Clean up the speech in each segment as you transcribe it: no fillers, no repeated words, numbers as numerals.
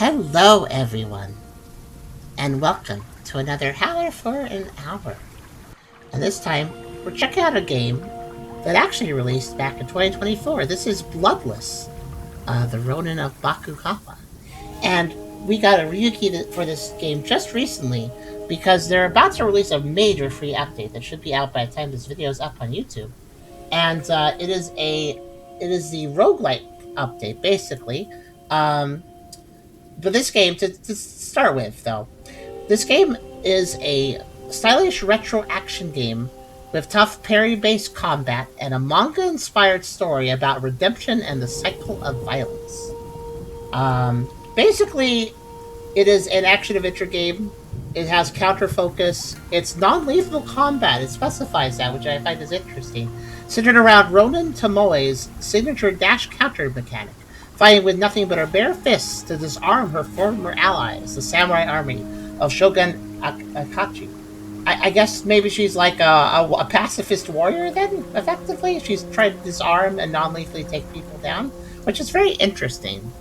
Hello, everyone, and welcome to another Howler for an Hour. And this time, we're checking out a game that actually released back in 2024. This is Bloodless, the Ronin of Bakugawa. And we got a Ryuki for this game just recently because they're about to release a major free update that should be out by the time this video is up on YouTube. And it is the roguelike update, basically. Um, but this game, to start with, though, this game is a stylish retro action game with tough parry-based combat and a manga-inspired story about redemption and the cycle of violence. Basically, it is an action-adventure game. It has counter-focus. It's non-lethal combat. It specifies that, which I find is interesting. Centered around Ronin Tomoe's signature dash-counter mechanic, fighting with nothing but her bare fists to disarm her former allies, the samurai army of Shogun Akechi. I guess maybe she's like a pacifist warrior then, effectively. She's trying to disarm and non-lethally take people down, which is very interesting.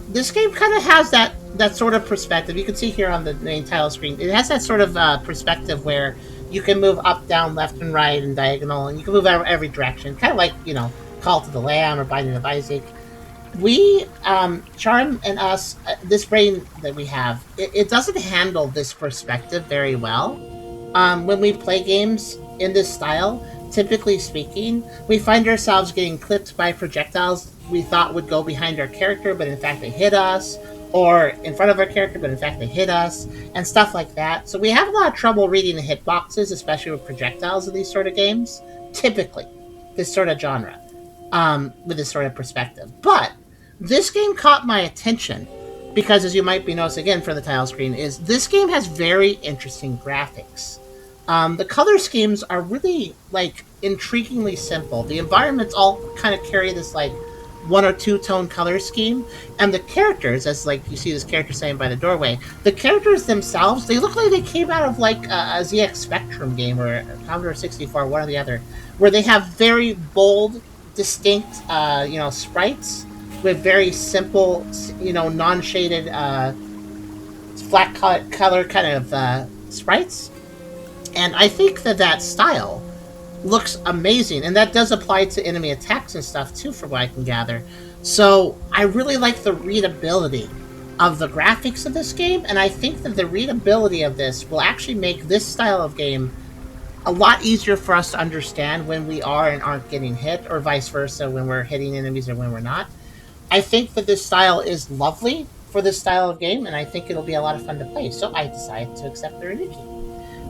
This game kind of has that sort of perspective. You can see here on the main title screen, it has that sort of perspective where you can move up, down, left, and right, and diagonal, and you can move every direction. Kind of like, Call to the Lamb or Binding of Isaac. We, Charm and us, this brain that we have, it doesn't handle this perspective very well. When we play games in this style, typically speaking, we find ourselves getting clipped by projectiles we thought would go behind our character, but in fact they hit us, or in front of our character, but in fact they hit us, and stuff like that. So we have a lot of trouble reading the hitboxes, especially with projectiles in these sort of games, typically, this sort of genre, with this sort of perspective. But this game caught my attention because, as you might be noticing again for the title screen, is this game has very interesting graphics. The color schemes are really, intriguingly simple. The environments all kind of carry this, one or two tone color scheme, and the characters, as you see this character saying by the doorway, the characters themselves, they look like they came out of a ZX Spectrum game or Commodore 64, one or the other, where they have very bold, distinct, sprites with very simple, non-shaded, flat color kind of sprites. And I think that style looks amazing, and that does apply to enemy attacks and stuff too, from what I can gather. So I really like the readability of the graphics of this game, and I think that the readability of this will actually make this style of game a lot easier for us to understand when we are and aren't getting hit, or vice versa, when we're hitting enemies or when we're not. I think that this style is lovely for this style of game, and I think it'll be a lot of fun to play, so I decided to accept the review.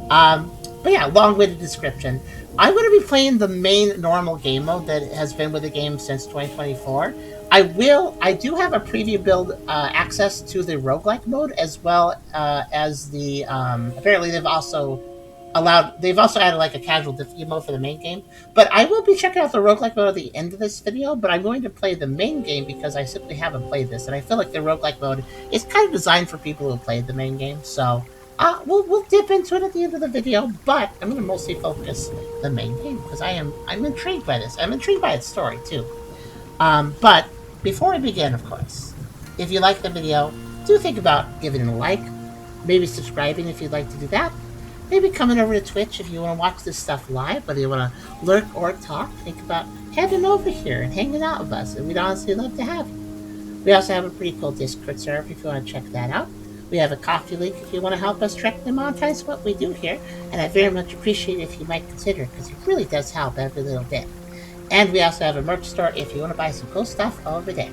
But yeah, long-winded description. I'm going to be playing the main normal game mode that has been with the game since 2024. I do have a preview build access to the roguelike mode, as well as the, apparently they've also added a casual difficulty mode for the main game. But I will be checking out the roguelike mode at the end of this video, but I'm going to play the main game because I simply haven't played this, and I feel like the roguelike mode is kind of designed for people who played the main game, so we'll dip into it at the end of the video, but I'm going to mostly focus the main game because I'm intrigued by this. I'm intrigued by its story too. But before I begin, of course, if you like the video, do think about giving it a like, maybe subscribing if you'd like to do that, maybe coming over to Twitch if you want to watch this stuff live, whether you want to lurk or talk. Think about heading over here and hanging out with us, and we'd honestly love to have you. We also have a pretty cool Discord server if you want to check that out. We have a coffee link if you want to help us directly monetize what we do here, and I very much appreciate it if you might consider it, because it really does help every little bit. And we also have a merch store if you want to buy some cool stuff over there.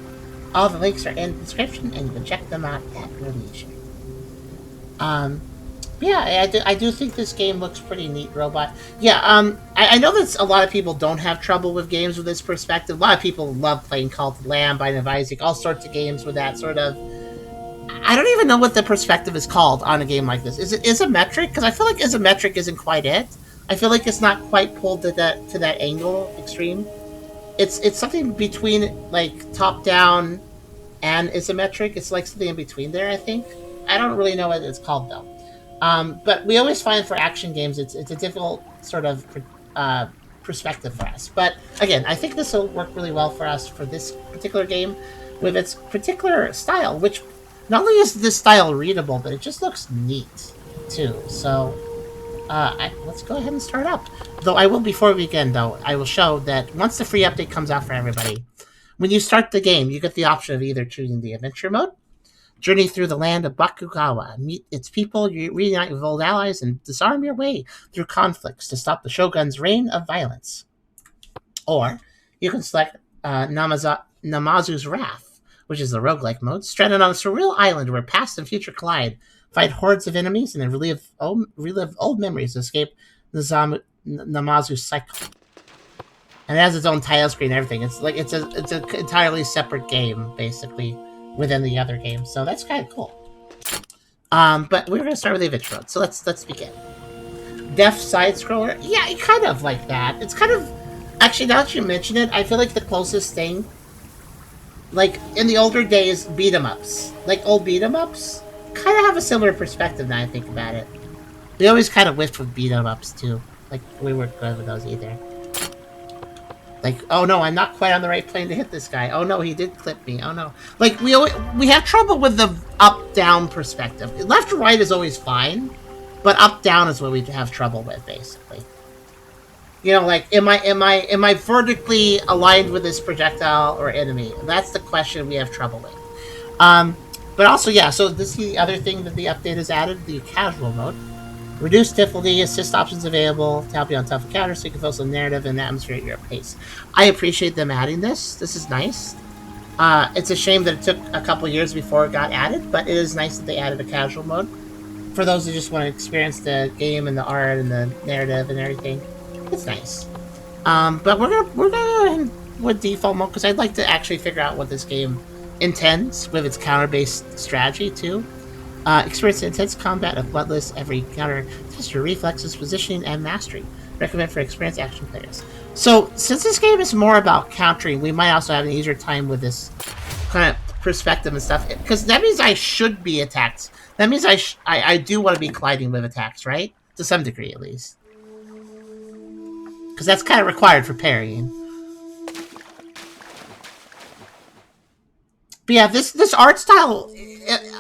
All the links are in the description, and you can check them out at your leisure. Yeah, I do think this game looks pretty neat, Robot. Yeah, I know that a lot of people don't have trouble with games with this perspective. A lot of people love playing Call to the Lamb, Binding of Isaac, all sorts of games with that sort of... I don't even know what the perspective is called on a game like this. Is it isometric? Because I feel like isometric isn't quite it. I feel like it's not quite pulled to that angle extreme. It's something between top down and isometric. It's something in between there, I think. I don't really know what it's called though. But we always find for action games it's a difficult sort of perspective for us. But again, I think this will work really well for us for this particular game with its particular style, which not only is this style readable, but it just looks neat, too. So, let's go ahead and start up. Though I will, before we begin, though, I will show that once the free update comes out for everybody, when you start the game, you get the option of either choosing the adventure mode, journey through the land of Bakugawa, meet its people, reunite with old allies, and disarm your way through conflicts to stop the Shogun's reign of violence. Or you can select Namazu's Wrath, which is the roguelike mode, stranded on a surreal island where past and future collide, fight hordes of enemies, and then relive old memories to escape Namazu's cycle. And it has its own title screen and everything. It's an entirely separate game, basically, within the other game. So that's kind of cool. But we're gonna start with the adventure mode. So let's begin. Def side scroller, yeah, kind of like that. It's kind of, actually, now that you mention it, I feel like the closest thing, like in the older days, beat 'em ups, like old beat 'em ups, kind of have a similar perspective now I think about it. We always kind of whiffed with beat 'em ups too. Like we weren't good with those either. Like, oh no, I'm not quite on the right plane to hit this guy. Oh no, he did clip me. Oh no. Like, we have trouble with the up-down perspective. Left-right is always fine, but up-down is what we have trouble with, basically. You know, like, am I vertically aligned with this projectile or enemy? That's the question we have trouble with. But also, yeah, so this is the other thing that the update has added, the casual mode. Reduced difficulty, assist options available to help you on tough encounters so you can focus on the narrative and atmosphere at your pace. I appreciate them adding this. This is nice. It's a shame that it took a couple years before it got added, but it is nice that they added a casual mode. For those who just want to experience the game and the art and the narrative and everything, it's nice. But we're gonna go ahead with default mode because I'd like to actually figure out what this game intends with its counter-based strategy too. Experience intense combat of Bloodless. Every counter test your reflexes, positioning, and mastery. Recommend for experienced action players. So, since this game is more about countering, we might also have an easier time with this kind of perspective and stuff. Because that means I should be attacked. That means I do want to be colliding with attacks, right? To some degree, at least. Because that's kind of required for parrying. But yeah, this art style.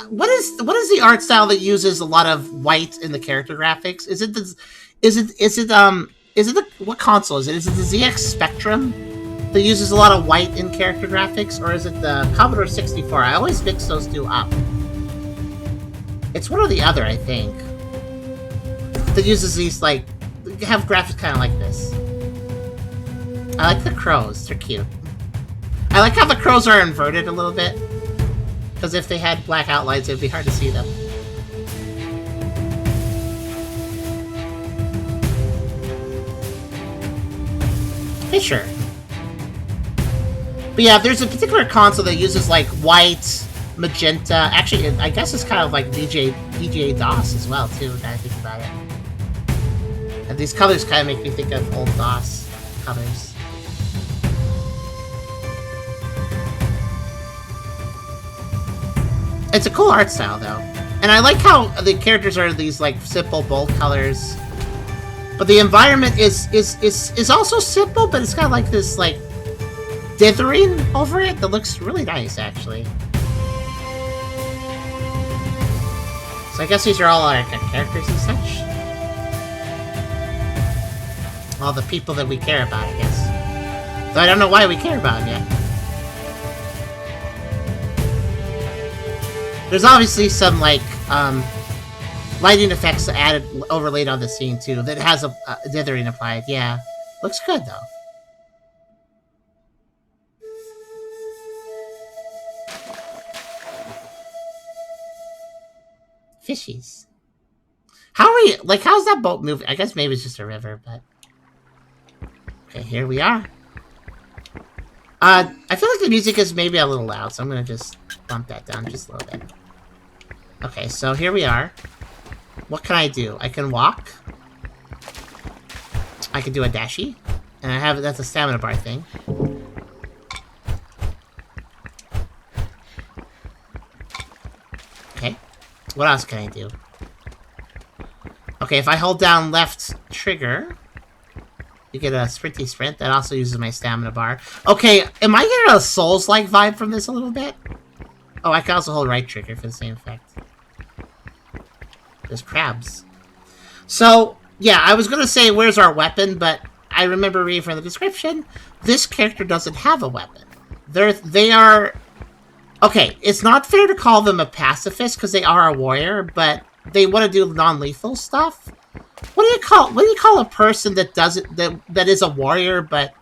What is the art style that uses a lot of white in the character graphics? Is it what console is it? Is it the ZX Spectrum that uses a lot of white in character graphics, or is it the Commodore 64? I always mix those two up. It's one or the other, I think. That uses these like have graphics kind of like this. I like the crows; they're cute. I like how the crows are inverted a little bit. Because if they had black outlines, it would be hard to see them. Fisher. But yeah, there's a particular console that uses like white, magenta. Actually, I guess it's kind of like VGA DOS as well, too, now I think about it. And these colors kind of make me think of old DOS colors. It's a cool art style, though. And I like how the characters are these, like, simple, bold colors. But the environment is also simple, but it's got, like, this, like, dithering over it that looks really nice, actually. So I guess these are all our characters and such. All the people that we care about, I guess. Though I don't know why we care about them yet. There's obviously some, like, lighting effects overlaid on the scene, too, that has a dithering applied. Yeah. Looks good, though. Fishies. How are we, like, how's that boat moving? I guess maybe it's just a river, but... Okay, here we are. I feel like the music is maybe a little loud, so I'm gonna just bump that down just a little bit. Okay, so here we are. What can I do? I can walk. I can do a dashi. And that's a stamina bar thing. Okay. What else can I do? Okay, if I hold down left trigger, you get a sprinty sprint. That also uses my stamina bar. Okay, am I getting a Souls-like vibe from this a little bit? Oh, I can also hold right trigger for the same effect. There's crabs. So, yeah, I was going to say, where's our weapon? But I remember reading from the description, this character doesn't have a weapon. They are... Okay, it's not fair to call them a pacifist, because they are a warrior, but they want to do non-lethal stuff. What do you call a person that doesn't... that is a warrior, but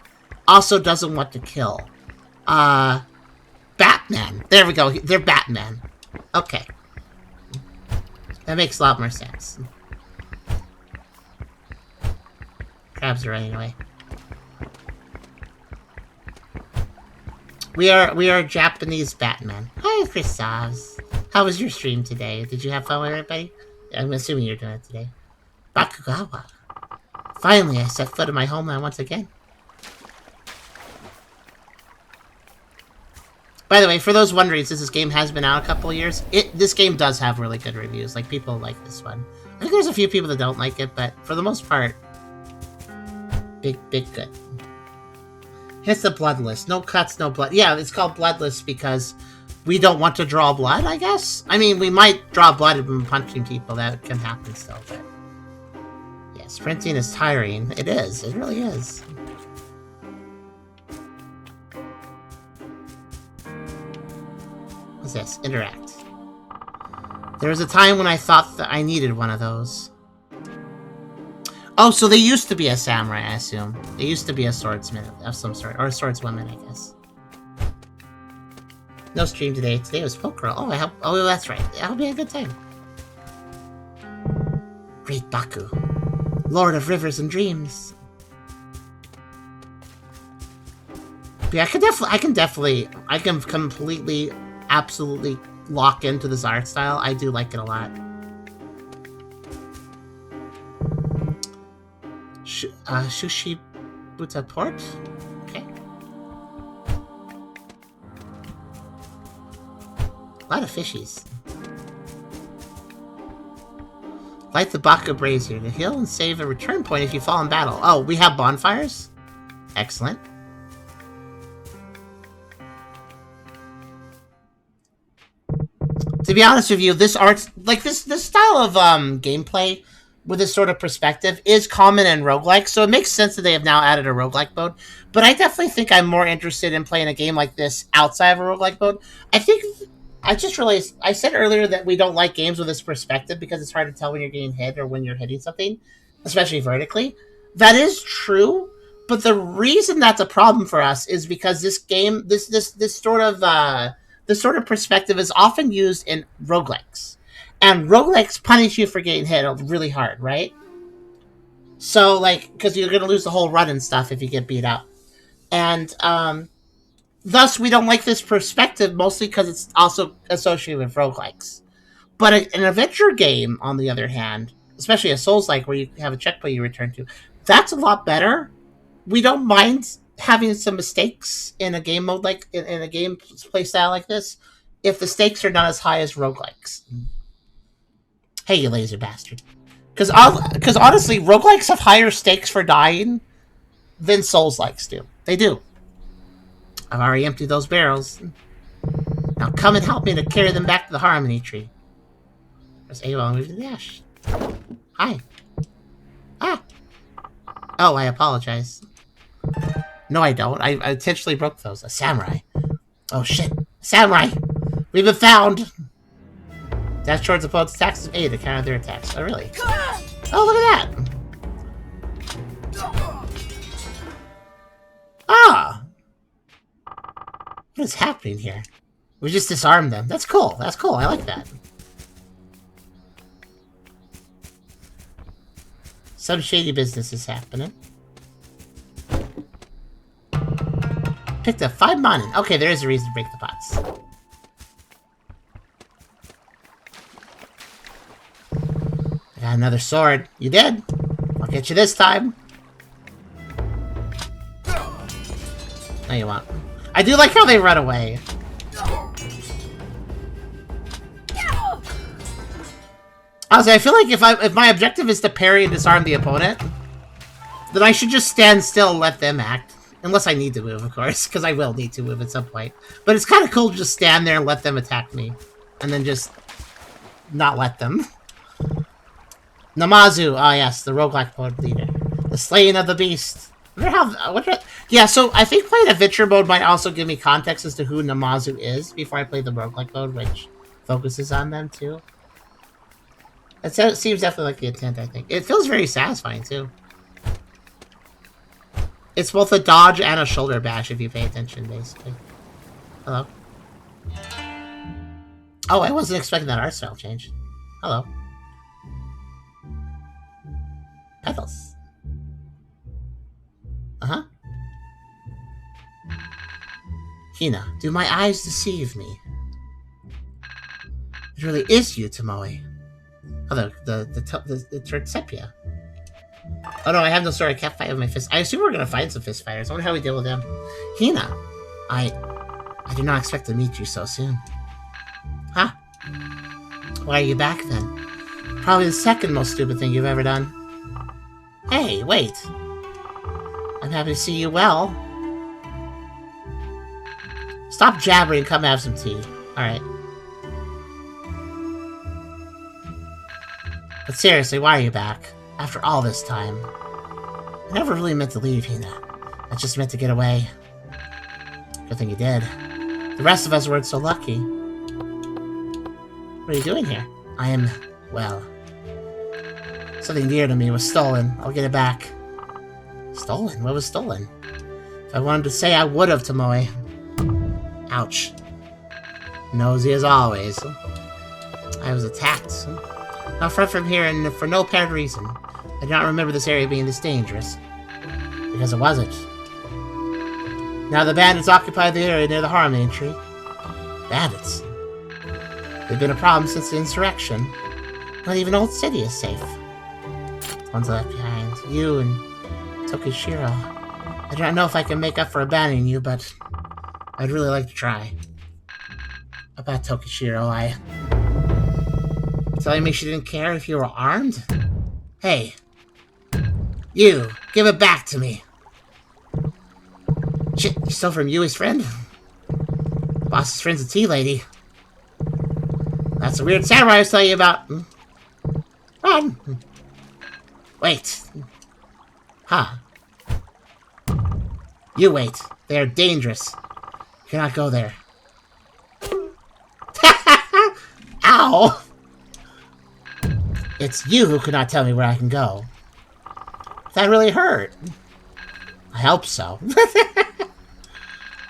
also doesn't want to kill? Batman. There we go. They're Batman. Okay. That makes a lot more sense. Crabs are running away. We are Japanese Batman. Hi, Christos. How was your stream today? Did you have fun with everybody? I'm assuming you're doing it today. Bakugawa. Finally, I set foot in my homeland once again. By the way, for those wondering, since this game has been out a couple of years, this game does have really good reviews. Like, people like this one. I think there's a few people that don't like it, but for the most part, big good. Hits the Bloodless. No cuts, no blood. Yeah, it's called Bloodless because we don't want to draw blood, I guess? I mean, we might draw blood when punching people. That can happen still, but... Yeah, sprinting is tiring. It is. It really is. What's this? Interact. There was a time when I thought that I needed one of those. Oh, so they used to be a samurai, I assume. They used to be a swordsman of some sort. Or a swordswoman, I guess. No stream today. Today was poker. Oh, oh, that's right. That'll be a good time. Great Baku. Lord of rivers and dreams. Yeah, I can completely, absolutely lock into this art style. I do like it a lot. Sushi Buta Port? Okay. A lot of fishies. Light the Baka Brazier to heal and save a return point if you fall in battle. Oh, we have bonfires? Excellent. To be honest with you, this style of gameplay with this sort of perspective is common in roguelikes, so it makes sense that they have now added a roguelike mode. But I definitely think I'm more interested in playing a game like this outside of a roguelike mode. I just realized, I said earlier that we don't like games with this perspective because it's hard to tell when you're getting hit or when you're hitting something, especially vertically. That is true, but the reason that's a problem for us is because this game, this sort of perspective is often used in roguelikes. And roguelikes punish you for getting hit really hard, right? So, like, because you're going to lose the whole run and stuff if you get beat up. And, thus, we don't like this perspective, mostly because it's also associated with roguelikes. But an adventure game, on the other hand, especially a Souls-like where you have a checkpoint you return to, that's a lot better. We don't mind having some mistakes in a game mode like, in a game play style like this, if the stakes are not as high as roguelikes. Hey, you laser bastard. Because honestly, roguelikes have higher stakes for dying than Souls-likes do. They do. I've already emptied those barrels. Now come and help me to carry them back to the Harmony Tree. Press A while moving to the dash. Hi. Ah. Oh, I apologize. No, I don't. I intentionally broke those. A samurai. Oh, shit. Samurai! We've been found! Dash towards opponent's attacks with A to counter their attacks. Oh, really? Oh, look at that! Ah! What is happening here? We just disarmed them. That's cool. That's cool. I like that. Some shady business is happening. Picked up 5 monin. Okay, there is a reason to break the pots. I got another sword. You did? I'll get you this time. No, you won't. I do like how they run away. Honestly, I feel like if my objective is to parry and disarm the opponent, then I should just stand still and let them act. Unless I need to move, of course, because I will need to move at some point. But it's kind of cool to just stand there and let them attack me. And then just not let them. Namazu. Ah, yes, the roguelike mode leader. The slaying of the beast. Yeah, so I think playing adventure mode might also give me context as to who Namazu is before I play the roguelike mode, which focuses on them, too. It seems definitely like the intent, I think. It feels very satisfying, too. It's both a dodge and a shoulder bash if you pay attention, basically. Hello? Oh, I wasn't expecting that art style change. Hello. Petals. Uh-huh. Hina, do my eyes deceive me? It really is you, Tomoe. Oh, the third sepia. Oh no, I have no sword. I can't fight with my fist. I assume we're gonna find some fist fighters. I wonder how we deal with them. Hina, I did not expect to meet you so soon. Huh? Why are you back then? Probably the second most stupid thing you've ever done. Hey, wait. I'm happy to see you well. Stop jabbering and come have some tea. Alright. But seriously, why are you back? After all this time. I never really meant to leave, Hina. I just meant to get away. Good thing you did. The rest of us weren't so lucky. What are you doing here? I am, well... Something dear to me was stolen. I'll get it back. Stolen? What was stolen? If I wanted to say, I would have, Tomoe. Ouch. Nosy as always. I was attacked. Not far from here, and for no apparent reason. I do not remember this area being this dangerous. Because it wasn't. Now the bandits occupy the area near the Harmony Tree. Bandits? They've been a problem since the insurrection. Not even Old City is safe. The ones left behind. You and Tokishiro. I do not know if I can make up for abandoning you, but I'd really like to try. About Tokishiro, telling me she didn't care if you were armed? Hey. You, give it back to me. Shit, you stole from Yui's friend? Boss's friend's a tea lady. That's the weird samurai I was telling you about. Run! Wait. Huh. You wait. They are dangerous. You cannot go there. Ow! It's you who could not tell me where I can go. That really hurt. I hope so.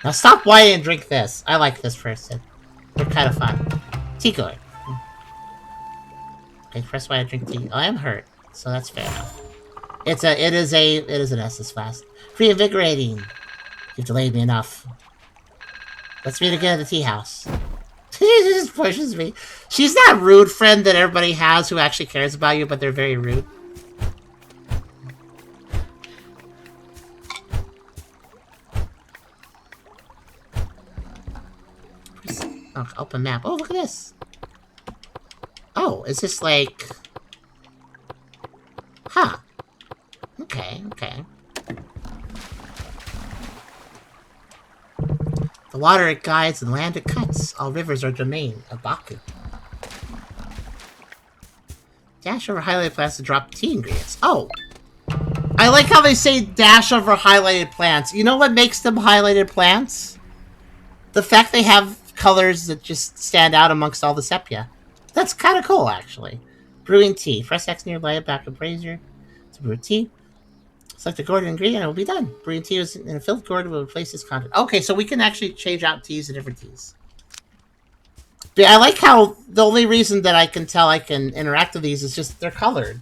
Now stop whining and drink this. I like this person. They're kind of fun. Tea cooler. Okay, press Y to drink tea. Oh, I am hurt, so that's fair enough. It is an Estus flask. Reinvigorating. You've delayed me enough. Let's meet again at the tea house. She just pushes me. She's that rude friend that everybody has who actually cares about you, but they're very rude. Oh, open map. Oh, look at this. Oh, is this like... Huh. Okay, okay. The water it guides and land it cuts. All rivers are domain of Baku. Dash over highlighted plants to drop tea ingredients. Oh! I like how they say dash over highlighted plants. You know what makes them highlighted plants? The fact they have colors that just stand out amongst all the sepia. That's kind of cool, actually. Brewing tea. Press X nearby a back of brazier to brew tea. Select the gourd ingredient and it will be done. Brewing tea in a filled gourd will replace this content. Okay, so we can actually change out teas to different teas. But I like how the only reason that I can tell I can interact with these is just they're colored.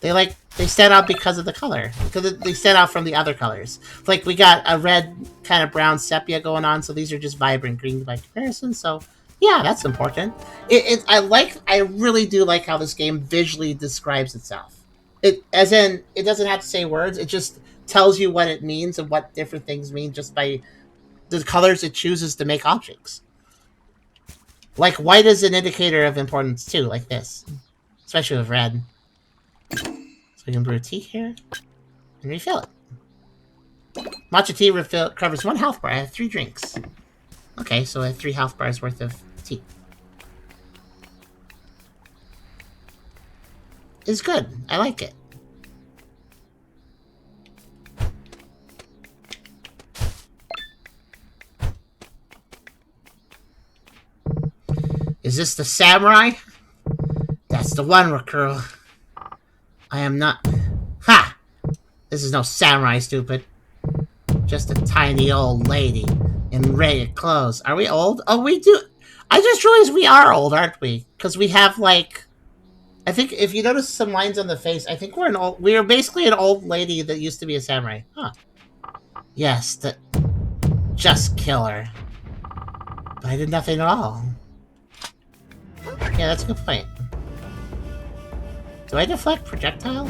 They stand out because of the color. Because they stand out from the other colors. Like, we got a red kind of brown sepia going on, so these are just vibrant green by comparison, so... Yeah, that's important. I really do like how this game visually describes itself. It doesn't have to say words. It just tells you what it means and what different things mean just by the colors it chooses to make objects. Like white is an indicator of importance too, like this, especially with red. So we can brew tea here and refill it. Matcha tea refill covers 1 health bar. I have 3 drinks. Okay, so I have 3 health bars worth of tea. It's good. I like it. Is this the samurai? That's the one, Rakuro. I am not... Ha! This is no samurai, stupid. Just a tiny old lady in ragged clothes. Are we old? Oh, we do... I just realized we are old, aren't we? Because we have, like... I think if you notice some lines on the face, I think we are basically an old lady that used to be a samurai. Huh. Yes, just kill her. But I did nothing at all. Yeah, that's a good point. Do I deflect projectile?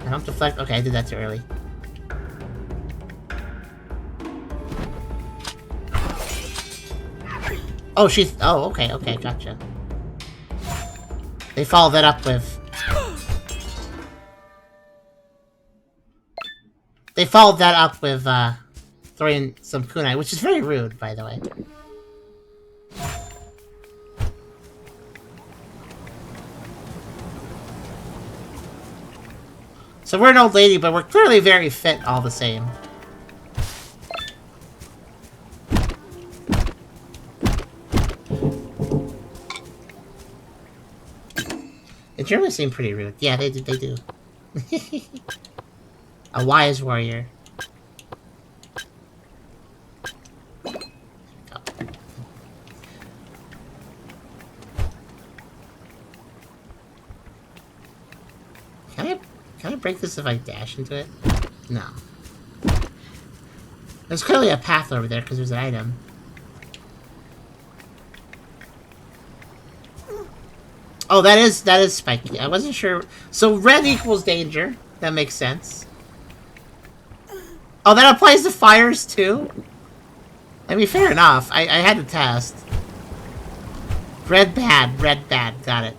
I don't deflect... Okay, I did that too early. Oh, she's... Oh, okay, gotcha. They follow that up with... They followed that up with, throwing some kunai, which is very rude, by the way. So we're an old lady, but we're clearly very fit all the same. The Germans seem pretty rude. Yeah, they do. A wise warrior. Can I break this if I dash into it? No. There's clearly a path over there because there's an item. Oh, that is spiky. I wasn't sure. So red equals danger. That makes sense. Oh, that applies to fires too? I mean, fair enough. I had to test. Red bad. Got it.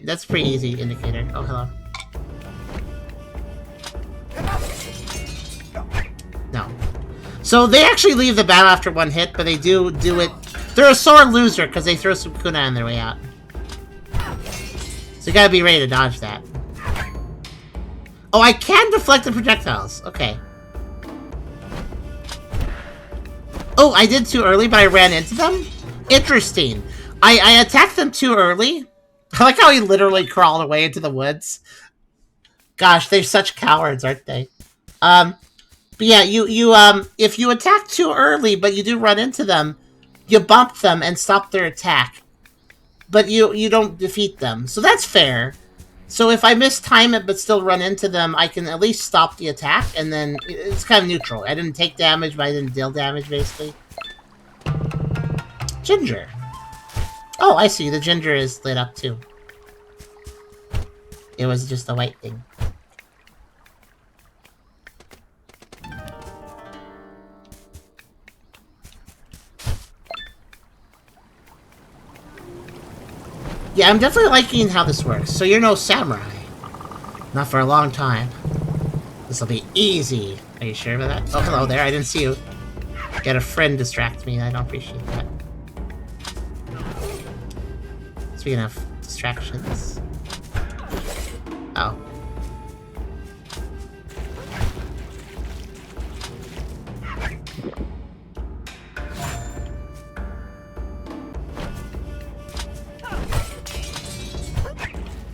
That's a pretty easy indicator. Oh, hello. No. So they actually leave the battle after 1 hit, but they do it. They're a sore loser because they throw some kunai on their way out. So you gotta be ready to dodge that. Oh, I can deflect the projectiles. Okay. Oh, I did too early, but I ran into them? Interesting. I attacked them too early. I like how he literally crawled away into the woods. Gosh, they're such cowards, aren't they? But yeah, if you attack too early, but you do run into them, you bump them and stop their attack. But you don't defeat them. So that's fair. So if I mistime it but still run into them, I can at least stop the attack, and then it's kind of neutral. I didn't take damage, but I didn't deal damage, basically. Ginger. Oh, I see. The ginger is lit up, too. It was just a white thing. Yeah, I'm definitely liking how this works. So you're no samurai. Not for a long time. This'll be easy. Are you sure about that? Oh, hello there. I didn't see you. Got a friend distract me. I don't appreciate that. Speaking of distractions. Oh.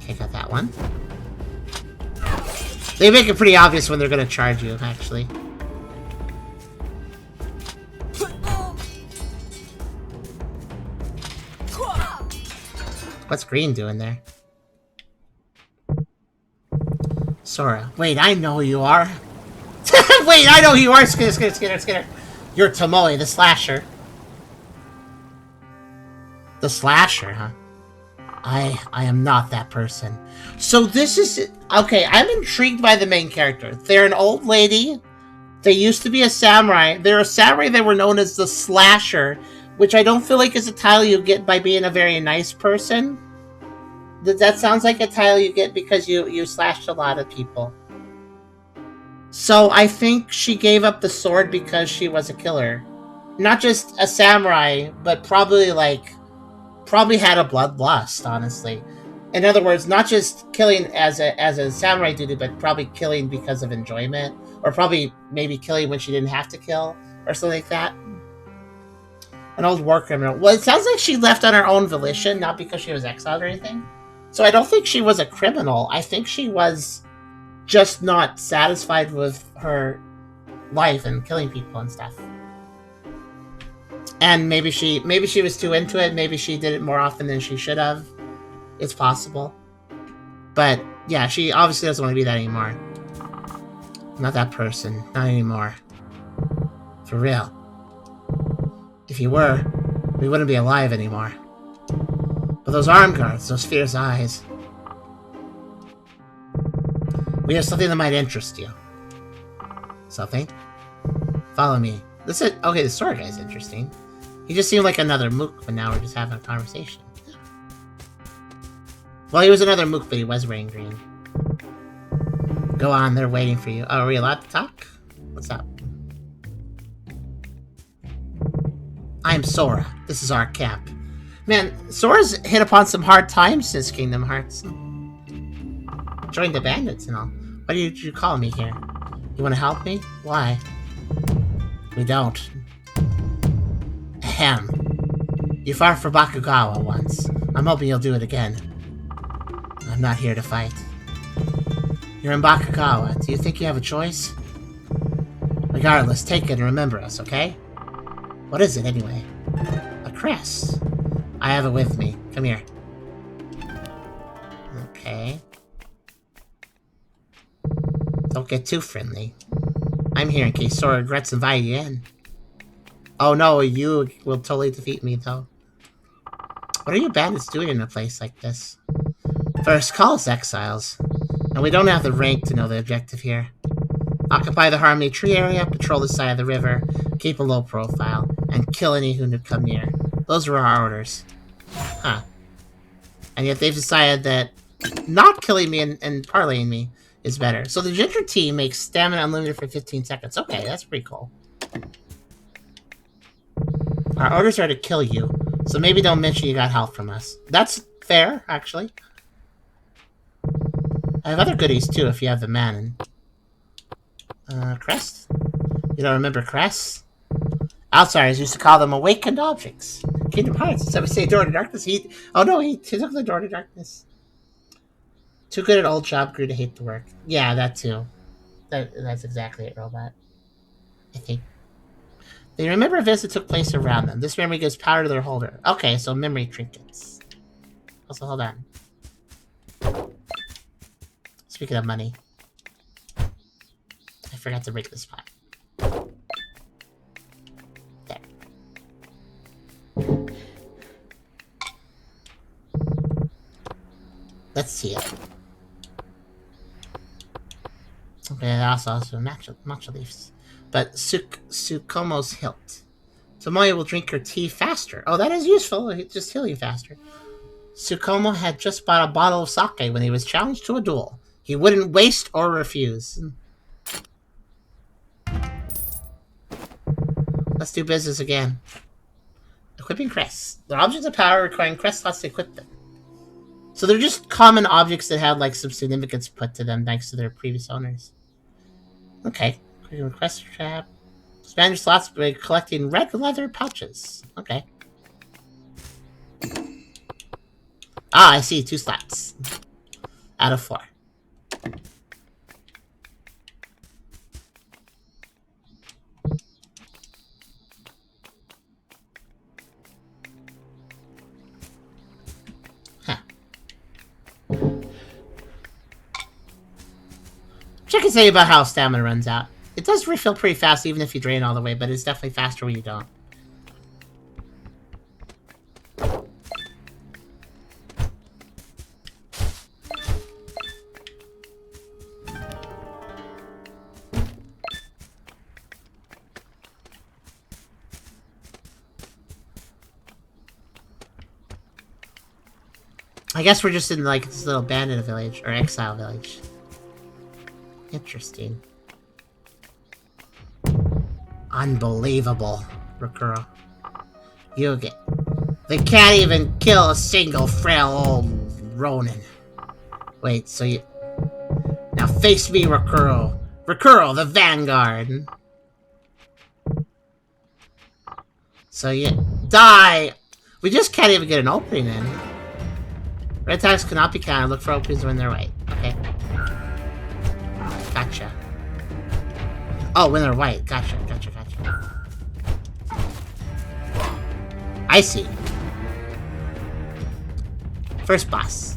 Okay, got that one. They make it pretty obvious when they're gonna charge you, actually. What's green doing there? Sora. Wait, I know who you are. Wait, I know who you are. Skinner. You're Tomoe, the slasher. The slasher, huh? I am not that person. So this is... Okay, I'm intrigued by the main character. They're an old lady. They used to be a samurai. They're a samurai that were known as the slasher, which I don't feel like is a title you get by being a very nice person. That sounds like a title you get because you slashed a lot of people. So I think she gave up the sword because she was a killer. Not just a samurai, but probably had a bloodlust, honestly. In other words, not just killing as a samurai duty, but probably killing because of enjoyment, or probably maybe killing when she didn't have to kill, or something like that. An old war criminal. Well, it sounds like she left on her own volition, not because she was exiled or anything. So I don't think she was a criminal. I think she was just not satisfied with her life and killing people and stuff. And maybe she was too into it. Maybe she did it more often than she should have. It's possible. But yeah, she obviously doesn't want to be that anymore. Not that person. Not anymore. For real. If you were, we wouldn't be alive anymore. But those arm guards, those fierce eyes. We have something that might interest you. Something? Follow me. Okay, the sword guy's interesting. He just seemed like another mook, but now we're just having a conversation. Well, he was another mook, but he was wearing green. Go on, they're waiting for you. Oh, are we allowed to talk? What's up? I'm Sora. This is our camp. Man, Sora's hit upon some hard times since Kingdom Hearts. Joined the bandits and all. Why did you call me here? You want to help me? Why? We don't. Ahem. You fought for Bakugawa once. I'm hoping you'll do it again. I'm not here to fight. You're in Bakugawa. Do you think you have a choice? Regardless, take it and remember us, okay? What is it, anyway? A crest. I have it with me. Come here. Okay. Don't get too friendly. I'm here in case Sora regrets inviting you in. Oh no, you will totally defeat me, though. What are you bandits doing in a place like this? First, call us exiles. And we don't have the rank to know the objective here. Occupy the Harmony Tree area, patrol the side of the river, keep a low profile, and kill any who come near. Those were our orders. Huh. And yet they've decided that not killing me and parlaying me is better. So the ginger tea makes stamina unlimited for 15 seconds. Okay, that's pretty cool. Our orders are to kill you, so maybe don't mention you got help from us. That's fair, actually. I have other goodies, too, if you have the mana. Crest? You don't remember crests? Outsiders used to call them awakened objects. Kingdom Hearts, so we say door to darkness. He took the door to darkness. Too good at old job, grew to hate the work. Yeah, that too. That's exactly it, Robot. I think. They remember events that took place around them. This memory gives power to their holder. Okay, so memory trinkets. Also, hold on. Speaking of money. I forgot to break this pot. There. Let's see it. Okay, also matcha leaves. But Tsukumo's hilt. Tomoe will drink her tea faster. Oh, that is useful. It's just healing faster. Tsukumo had just bought a bottle of sake when he was challenged to a duel. He wouldn't waste or refuse. Let's do business again. Equipping crests. They're objects of power requiring crest slots to equip them. So they're just common objects that have like some significance put to them thanks to their previous owners. Okay. Request trap. Expand your slots by collecting red leather pouches. Okay. Ah, I see. 2 slots. Out of 4. Huh. Check and say about how stamina runs out. It does refill pretty fast even if you drain all the way, but it's definitely faster when you don't. I guess we're just in, like, this little bandit village, or exile village. Interesting. Unbelievable, Rakuro. You get... They can't even kill a single frail old ronin. Wait, so you... Now face me, Rakuro. Rakuro, the Vanguard. So you... Die! We just can't even get an opening in. Red attacks cannot be countered. Look for openings when they're white. Okay. Gotcha. Oh, when they're white. Gotcha. I see. First boss.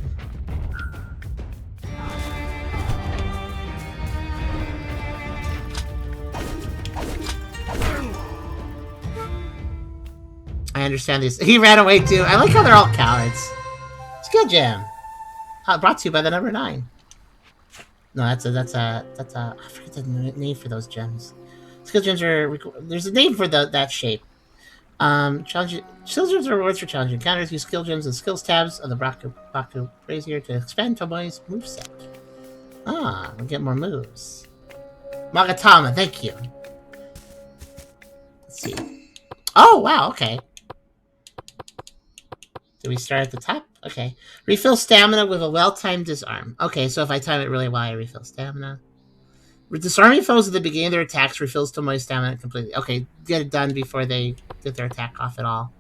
I understand these. He ran away too. I like how they're all cowards. Skill Gem. Brought to you by the number 9. No, that's a. I forget the name for those gems. Skill gems are. There's a name for that shape. Challenge. Skill gems are rewards for challenging encounters. Use skill gems and skills tabs of the Baku Brazier to expand Tomoe's moveset. Ah, we'll get more moves. Magatama, thank you. Let's see. Oh, wow, okay. Did we start at the top? Okay. Refill stamina with a well-timed disarm. Okay, so if I time it really well, I refill stamina. Disarming foes at the beginning of their attacks refills Tomoe's stamina completely. Okay, get it done before they get their attack off at all.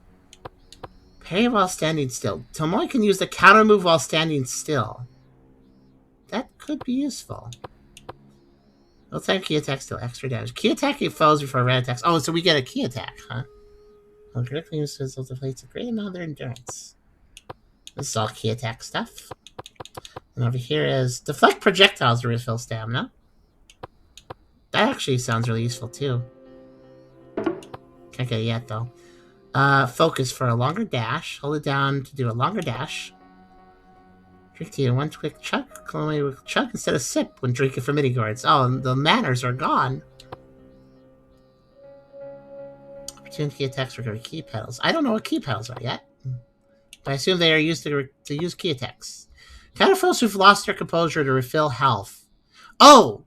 Parry while standing still. Tomoe can use the counter move while standing still. That could be useful. No time key attacks deal extra damage. Key attacking foes before red attacks. Oh, so we get a key attack, huh? Well, directly uses the deflates a great amount of their endurance. This is all key attack stuff. And over here is deflect projectiles to refill stamina. That actually sounds really useful too. Can't get it yet though. Focus for a longer dash. Hold it down to do a longer dash. Drink tea in one quick chug. Chug instead of sip when drinking from mini gourds. Oh, the manners are gone. Opportunity attacks recover key pedals. I don't know what key pedals are yet. But I assume they are used to use key attacks. Counter foes who've lost their composure to refill health. Oh!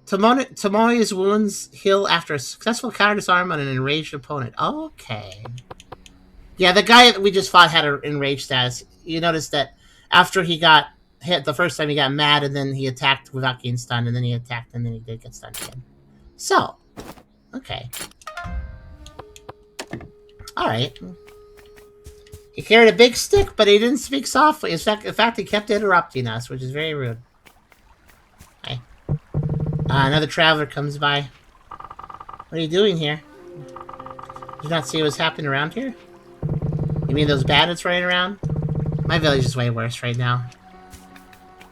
Tomoe's wounds heal after a successful counter disarm on an enraged opponent. Okay. Yeah, the guy that we just fought had an enraged status. You notice that after he got hit the first time, he got mad, and then he attacked without getting stunned, and then he attacked, and then he did get stunned again. So, okay. Alright. He carried a big stick, but he didn't speak softly. In fact, he kept interrupting us, which is very rude. Hi. Another traveler comes by. What are you doing here? Did you not see what's happening around here? You mean those bandits running around? My village is way worse right now.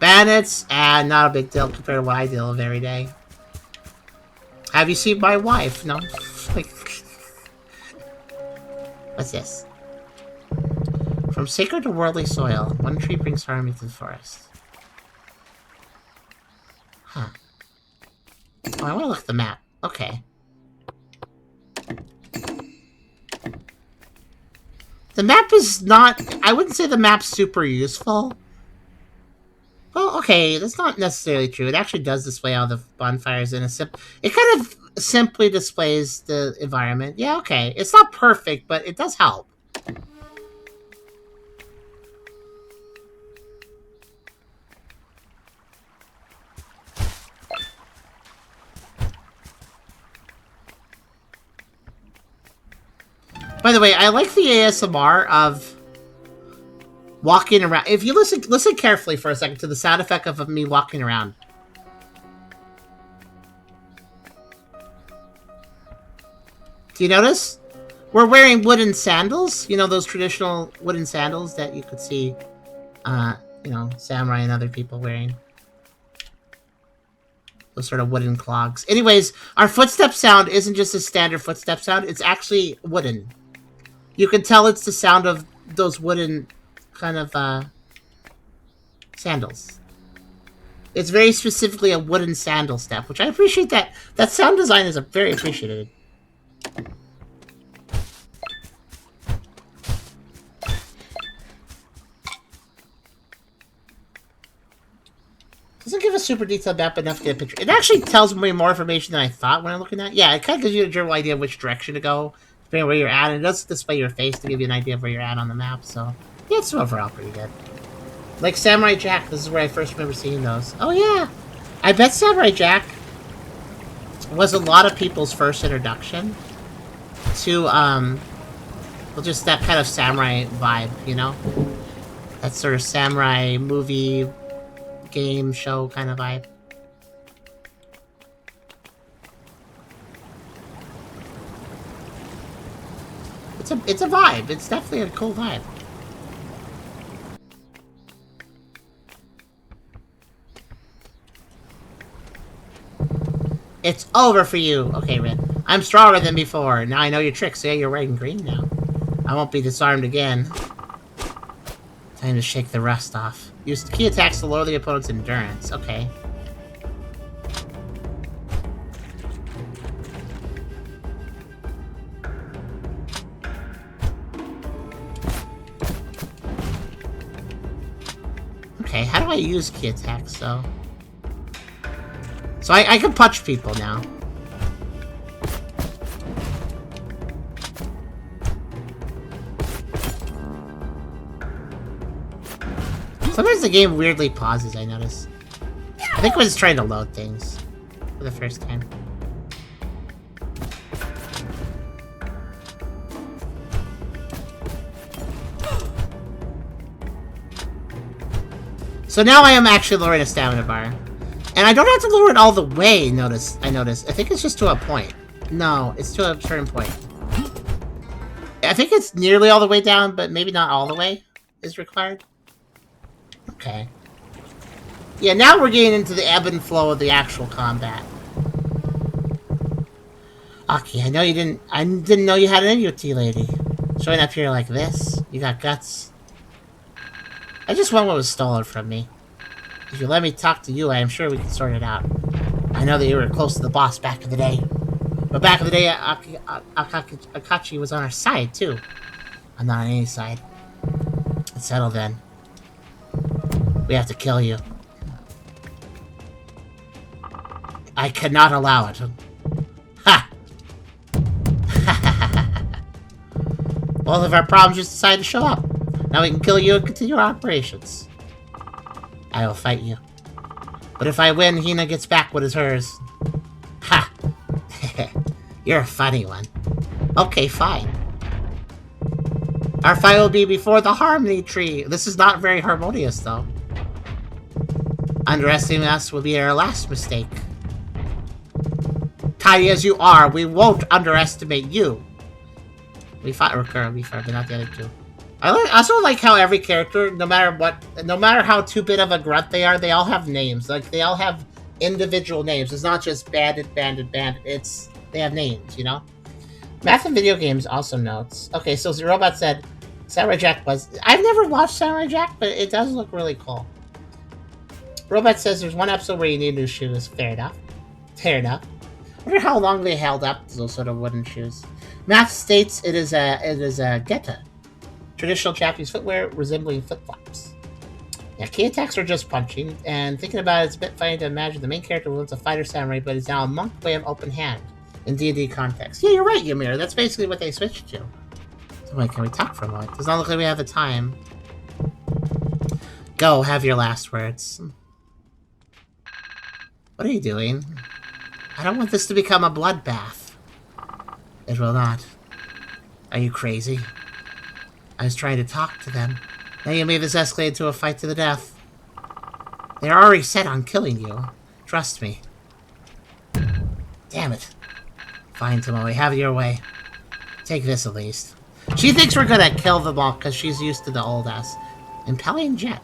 Bandits? Not a big deal compared to what I deal with every day. Have you seen my wife? No. What's this? From sacred to worldly soil, one tree brings harmony to the forest. Huh. Oh, I want to look at the map. Okay. The map is not... I wouldn't say the map's super useful. Well, okay, that's not necessarily true. It actually does display all the bonfires in a it kind of simply displays the environment. Yeah, okay. It's not perfect, but it does help. By the way, I like the ASMR of walking around. If you listen carefully for a second to the sound effect of me walking around. Do you notice? We're wearing wooden sandals. You know, those traditional wooden sandals that you could see, you know, samurai and other people wearing. Those sort of wooden clogs. Anyways, our footstep sound isn't just a standard footstep sound. It's actually wooden. You can tell it's the sound of those wooden kind of sandals. It's very specifically a wooden sandal step, which I appreciate. That sound design is very appreciated. Doesn't give a super detailed map enough to get a picture. It actually tells me more information than I thought when I'm looking at it. Yeah, it kind of gives you a general idea of which direction to go, depending on where you're at, and it does display your face to give you an idea of where you're at on the map, so yeah, it's overall pretty good. Like Samurai Jack, this is where I first remember seeing those. Oh yeah! I bet Samurai Jack was a lot of people's first introduction to, well, just that kind of samurai vibe, you know? That sort of samurai movie, game, show kind of vibe. It's a vibe. It's definitely a cool vibe. It's over for you. Okay, Red. I'm stronger than before. Now I know your tricks. Yeah, you're wearing green now. I won't be disarmed again. Time to shake the rust off. Use key attacks to lower the opponent's endurance. Okay. Okay, how do I use key attacks, though? So I can punch people now. Sometimes the game weirdly pauses, I notice. I think when it's trying to load things for the first time. So now I am actually lowering a stamina bar. And I don't have to lower it all the way, I notice. I think it's just to a point. No, it's to a certain point. I think it's nearly all the way down, but maybe not all the way is required. Okay. Yeah, now we're getting into the ebb and flow of the actual combat. Aki, I didn't know you had it in you, T-Lady. Showing up here like this, you got guts. I just want what was stolen from me. If you let me talk to you, I am sure we can sort it out. I know that you were close to the boss back in the day. But back in the day, Akechi was on our side, too. I'm not on any side. Let's settle then. We have to kill you. I cannot allow it. Ha! Both of our problems just decided to show up. Now we can kill you and continue our operations. I will fight you. But if I win, Hina gets back what is hers. Ha! You're a funny one. Okay, fine. Our fight will be before the Harmony Tree. This is not very harmonious, though. Underestimating us will be our last mistake. Tiny as you are, we won't underestimate you. We fought Recur before, but not the other two. I also like how every character, no matter how two-bit of a grunt they are, they all have names. Like, they all have individual names. It's not just Bandit. They have names, you know? Math and video games also notes. Okay, so the robot said, Samurai Jack was... I've never watched Samurai Jack, but it does look really cool. Robot says there's one episode where you need new shoes. Fair enough. Fair enough. I wonder how long they held up those sort of wooden shoes. Math states it is a geta. Traditional Japanese footwear resembling flip-flops. Now, key attacks are just punching, and thinking about it, it's a bit funny to imagine the main character was a fighter samurai, but is now a monk way of open hand in D&D context. Yeah, you're right, Ymir. That's basically what they switched to. So, wait, can we talk for a moment? Does not look like we have the time. Go, have your last words. What are you doing? I don't want this to become a bloodbath. It will not. Are you crazy? I was trying to talk to them. Now you made this escalate into a fight to the death. They are already set on killing you. Trust me. Damn it. Fine, Tomoe, have it your way. Take this at least. She thinks we're gonna kill them all because she's used to the old us. Impelling jet.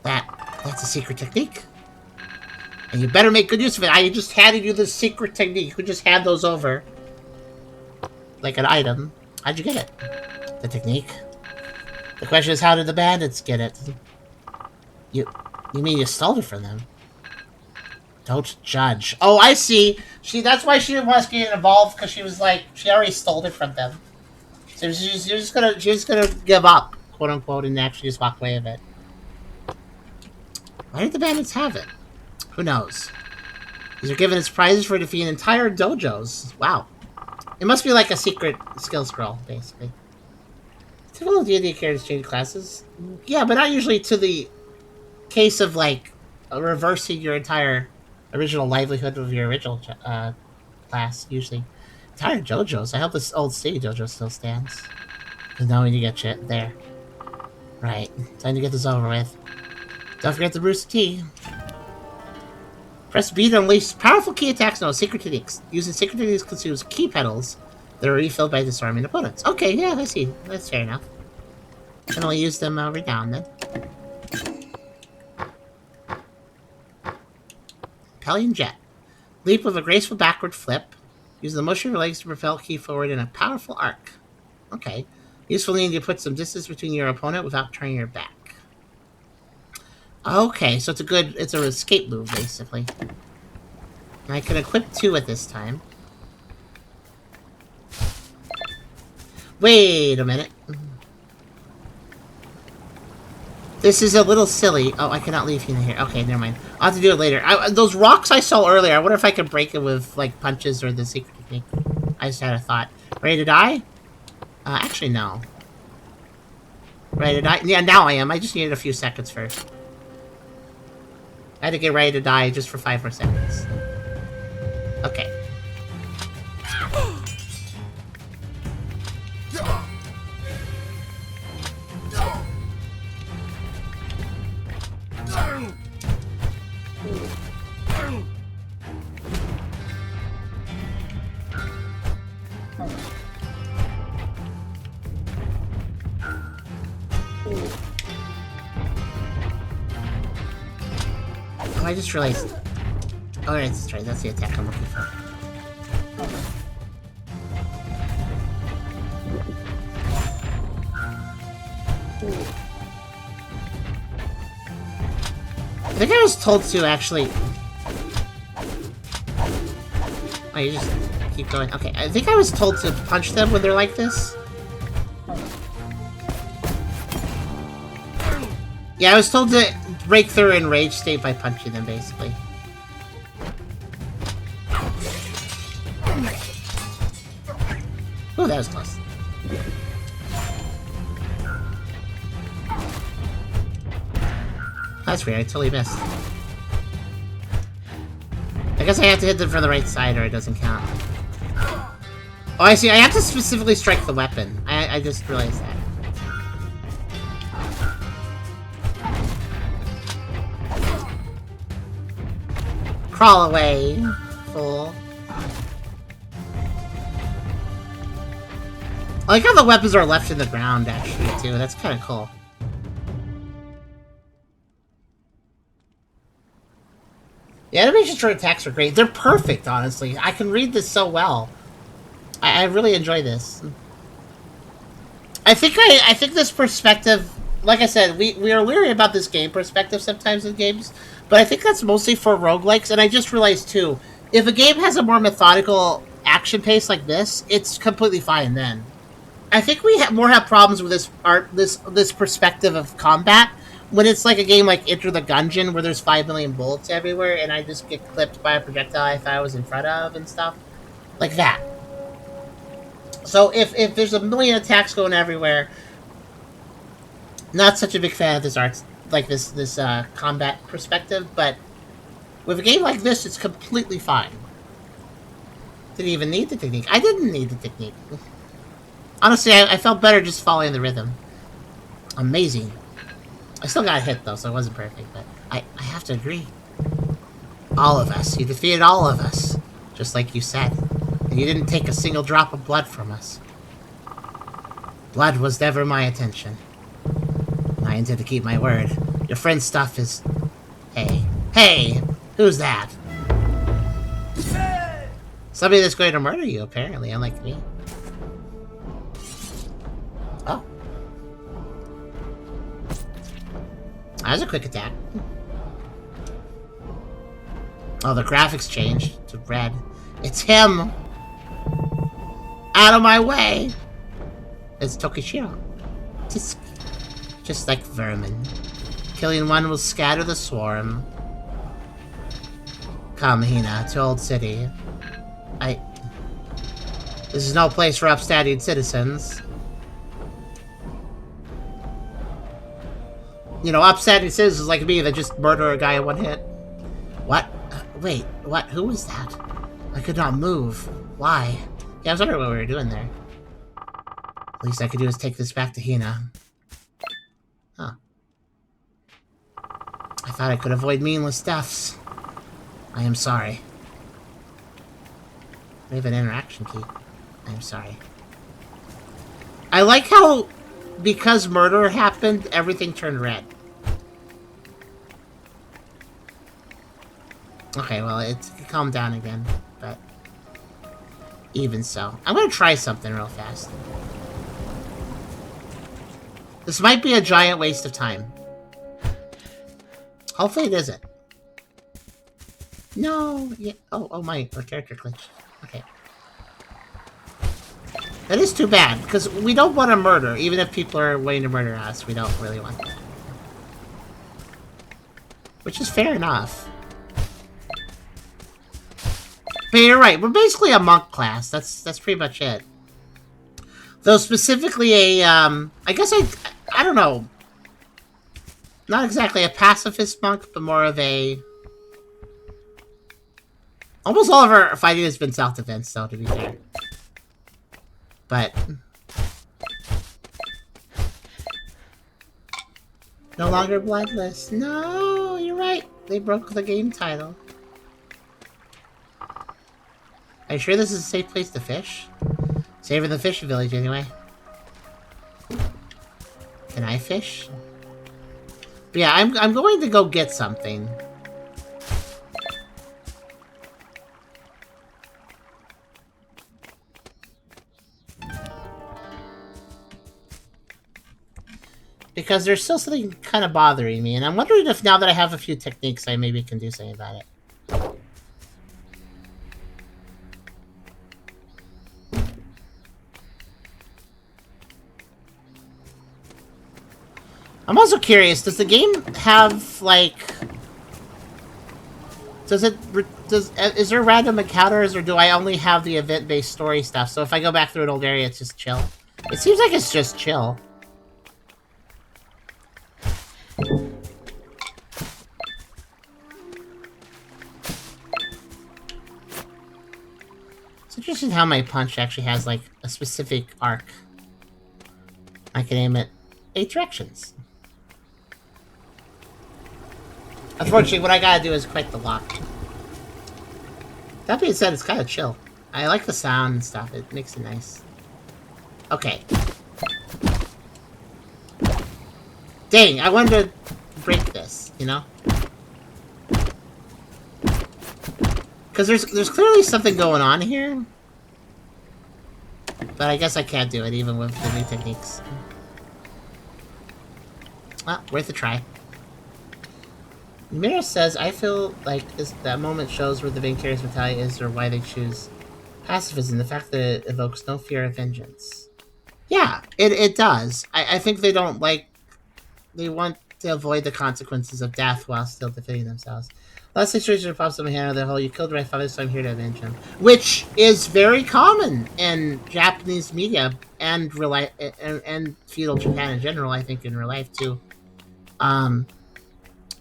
That's a secret technique. And you better make good use of it. I just handed you the secret technique. You could just hand those over. Like an item. How'd you get it? The technique? The question is, how did the bandits get it? You mean you stole it from them? Don't judge. Oh, I see. That's why she didn't want us to get involved, because she was like, she already stole it from them. So she's just gonna give up, quote unquote, and actually just walk away with it. Why did the bandits have it? Who knows? These are given as prizes for defeating entire dojos. Wow. It must be like a secret skill scroll, basically. Typical D&D characters change classes. Yeah, but not usually to the case of, like, reversing your entire original livelihood of your original class, usually. Entire dojos. I hope this old city dojo still stands. Because now we need to get shit there. Right. Time to get this over with. Don't forget the Rooster Tea. Press B to unleash powerful key attacks. No, secret techniques. Using secret techniques consumes key petals that are refilled by disarming opponents. Okay, yeah, I see. That's fair enough. Can only use them every now and then. Pelion Jet. Leap with a graceful backward flip. Use the motion of your legs to propel key forward in a powerful arc. Okay. Useful needing to put some distance between your opponent without turning your back. Okay, so it's an escape move, basically. And I can equip 2 at this time. Wait a minute. This is a little silly. Oh, I cannot leave you in here. Okay, never mind. I'll have to do it later. Those rocks I saw earlier, I wonder if I could break it with, like, punches or the secret technique. I just had a thought. Ready to die? Actually, no. Ready to die? Yeah, now I am. I just needed a few seconds first. I had to get ready to die just for 5 more seconds. Okay. Oh, I just realized. Oh, that's right. That's the attack I'm looking for. I think I was told to actually. Oh, you just keep going. Okay, I think I was told to punch them when they're like this. Yeah, I was told to break through in rage state by punching them, basically. Oh, that was close. That's weird, I totally missed. I guess I have to hit them from the right side or it doesn't count. Oh, I see, I have to specifically strike the weapon. I just realized that. Crawl away, fool. I like how the weapons are left in the ground, actually, too. That's kind of cool. The animations for attacks are great. They're perfect, honestly. I can read this so well. I really enjoy this. I think this perspective, like I said, we are leery about this game perspective sometimes in games, but I think that's mostly for roguelikes, and I just realized, too, if a game has a more methodical action pace like this, it's completely fine then. I think we have problems with this perspective of combat when it's like a game like Enter the Gungeon where there's 5 million bullets everywhere and I just get clipped by a projectile I thought I was in front of and stuff. Like that. So if there's a million attacks going everywhere, not such a big fan of this art, like this combat perspective, but with a game like this, it's completely fine. Didn't even need the technique. I didn't need the technique. Honestly, I felt better just following the rhythm. Amazing. I still got hit, though, so it wasn't perfect, but I have to agree. All of us. You defeated all of us. Just like you said. And you didn't take a single drop of blood from us. Blood was never my intention. I intend to keep my word. Your friend's stuff is... Hey. Hey! Who's that? Somebody that's going to murder you, apparently, unlike me. Oh. That was a quick attack. Oh, the graphics changed to red. It's him! Out of my way! It's Tokishiro. Just like vermin. Killing one will scatter the swarm. Come, Hina, to Old City. This is no place for upstanding citizens. You know, upstanding citizens like me that just murder a guy in one hit. What? Wait, what? Who was that? I could not move. Why? Yeah, I was wondering what we were doing there. Least I could do is take this back to Hina. Huh. I thought I could avoid meaningless deaths. I am sorry. We have an interaction key. I am sorry. I like how, because murder happened, everything turned red. Okay, well, it calmed down again, but even so. I'm gonna try something real fast. This might be a giant waste of time. Hopefully it isn't. No, yeah. Oh my character glitch. Okay. That is too bad, because we don't want to murder, even if people are waiting to murder us. We don't really want that. Which is fair enough. But you're right, we're basically a monk class. That's pretty much it. Though specifically a, I guess I don't know. Not exactly a pacifist monk, but more of a... Almost all of our fighting has been self-defense, though, to be fair. But... No longer Bloodless. No, you're right. They broke the game title. Are you sure this is a safe place to fish? Safer than the fishing village, anyway. Can I fish? But yeah, I'm going to go get something. Because there's still something kind of bothering me, and I'm wondering if now that I have a few techniques, I maybe can do something about it. I'm also curious, does the game have, like... Is there random encounters, or do I only have the event-based story stuff? So if I go back through an old area, it's just chill? It seems like it's just chill. It's interesting how my punch actually has, like, a specific arc. I can aim it 8 directions. Unfortunately, what I gotta do is quit the lock. That being said, it's kind of chill. I like the sound and stuff. It makes it nice. Okay. Dang, I wanted to break this, you know? Because there's clearly something going on here. But I guess I can't do it, even with the new techniques. Well, worth a try. Mira says, I feel like that moment shows where the main character's mentality is, or why they choose pacifism, the fact that it evokes no fear of vengeance. Yeah, it does. I think they don't, like... They want to avoid the consequences of death while still defending themselves. Last situation pops up in hand of the whole, you killed my father, so I'm here to avenge him. Which is very common in Japanese media, and feudal Japan in general, I think, in real life, too.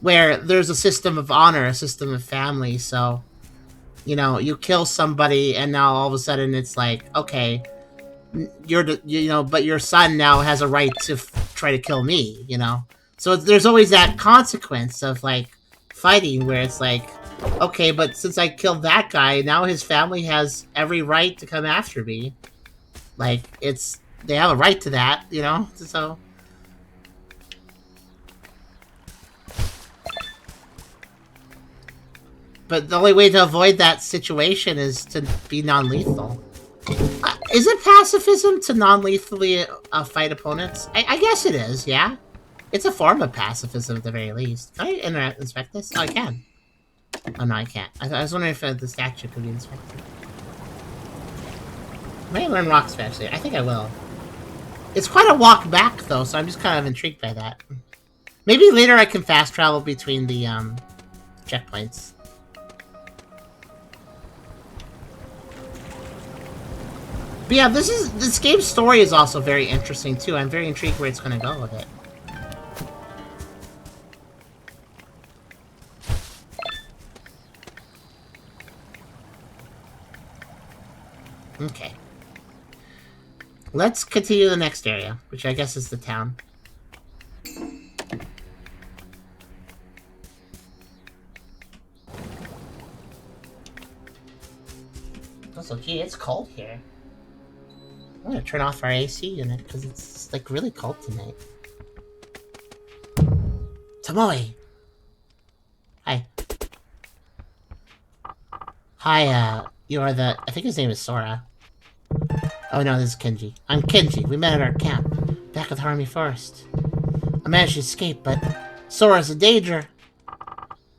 Where there's a system of honor, a system of family, so, you know, you kill somebody, and now all of a sudden it's like, okay, but your son now has a right to try to kill me, you know? So there's always that consequence of, like, fighting, where it's like, okay, but since I killed that guy, now his family has every right to come after me. Like, they have a right to that, you know? So... But the only way to avoid that situation is to be non-lethal. Is it pacifism to non-lethally fight opponents? I guess it is, yeah. It's a form of pacifism at the very least. Can I inspect this? Oh, I can. Oh, no, I can't. I was wondering if the statue could be inspected. I might learn rock specially. I think I will. It's quite a walk back, though, so I'm just kind of intrigued by that. Maybe later I can fast travel between the checkpoints. But yeah, this game's story is also very interesting too. I'm very intrigued where it's going to go with it. Okay. Let's continue to the next area, which I guess is the town. Also, gee, it's cold here. I'm gonna turn off our AC unit because it's like really cold tonight. Tomoe! Hi. Hi, you are the... I think his name is Sora. Oh no, this is Kenji. I'm Kenji. We met at our camp, back at the Harmony Forest. I managed to escape, but Sora's in danger.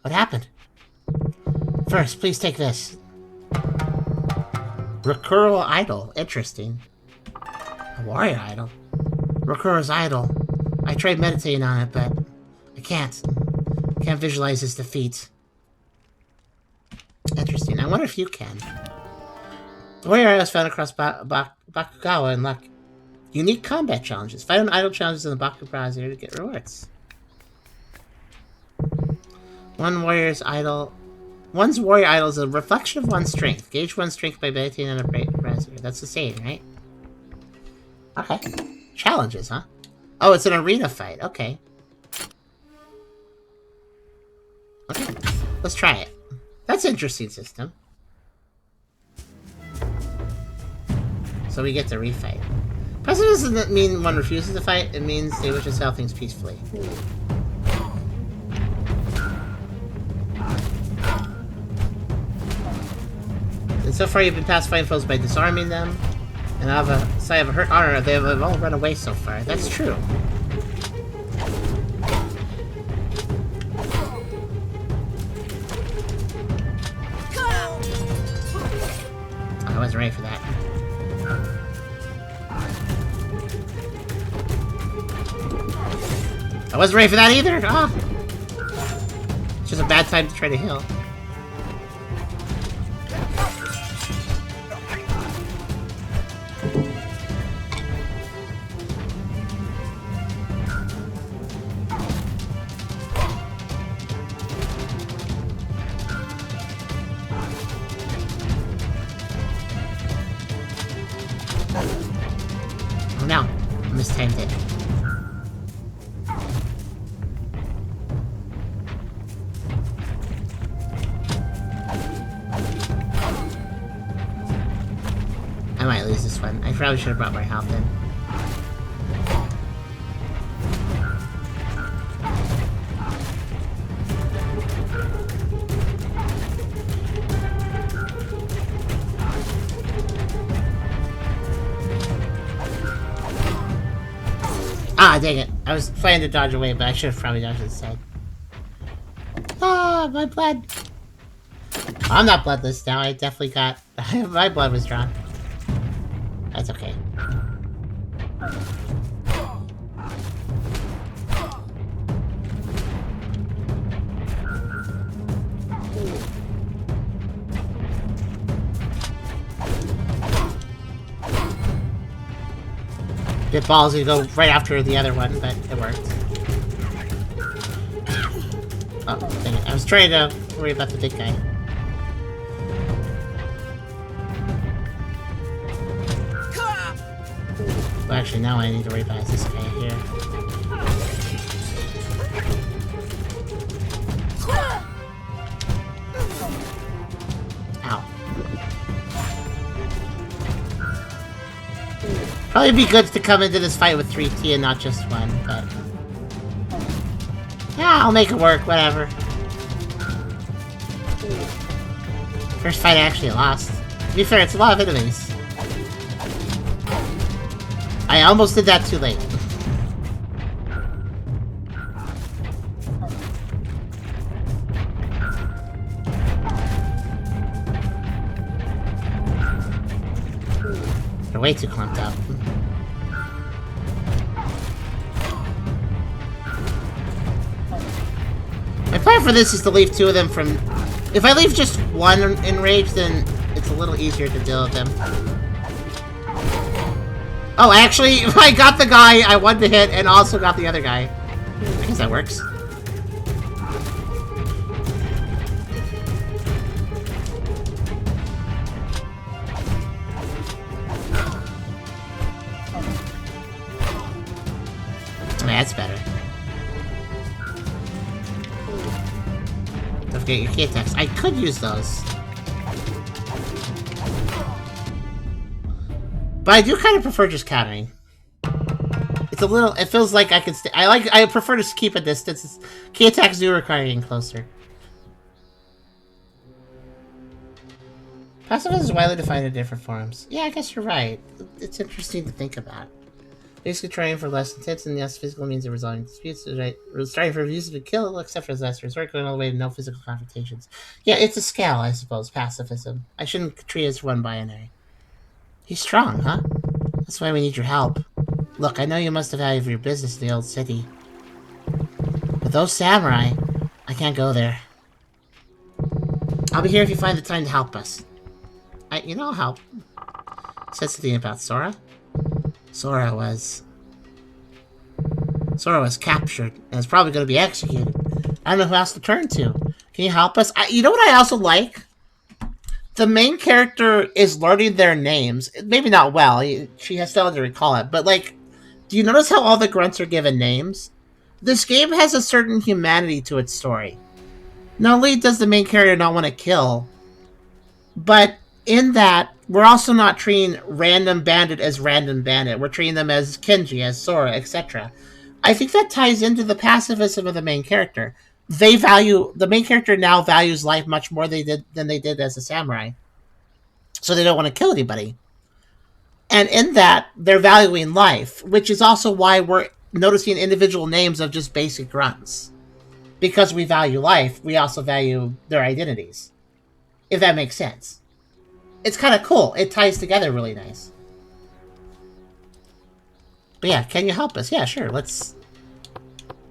What happened? First, please take this. Rakuro idol. Interesting. A warrior idol? Rakuro's idol. I tried meditating on it, but I can't. Can't visualize his defeat. Interesting. I wonder if you can. The warrior idol is found across Bakugawa and Luck. Unique combat challenges. Fight on idol challenges in the Baku browser to get rewards. One's warrior idol is a reflection of one's strength. Gauge one's strength by meditating on a browser. That's the same, right? Okay. Challenges, huh? Oh, it's an arena fight. Okay. Okay. Let's try it. That's an interesting system. So we get to refight. Precedent doesn't mean one refuses to fight. It means they wish to settle things peacefully. And so far you've been pacifying foes by disarming them. And I have a sign of hurt honor, they have all run away so far. That's true. I wasn't ready for that. I wasn't ready for that either! Ah! It's just a bad time to try to heal. Oh no, I mistimed it. I might lose this one. I probably should have brought my health in. Ah, dang it. I was planning to dodge away, but I should have probably dodged instead. Ah, my blood. I'm not bloodless now. I definitely got... my blood was drawn. That's okay. Bit ballsy to go right after the other one, but it worked. Oh, dang it. I was trying to worry about the big guy. Well, actually, now I need to worry about this guy here. Ow. Probably be good to come into this fight with 3T and not just one, but... yeah, I'll make it work, whatever. First fight I actually lost. To be fair, it's a lot of enemies. I almost did that too late. They're way too clumped up. plan for this is to leave 2 of them from... If I leave just 1 in range, then it's a little easier to deal with them. Oh, actually, I got the guy I wanted to hit and also got the other guy. I guess that works. That's better. Don't forget your key attacks. I could use those. But I do kind of prefer just countering. It's a little... It feels like I can stay... I prefer to keep a distance. Key attacks do require getting closer. Pacifism is widely defined in different forms. Yeah, I guess you're right. It's interesting to think about. Basically trying for less intense and less physical means of resolving disputes. Right? Striving for abuse to kill, except for last resort, going all the way to no physical confrontations. Yeah, it's a scale, I suppose, pacifism. I shouldn't treat it as one binary. He's strong, huh? That's why we need your help. Look, I know you must have had your business in the old city. But those samurai, I can't go there. I'll be here if you find the time to help us. You know how... Said something about Sora? Sora was captured and is probably going to be executed. I don't know who else to turn to. Can you help us? You know what I also like? The main character is learning their names. Maybe not well. She has still to recall it. But, like, do you notice how all the grunts are given names? This game has a certain humanity to its story. Not only does the main character not want to kill, but in that, we're also not treating Random Bandit as Random Bandit. We're treating them as Kenji, as Sora, etc. I think that ties into the pacifism of the main character. The main character now values life much more than they did as a samurai. So they don't want to kill anybody. And in that, they're valuing life, which is also why we're noticing individual names of just basic grunts. Because we value life, we also value their identities. If that makes sense. It's kind of cool. It ties together really nice. But yeah, can you help us? Yeah, sure. Let's...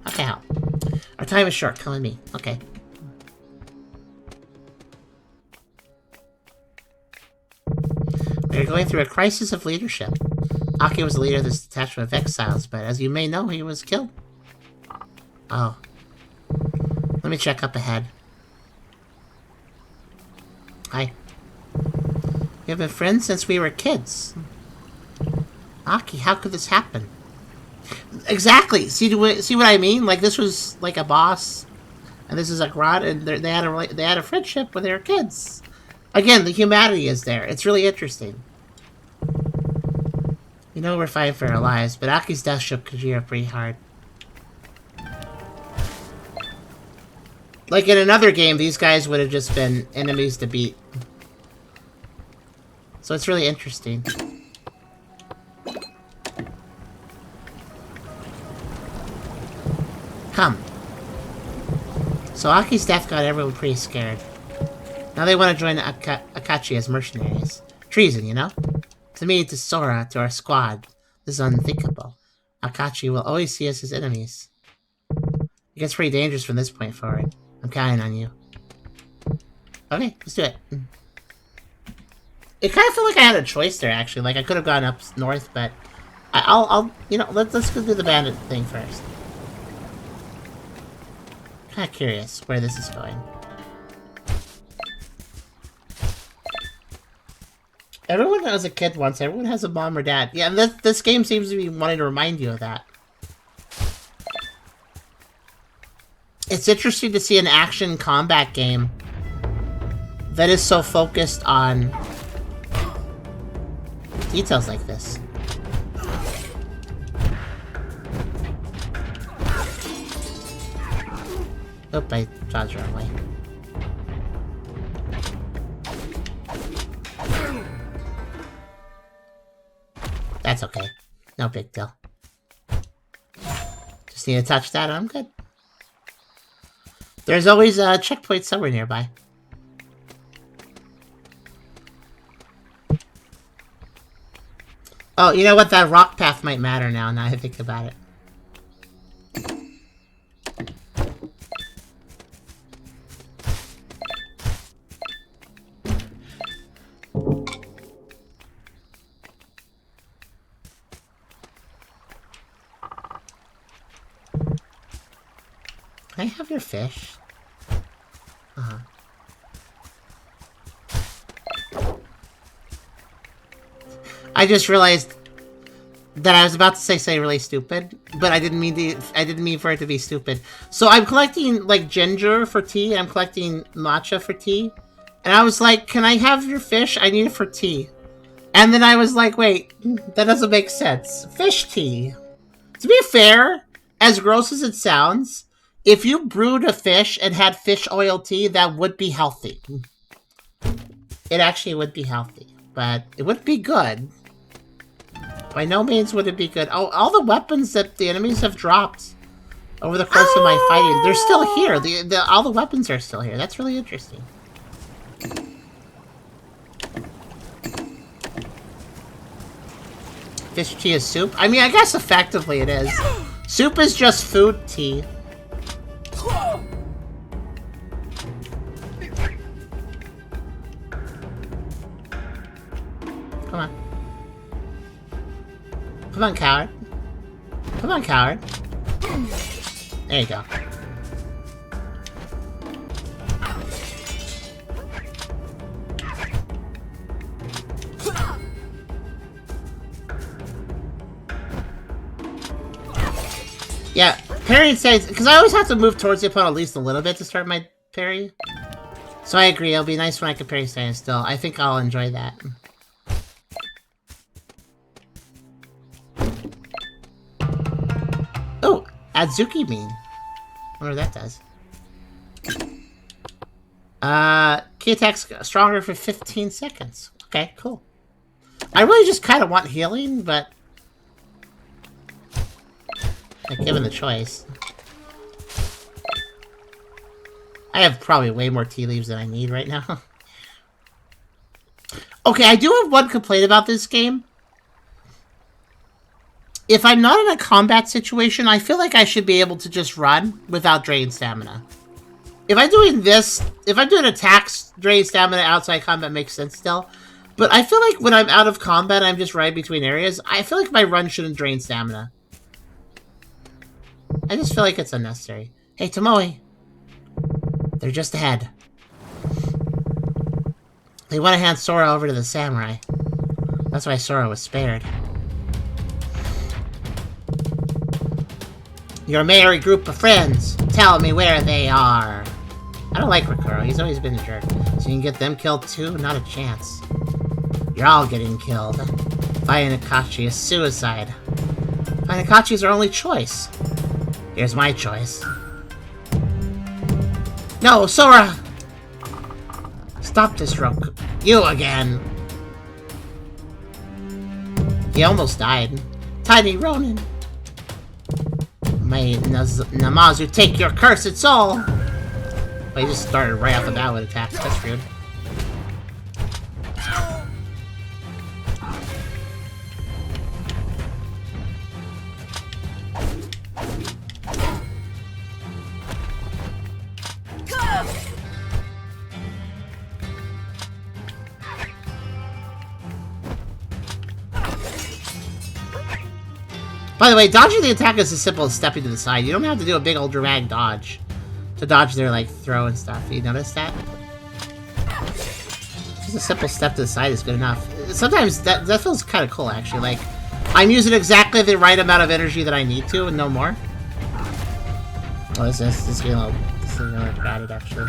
Okay, help. Our time is short. Come with me. Okay. We're going through a crisis of leadership. Aki was the leader of this detachment of exiles, but as you may know, he was killed. Oh. Let me check up ahead. Hi. We have been friends since we were kids. Aki, how could this happen? Exactly. See what I mean? Like, this was like a boss, and this is a grunt, and they had a friendship when they were kids. Again, the humanity is there. It's really interesting. You know we're fighting for our lives, but Aki's death shook Kujira pretty hard. Like in another game, these guys would have just been enemies to beat. So it's really interesting. Come. So Aki's death got everyone pretty scared. Now they want to join Akechi as mercenaries. Treason, you know? To me, to Sora, to our squad, this is unthinkable. Akechi will always see us as enemies. It gets pretty dangerous from this point forward. I'm counting on you. Okay, let's do it. It kind of felt like I had a choice there, actually. Like, I could have gone up north, but... I'll you know, let's go do the bandit thing first. Kind of curious where this is going. Everyone was a kid once. Everyone has a mom or dad. Yeah, this game seems to be wanting to remind you of that. It's interesting to see an action combat game that is so focused on details like this. Oh, I dodged the wrong way. That's okay. No big deal. Just need to touch that and I'm good. There's always a checkpoint somewhere nearby. Oh, you know what? That rock path might matter now I think about it. Can I have your fish? Uh-huh. I just realized that I was about to say really stupid, but I didn't mean for it to be stupid. So I'm collecting like ginger for tea, and I'm collecting matcha for tea. And I was like, can I have your fish? I need it for tea. And then I was like, wait, that doesn't make sense. Fish tea. To be fair, as gross as it sounds, if you brewed a fish and had fish oil tea, that would be healthy. It actually would be healthy, but it would be good. By no means would it be good. Oh, all the weapons that the enemies have dropped over the course of my fighting, they're still here. All the weapons are still here. That's really interesting. Fish tea is soup? I mean, I guess effectively it is. Soup is just food tea. Come on. Come on, coward. Come on, coward. There you go. Yeah, parry says, because I always have to move towards the opponent at least a little bit to start my parry. So I agree, it'll be nice when I can parry stand still. I think I'll enjoy that. Oh, Adzuki Bean. I wonder what that does. Key attack's stronger for 15 seconds. Okay, cool. I really just kind of want healing, but like, given the choice. I have probably way more tea leaves than I need right now. Okay, I do have one complaint about this game. If I'm not in a combat situation, I feel like I should be able to just run without drained stamina. If I'm doing this, if I'm doing attacks, drained stamina outside combat makes sense still. But I feel like when I'm out of combat, I'm just right between areas. I feel like my run shouldn't drain stamina. I just feel like it's unnecessary. Hey, Tomoe. They're just ahead. They want to hand Sora over to the samurai. That's why Sora was spared. Your merry group of friends. Tell me where they are. I don't like Rikuro. He's always been a jerk. So you can get them killed too? Not a chance. You're all getting killed. Fighting Akechi is suicide. Fighting Akechi is our only choice. Here's my choice. No, Sora! Stop this, Roku. You again! He almost died. Tiny Ronin! May Namazu take your cursed soul! But he just started right off the bat with attacks. That's rude. By the way, dodging the attack is as simple as stepping to the side. You don't have to do a big old dramatic dodge to dodge their, like, throw and stuff. You notice that? Just a simple step to the side is good enough. Sometimes that feels kind of cool, actually. Like, I'm using exactly the right amount of energy that I need to, and no more. Oh, this is getting a little crowded, actually.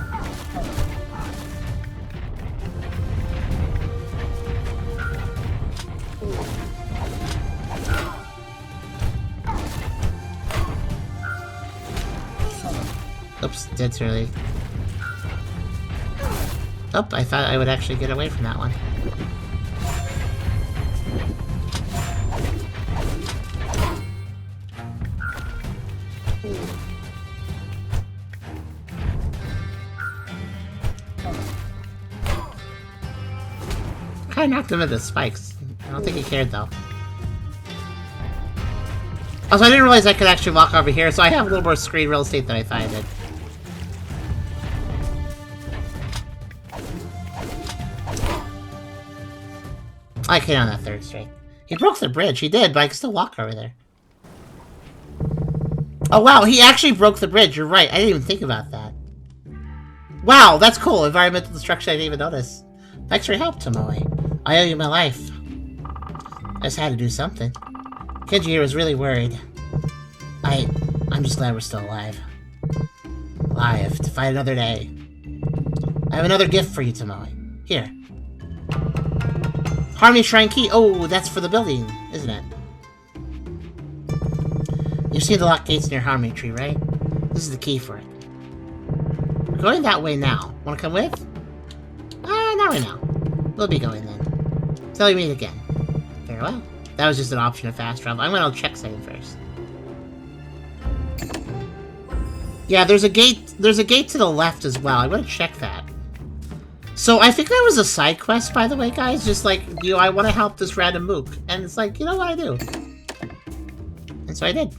Oops, dead too early. Oh, I thought I would actually get away from that one. Kinda knocked him into the spikes. I don't think he cared though. Also, I didn't realize I could actually walk over here, so I have a little more screen real estate than I thought I did. I came on that third strike. He broke the bridge, he did, but I can still walk over there. Oh wow, he actually broke the bridge. You're right. I didn't even think about that. Wow, that's cool. Environmental destruction I didn't even notice. Thanks for your help, Tomoe. I owe you my life. I just had to do something. Kenji here was really worried. I'm just glad we're still alive. Alive to fight another day. I have another gift for you, Tomoe. Here. Harmony Shrine Key. Oh, that's for the building, isn't it? You've seen the locked gates near Harmony Tree, right? This is the key for it. We're going that way now. Wanna come with? Not right now. We'll be going then. Till we meet again. Very well. That was just an option of fast travel. I'm gonna check something first. Yeah, there's a gate to the left as well. I'm gonna check that. So I think that was a side quest, by the way, guys. Just like, I want to help this random mook. And it's like, you know what I do? And so I did.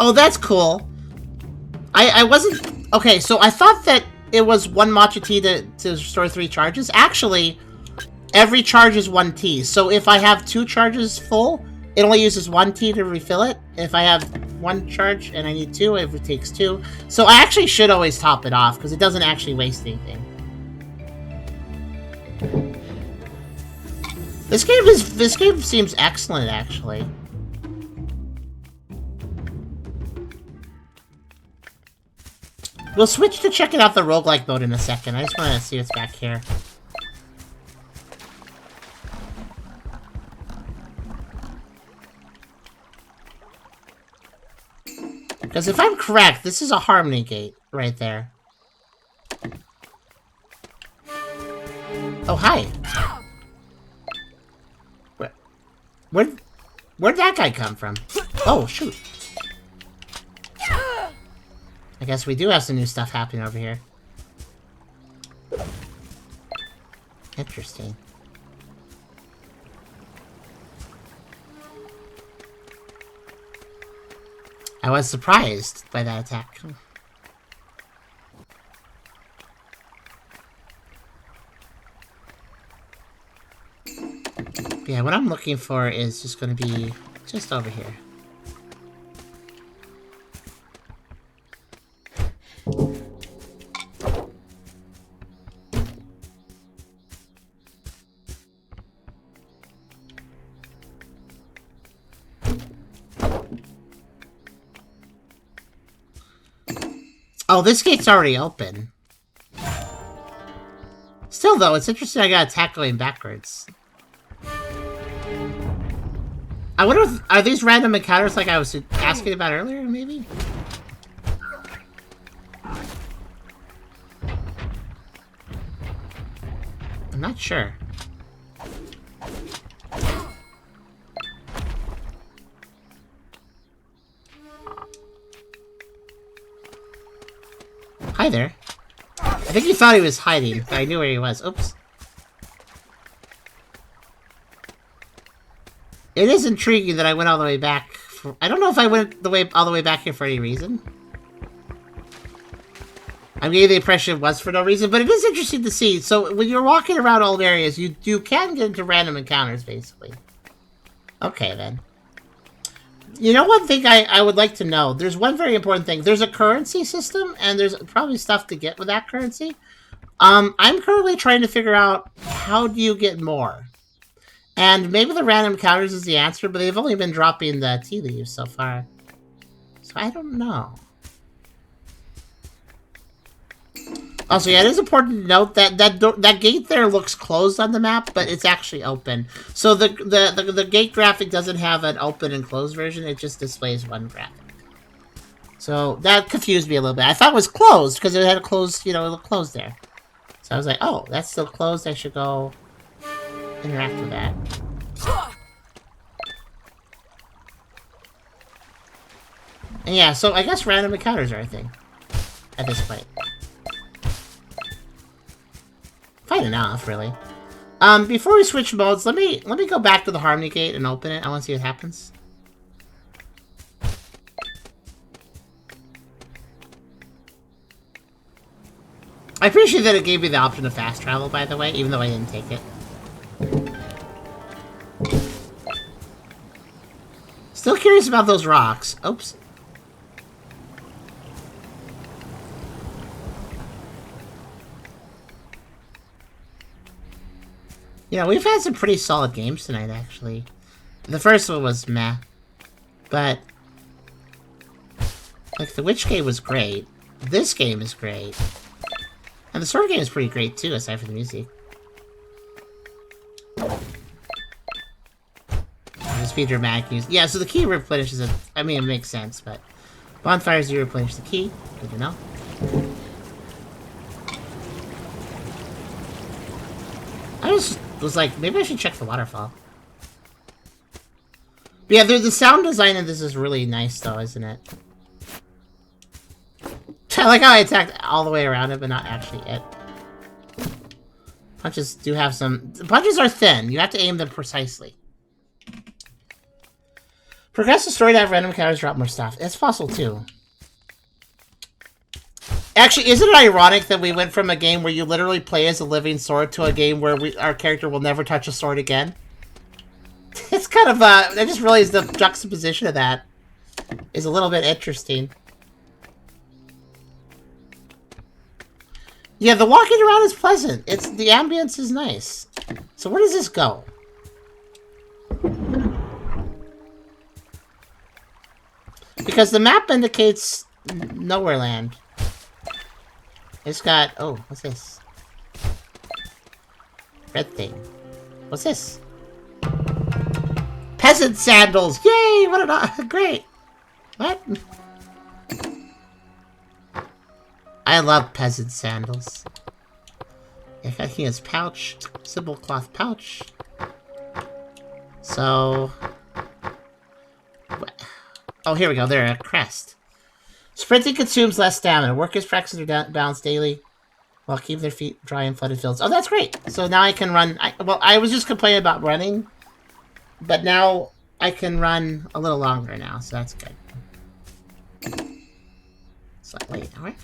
Oh, that's cool. I wasn't... Okay, so I thought that it was 1 matcha tea to restore 3 charges. Actually, every charge is 1 tea. So if I have 2 charges full, it only uses 1 tea to refill it. If I have 1 charge and I need 2, it takes 2. So I actually should always top it off, because it doesn't actually waste anything. This game seems excellent, actually. We'll switch to checking out the roguelike mode in a second. I just want to see what's back here. Because if I'm correct, this is a Harmony Gate right there. Oh, hi. Where'd that guy come from? Oh, shoot. I guess we do have some new stuff happening over here. Interesting. I was surprised by that attack. Yeah, what I'm looking for is just going to be just over here. Oh, this gate's already open. Still, though, it's interesting I got attacked going backwards. I wonder if... Are these random encounters like I was asking about earlier, maybe? I'm not sure. Hi there. I think he thought he was hiding, but I knew where he was. Oops. It is intriguing that I went all the way back. I don't know if I went all the way back here for any reason. I'm getting the impression it was for no reason, but it is interesting to see. So when you're walking around old areas, you can get into random encounters, basically. Okay, then. You know, one thing I would like to know, there's one very important thing. There's a currency system, and there's probably stuff to get with that currency. I'm currently trying to figure out how do you get more. And maybe the random encounters is the answer, but they've only been dropping the tea leaves so far. So I don't know. Also, yeah, it is important to note that that gate there looks closed on the map, but it's actually open. So the gate graphic doesn't have an open and closed version, it just displays one graphic. So that confused me a little bit. I thought it was closed, because it had a closed, you know, it looked closed there. So I was like, oh, that's still closed, I should go interact with that. And yeah, so I guess random encounters are a thing at this point. Fine enough, really. Before we switch modes, let me go back to the Harmony Gate and open it. I want to see what happens. I appreciate that it gave me the option of fast travel, by the way, even though I didn't take it. Still curious about those rocks. Oops. Yeah, we've had some pretty solid games tonight, actually. The first one was meh. But, like, the witch game was great. This game is great. And the sword game is pretty great, too, aside from the music. Just be dramatic music. Yeah, so the key replenishes it. I mean, it makes sense, but... Bonfires, you replenish the key. Good to know. I just was like, maybe I should check the waterfall. But yeah, the sound design in this is really nice, though, isn't it? I like how I attacked all the way around it, but not actually it. Punches do have some... The punches are thin. You have to aim them precisely. Progress the story to have random encounters drop more stuff. It's possible, too. Actually, isn't it ironic that we went from a game where you literally play as a living sword to a game where our character will never touch a sword again? It's kind of, I just realized the juxtaposition of that is a little bit interesting. Yeah, the walking around is pleasant. The ambience is nice. So where does this go? Because the map indicates nowhere land. It's got... Oh, what's this? Red thing. What's this? Peasant sandals! Yay! What an... Great! What? I love peasant sandals. Yeah, I think it's pouch. Simple cloth pouch. So... Oh, here we go. They're a crest. Sprinting consumes less stamina. Workers practice their balance daily while keeping their feet dry in flooded fields. Oh, that's great. So now I can run... Well, I was just complaining about running, but now I can run a little longer now, so that's good. So, wait, alright.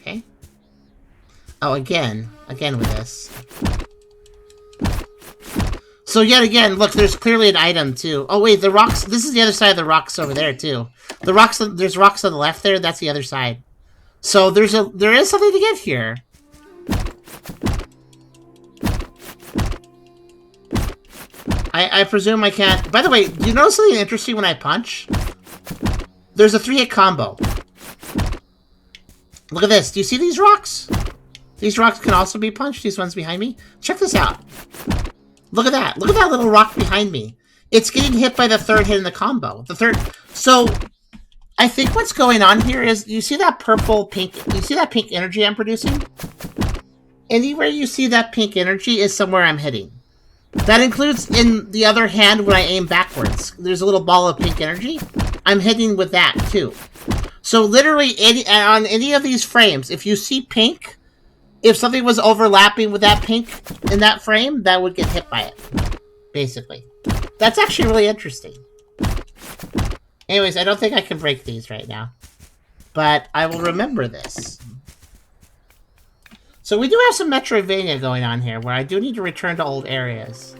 Okay. Oh, again with this. So yet again, look, there's clearly an item, too. Oh, wait, the rocks... This is the other side of the rocks over there, too. The rocks... There's rocks on the left there, that's the other side. So there is something to get here. I presume I can't... By the way, do you notice something interesting when I punch? There's a 3-hit combo. Look at this. Do you see these rocks? These rocks can also be punched. These ones behind me. Check this out. Look at that. Look at that little rock behind me. It's getting hit by the 3rd hit in the combo. So, I think what's going on here is, you see that pink energy I'm producing? Anywhere you see that pink energy is somewhere I'm hitting. That includes in the other hand when I aim backwards. There's a little ball of pink energy. I'm hitting with that, too. So, literally, on any of these frames, if you see pink... If something was overlapping with that pink in that frame, that would get hit by it. Basically. That's actually really interesting. Anyways, I don't think I can break these right now. But I will remember this. So we do have some Metroidvania going on here, where I do need to return to old areas.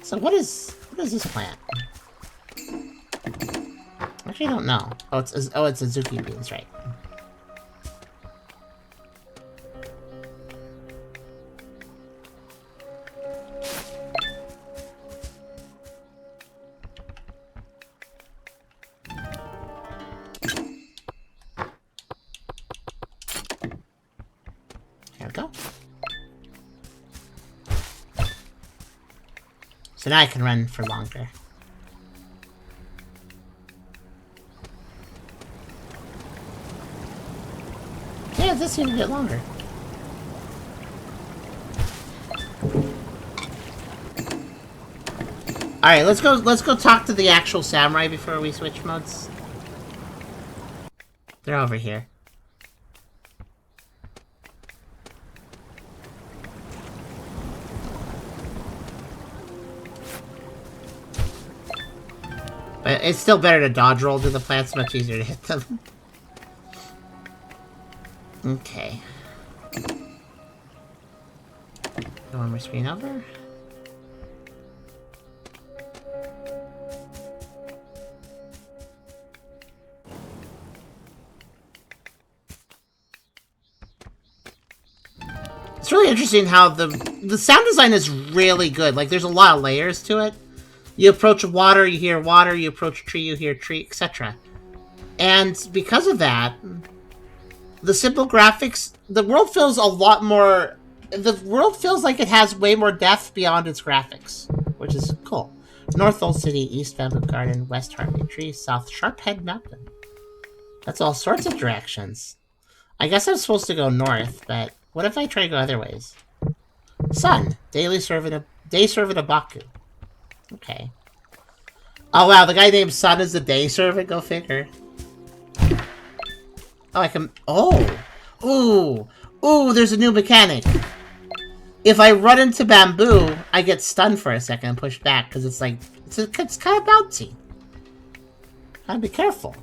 So what is this plant? Actually, I don't know. Oh, it's Azuki beans, right. Go. So now I can run for longer. Yeah, this seems a bit longer. Alright, let's go talk to the actual samurai before we switch modes. They're over here. But it's still better to dodge roll to the plants, much easier to hit them. Okay. One more screen over. It's really interesting how the sound design is really good. Like, there's a lot of layers to it. You approach water, you hear water. You approach a tree, you hear tree, etc. And because of that, the simple graphics, the world feels a lot more... The world feels like it has way more depth beyond its graphics, which is cool. North Old City, East Bamboo Garden, West Harmony Tree, South Sharphead Mountain. That's all sorts of directions. I guess I'm supposed to go north, but what if I try to go other ways? Sun, day servant of Baku. Okay. Oh wow, the guy named Sun is the day servant. Go figure. Oh, I can. Oh, ooh! There's a new mechanic. If I run into bamboo, I get stunned for a second and pushed back because it's like it's kind of bouncy. Gotta be careful.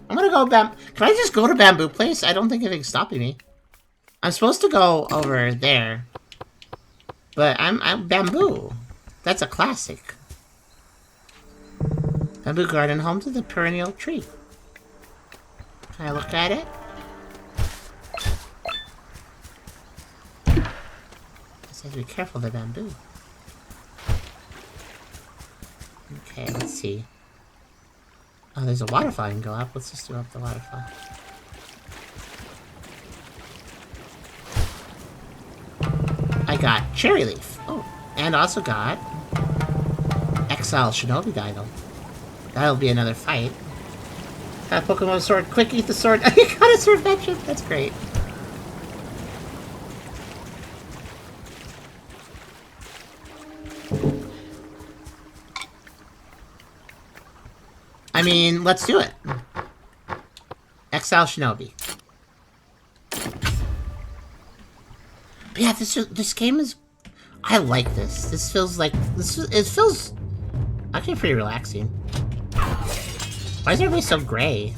I'm gonna go Can I just go to Bamboo Place? I don't think anything's stopping me. I'm supposed to go over there, but I'm Bamboo. That's a classic. Bamboo Garden, home to the perennial tree. Can I look at it? Just have to be careful of the bamboo. Okay, let's see. Oh, there's a waterfall I can go up. Let's just go up the waterfall. I got Cherry Leaf. Oh, and also got Exile Shinobi Idol. That'll be another fight. Got a Pokemon Sword. Quick, eat the sword. You got a sword mention. That's great. I mean, let's do it. Exile Shinobi. But yeah, this game is... I like this. This feels like... It feels actually pretty relaxing. Why is everybody so gray?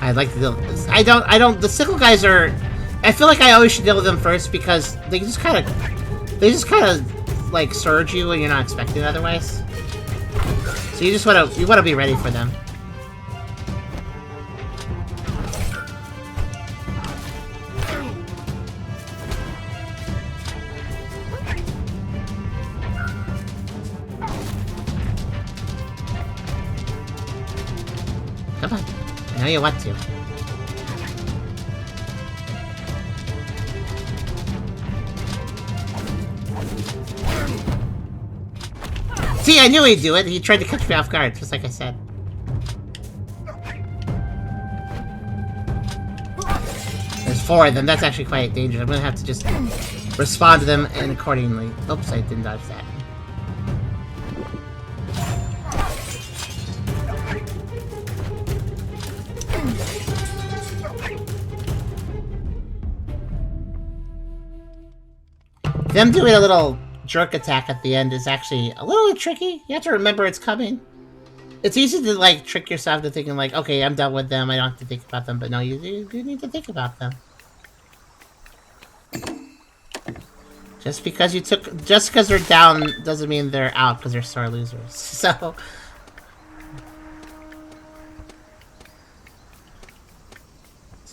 I'd like to deal with this. I don't, the sickle guys are, I feel like I always should deal with them first because they just kind of, like, surge you when you're not expecting it otherwise. So you want to be ready for them. Come on. I know you want to. See, I knew he'd do it. He tried to catch me off guard, just like I said. There's 4 of them. That's actually quite dangerous. I'm gonna have to just respond to them and accordingly. Oops, I didn't dodge that. Them doing a little jerk attack at the end is actually a little bit tricky. You have to remember it's coming. It's easy to, like, trick yourself to thinking, like, okay, I'm done with them, I don't have to think about them, but no, you need to think about them. Just because they're down doesn't mean they're out because they're sore losers. So...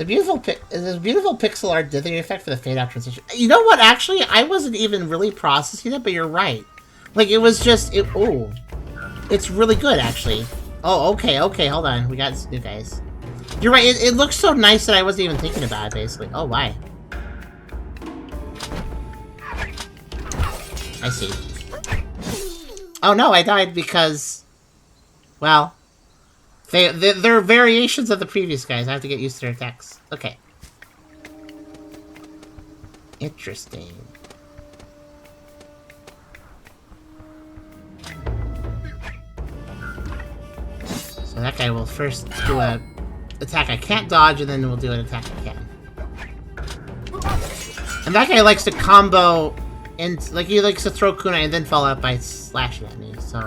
There's a beautiful pixel art dithering effect for the fade out transition. You know what? Actually, I wasn't even really processing it, but you're right. Like, it was just... Oh. It's really good, actually. Oh, okay, hold on. We got new guys. You're right, it looks so nice that I wasn't even thinking about it, basically. Oh, why? I see. Oh, no, I died because... Well... They're variations of the previous guys. I have to get used to their attacks. Okay. Interesting. So that guy will first do a attack I can't dodge, and then we'll do an attack I can. And that guy likes to combo, and like he likes to throw kunai and then follow up by slashing at me. So.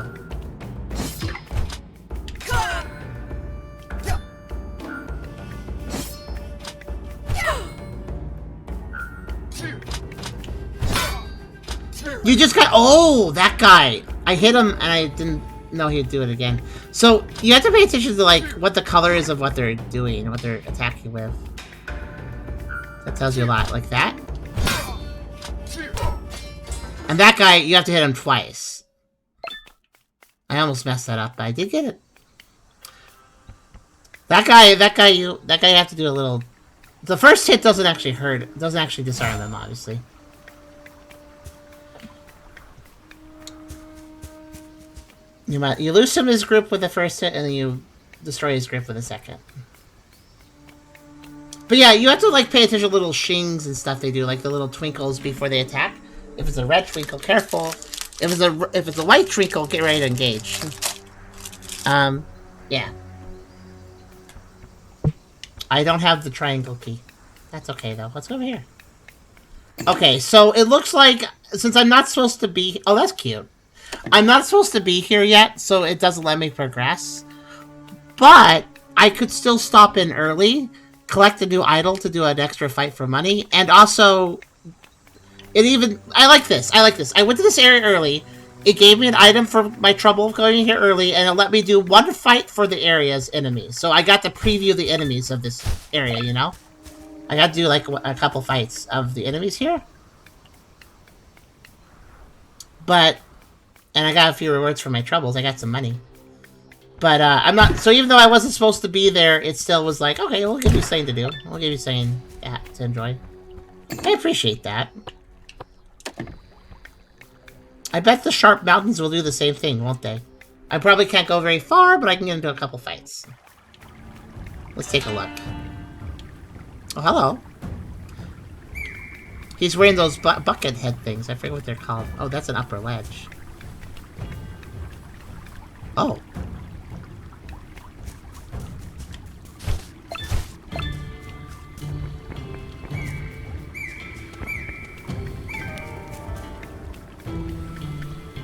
You just got... Oh, that guy. I hit him, and I didn't know he'd do it again. So, you have to pay attention to, like, what the color is of what they're doing, what they're attacking with. That tells you a lot. Like that. And that guy, you have to hit him twice. I almost messed that up, but I did get it. That guy, you have to do a little... The first hit doesn't actually hurt. It doesn't actually disarm him, obviously. You lose him his grip with the first hit, and then you destroy his grip with the second. But yeah, you have to like pay attention to little shings and stuff they do, like the little twinkles before they attack. If it's a red twinkle, careful. If it's a white twinkle, get ready to engage. Yeah. I don't have the triangle key. That's okay though. Let's go over here. Okay, so it looks like since I'm not supposed to be... Oh, that's cute. I'm not supposed to be here yet, so it doesn't let me progress. But I could still stop in early, collect a new idol to do an extra fight for money, and also... I like this. I went to this area early. It gave me an item for my trouble of going here early, and it let me do one fight for the area's enemies. So I got to preview the enemies of this area, you know? I got to do, like, a couple fights of the enemies here. But... And I got a few rewards for my troubles. I got some money. But, I'm not... So even though I wasn't supposed to be there, it still was like, okay, we'll give you something to do. We'll give you something to enjoy. I appreciate that. I bet the Sharp Mountains will do the same thing, won't they? I probably can't go very far, but I can get into a couple fights. Let's take a look. Oh, hello. He's wearing those bucket head things. I forget what they're called. Oh, that's an upper ledge. Oh.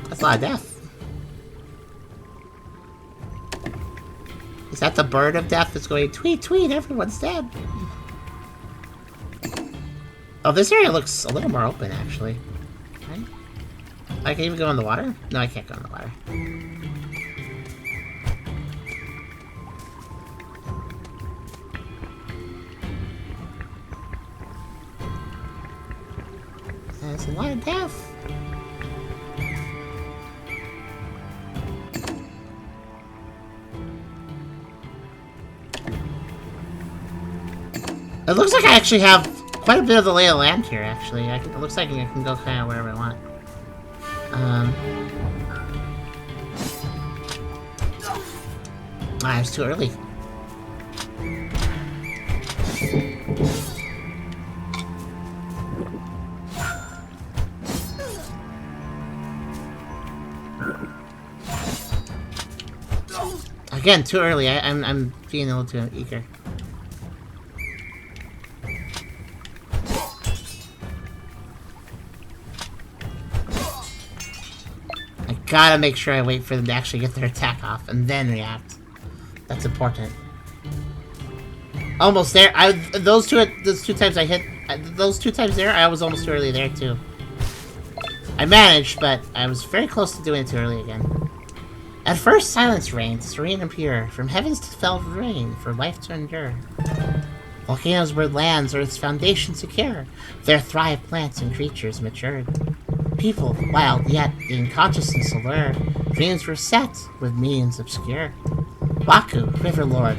That's a lot of death. Is that the bird of death that's going tweet, tweet, everyone's dead? Oh, this area looks a little more open, actually. Right? I can even go in the water? No, I can't go in the water. That's a lot of death. It looks like I actually have quite a bit of the lay of the land here, actually. It looks like I can go kind of wherever I want. Ah, it's too early. Again, too early. I'm being a little too eager. I gotta make sure I wait for them to actually get their attack off and then react. That's important. Almost there. Those two times I hit. Those two times there, I was almost too early there too. I managed, but I was very close to doing it too early again. At first, silence reigned, serene and pure. From heavens fell rain, for life to endure. Volcanoes were lands, Earth's foundation secure. There thrived plants and creatures matured. People, wild yet in consciousness allure. Dreams were set, with meanings obscure. Baku, river lord,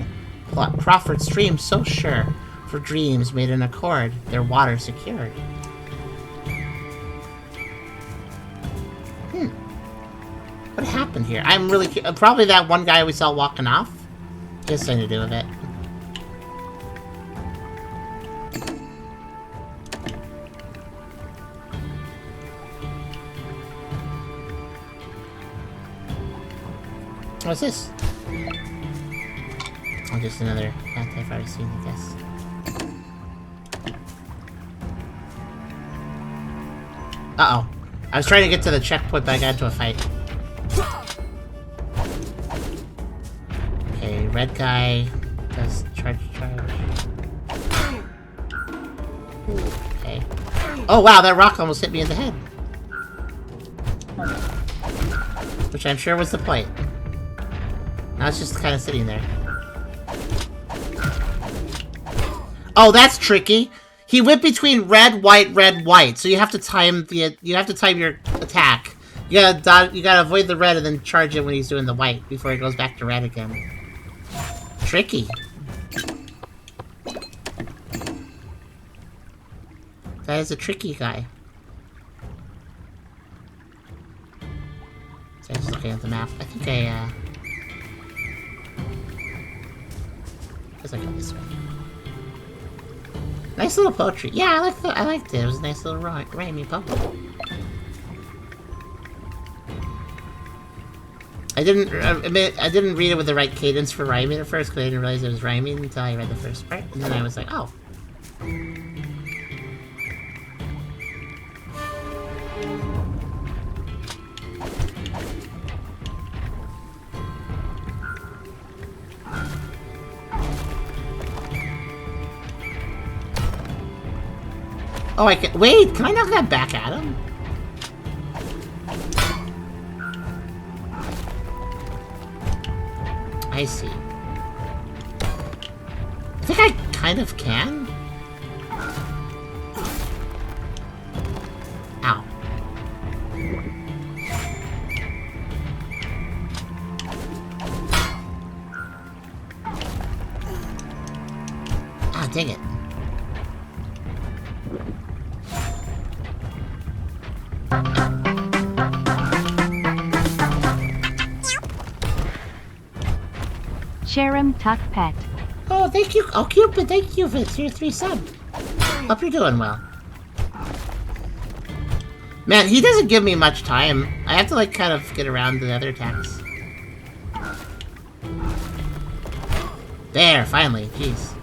proffered streams so sure. For dreams made in accord, their water secured. What happened here? I'm really probably that one guy we saw walking off. He has something to do with it. What's this? Oh, just another path I've already seen, I guess. Uh-oh. I was trying to get to the checkpoint, but I got into a fight. Okay, red guy does charge. Okay. Oh wow, that rock almost hit me in the head. Which I'm sure was the point. Now it's just kind of sitting there. Oh, that's tricky. He went between red, white, so you have to time your attack. You gotta avoid the red and then charge it when he's doing the white before he goes back to red again. Tricky. That is a tricky guy. So I'm just looking at the map. I think I guess I go this way. Nice little poetry. Yeah, I liked it. It was a nice little rhymey poem. I didn't read it with the right cadence for rhyming at first because I didn't realize it was rhyming until I read the first part, and then I was like, oh. Oh, I can- wait, can I knock that back at him? I see. I think I kind of can. Ow. Ah, dang it. Sharam Tuck Pet. Oh, thank you. Oh, Cupid, thank you for your 3 sub. Hope you're doing well. Man, he doesn't give me much time. I have to, like, kind of get around the other attacks. There, finally. Jeez.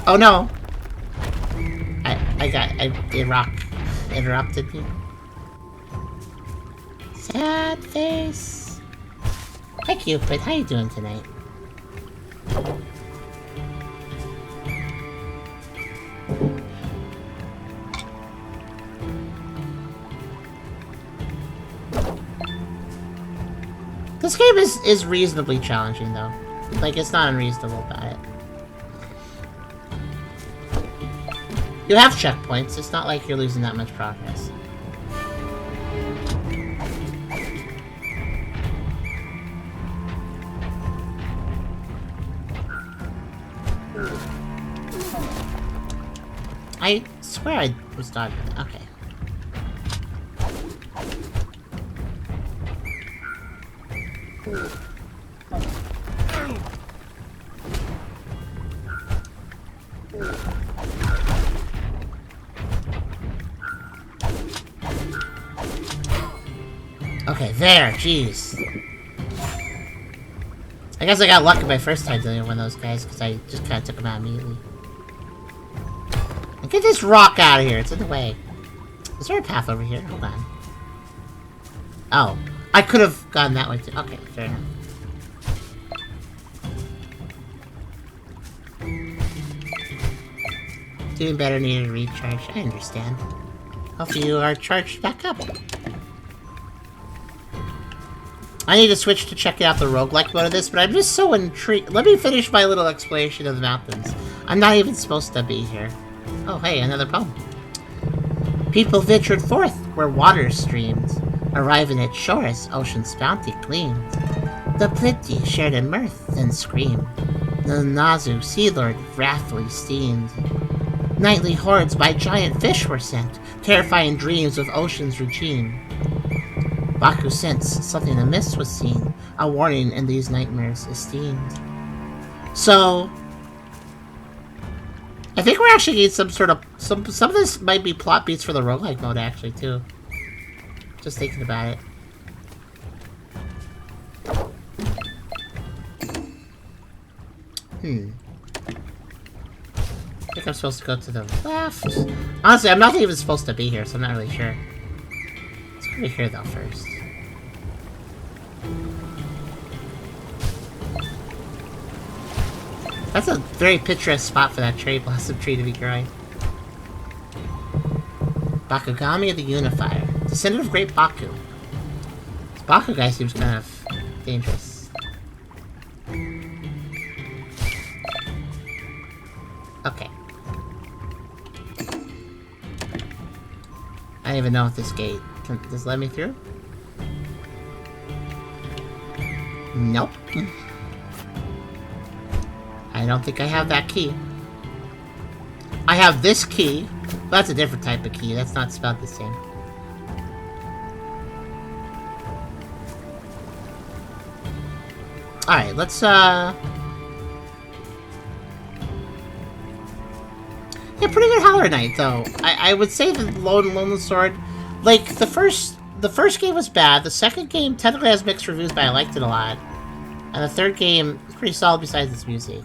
Oh no! The rock interrupted me. Sad face. Hi Cupid, how you doing tonight? This game is reasonably challenging though. Like, it's not unreasonable about it. You have checkpoints, it's not like you're losing that much progress. I swear I was dodging it. Okay. Okay, there, jeez. I guess I got lucky my first time dealing with one of those guys, because I just kind of took him out immediately. And get this rock out of here, it's in the way. Is there a path over here? Hold on. Oh, I could have gone that way too. Okay, fair enough. Doing better, needed a recharge. I understand. Hopefully you are charged back up. I need to switch to checking out the roguelike mode of this, but I'm just so intrigued. Let me finish my little exploration of the mountains. I'm not even supposed to be here. Oh, hey, another poem. People ventured forth where water streamed, arriving at shores ocean's bounty gleamed. The plenty shared in mirth, then screamed. The Nazu sea lord wrathfully steamed. Nightly hordes by giant fish were sent, terrifying dreams of ocean's regime. Baku sensed something amiss was seen, a warning in these nightmares esteemed. So, I think we're actually getting some sort of some of this might be plot beats for the roguelike mode actually too. Just thinking about it. I think I'm supposed to go to the left. Honestly, I'm not even supposed to be here, so I'm not really sure. Let's go over here, though, first. That's a very picturesque spot for that cherry blossom tree to be growing. Bakugami of the Unifier. Descendant of Great Baku. This Baku guy seems kind of dangerous. Okay. I don't even know if this gate can this let me through. Nope. I don't think I have that key. I have this key. But that's a different type of key. That's not spelled the same. Alright, let's yeah, pretty good Howler Knight, though. I would say the Lone Sword, like, the first game was bad. The second game technically has mixed reviews, but I liked it a lot. And the third game is pretty solid besides its music.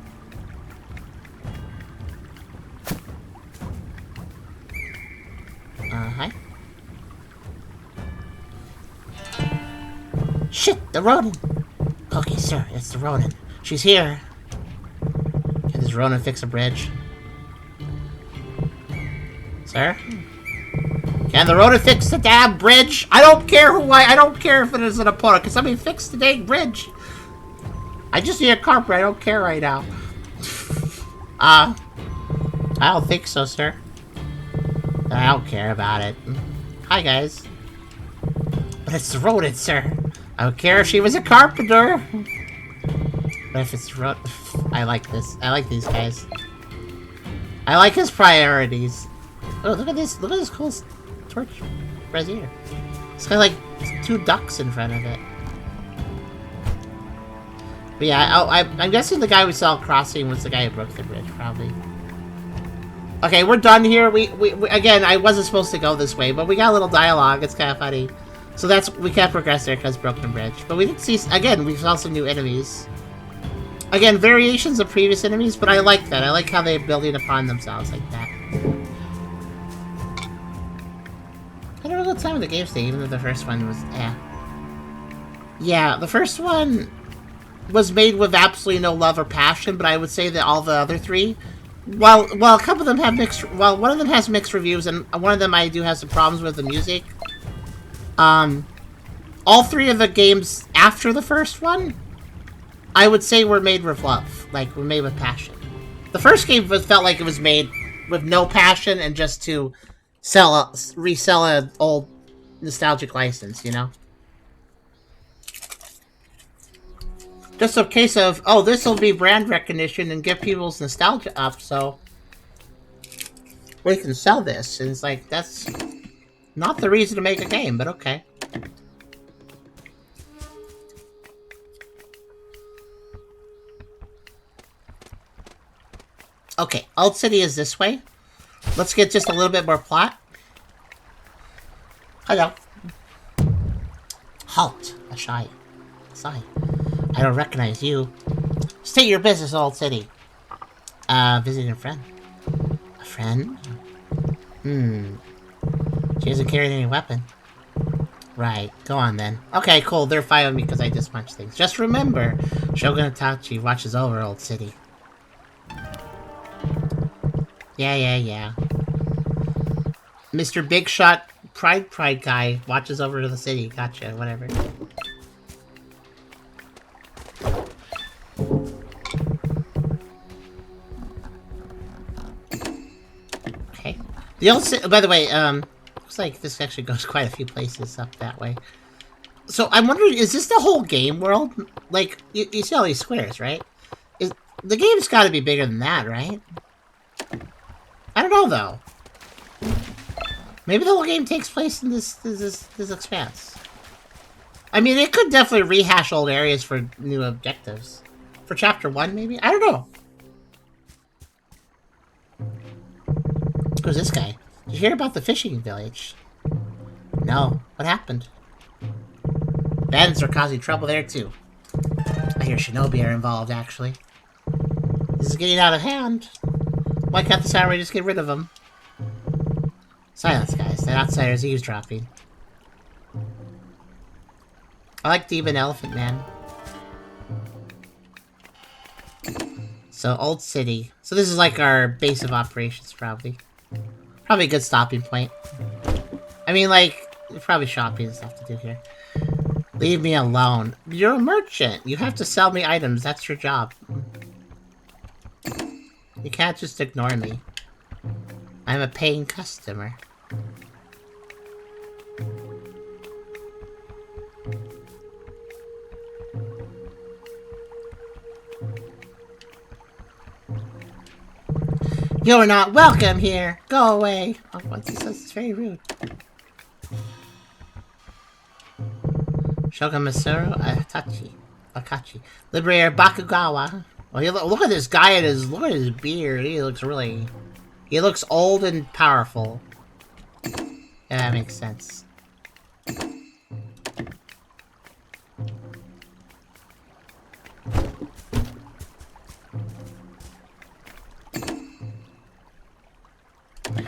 Hi. Shit, the Ronin! Okay, sir, it's the Ronin. She's here. Can this Ronin fix a bridge? Sir? Can the Ronin fix the damn bridge? I don't care I don't care if it is an opponent. Can somebody fix the dang bridge? I just need a carpenter. I don't care right now. I don't think so, sir. I don't care about it. Hi, guys. But it's the Ronin, sir. I don't care if she was a carpenter. But if it's Ronin... I like this. I like these guys. I like his priorities. Oh, look at this. Look at this cool torch brazier. It's got like 2 ducks in front of it. But yeah, I'm guessing the guy we saw crossing was the guy who broke the bridge, probably. Okay, we're done here. We again, I wasn't supposed to go this way, but we got a little dialogue. It's kind of funny. So we can't progress there because broken bridge. But we did see, again, we saw some new enemies. Again, variations of previous enemies, but I like that. I like how they're building upon themselves like that. I had a real good time with the game today, even though the first one was, Yeah, the first one was made with absolutely no love or passion, but I would say that all the other 3... Well, a couple of them have mixed... Well, one of them has mixed reviews, and one of them I do have some problems with the music. All 3 of the games after the first one, I would say were made with love. Like, were made with passion. The first game felt like it was made with no passion and just to resell an old nostalgic license, you know? Just a case of, oh, this will be brand recognition and get people's nostalgia up, so we can sell this. And it's like, that's not the reason to make a game, but okay. Okay, Old City is this way. Let's get just a little bit more plot. Hello. Halt, a shy. Sigh. I don't recognize you. State your business, Old City. Visiting a friend. A friend? She hasn't carried any weapon. Right, go on then. Okay, cool, they're fine with me because I just punched things. Just remember, Shogun Akechi watches over Old City. Yeah. Mr. Big Shot Pride guy watches over the city. Gotcha, whatever. Okay. The Old City, by the way, looks like this actually goes quite a few places up that way. So I'm wondering, is this the whole game world? Like, you see all these squares, right? The game's got to be bigger than that, right? I don't know, though. Maybe the whole game takes place in this expanse. I mean, it could definitely rehash old areas for new objectives. For Chapter 1, maybe? I don't know. Who's this guy? Did you hear about the fishing village? No. What happened? Bandits are causing trouble there, too. I hear Shinobi are involved, actually. This is getting out of hand. Why can't the samurai just get rid of them? Silence, guys. That outsider's eavesdropping. I like Demon Elephant Man. So, Old City. So this is like our base of operations, probably. Probably a good stopping point. I mean, like, probably shopping and stuff to do here. Leave me alone. You're a merchant. You have to sell me items. That's your job. You can't just ignore me. I'm a paying customer. You're not welcome here. Go away. Oh, once he says it's very rude. Shogun Akechi. Liberator Bakugawa. Well, look at this guy and look at his beard. He looks old and powerful. Yeah, that makes sense.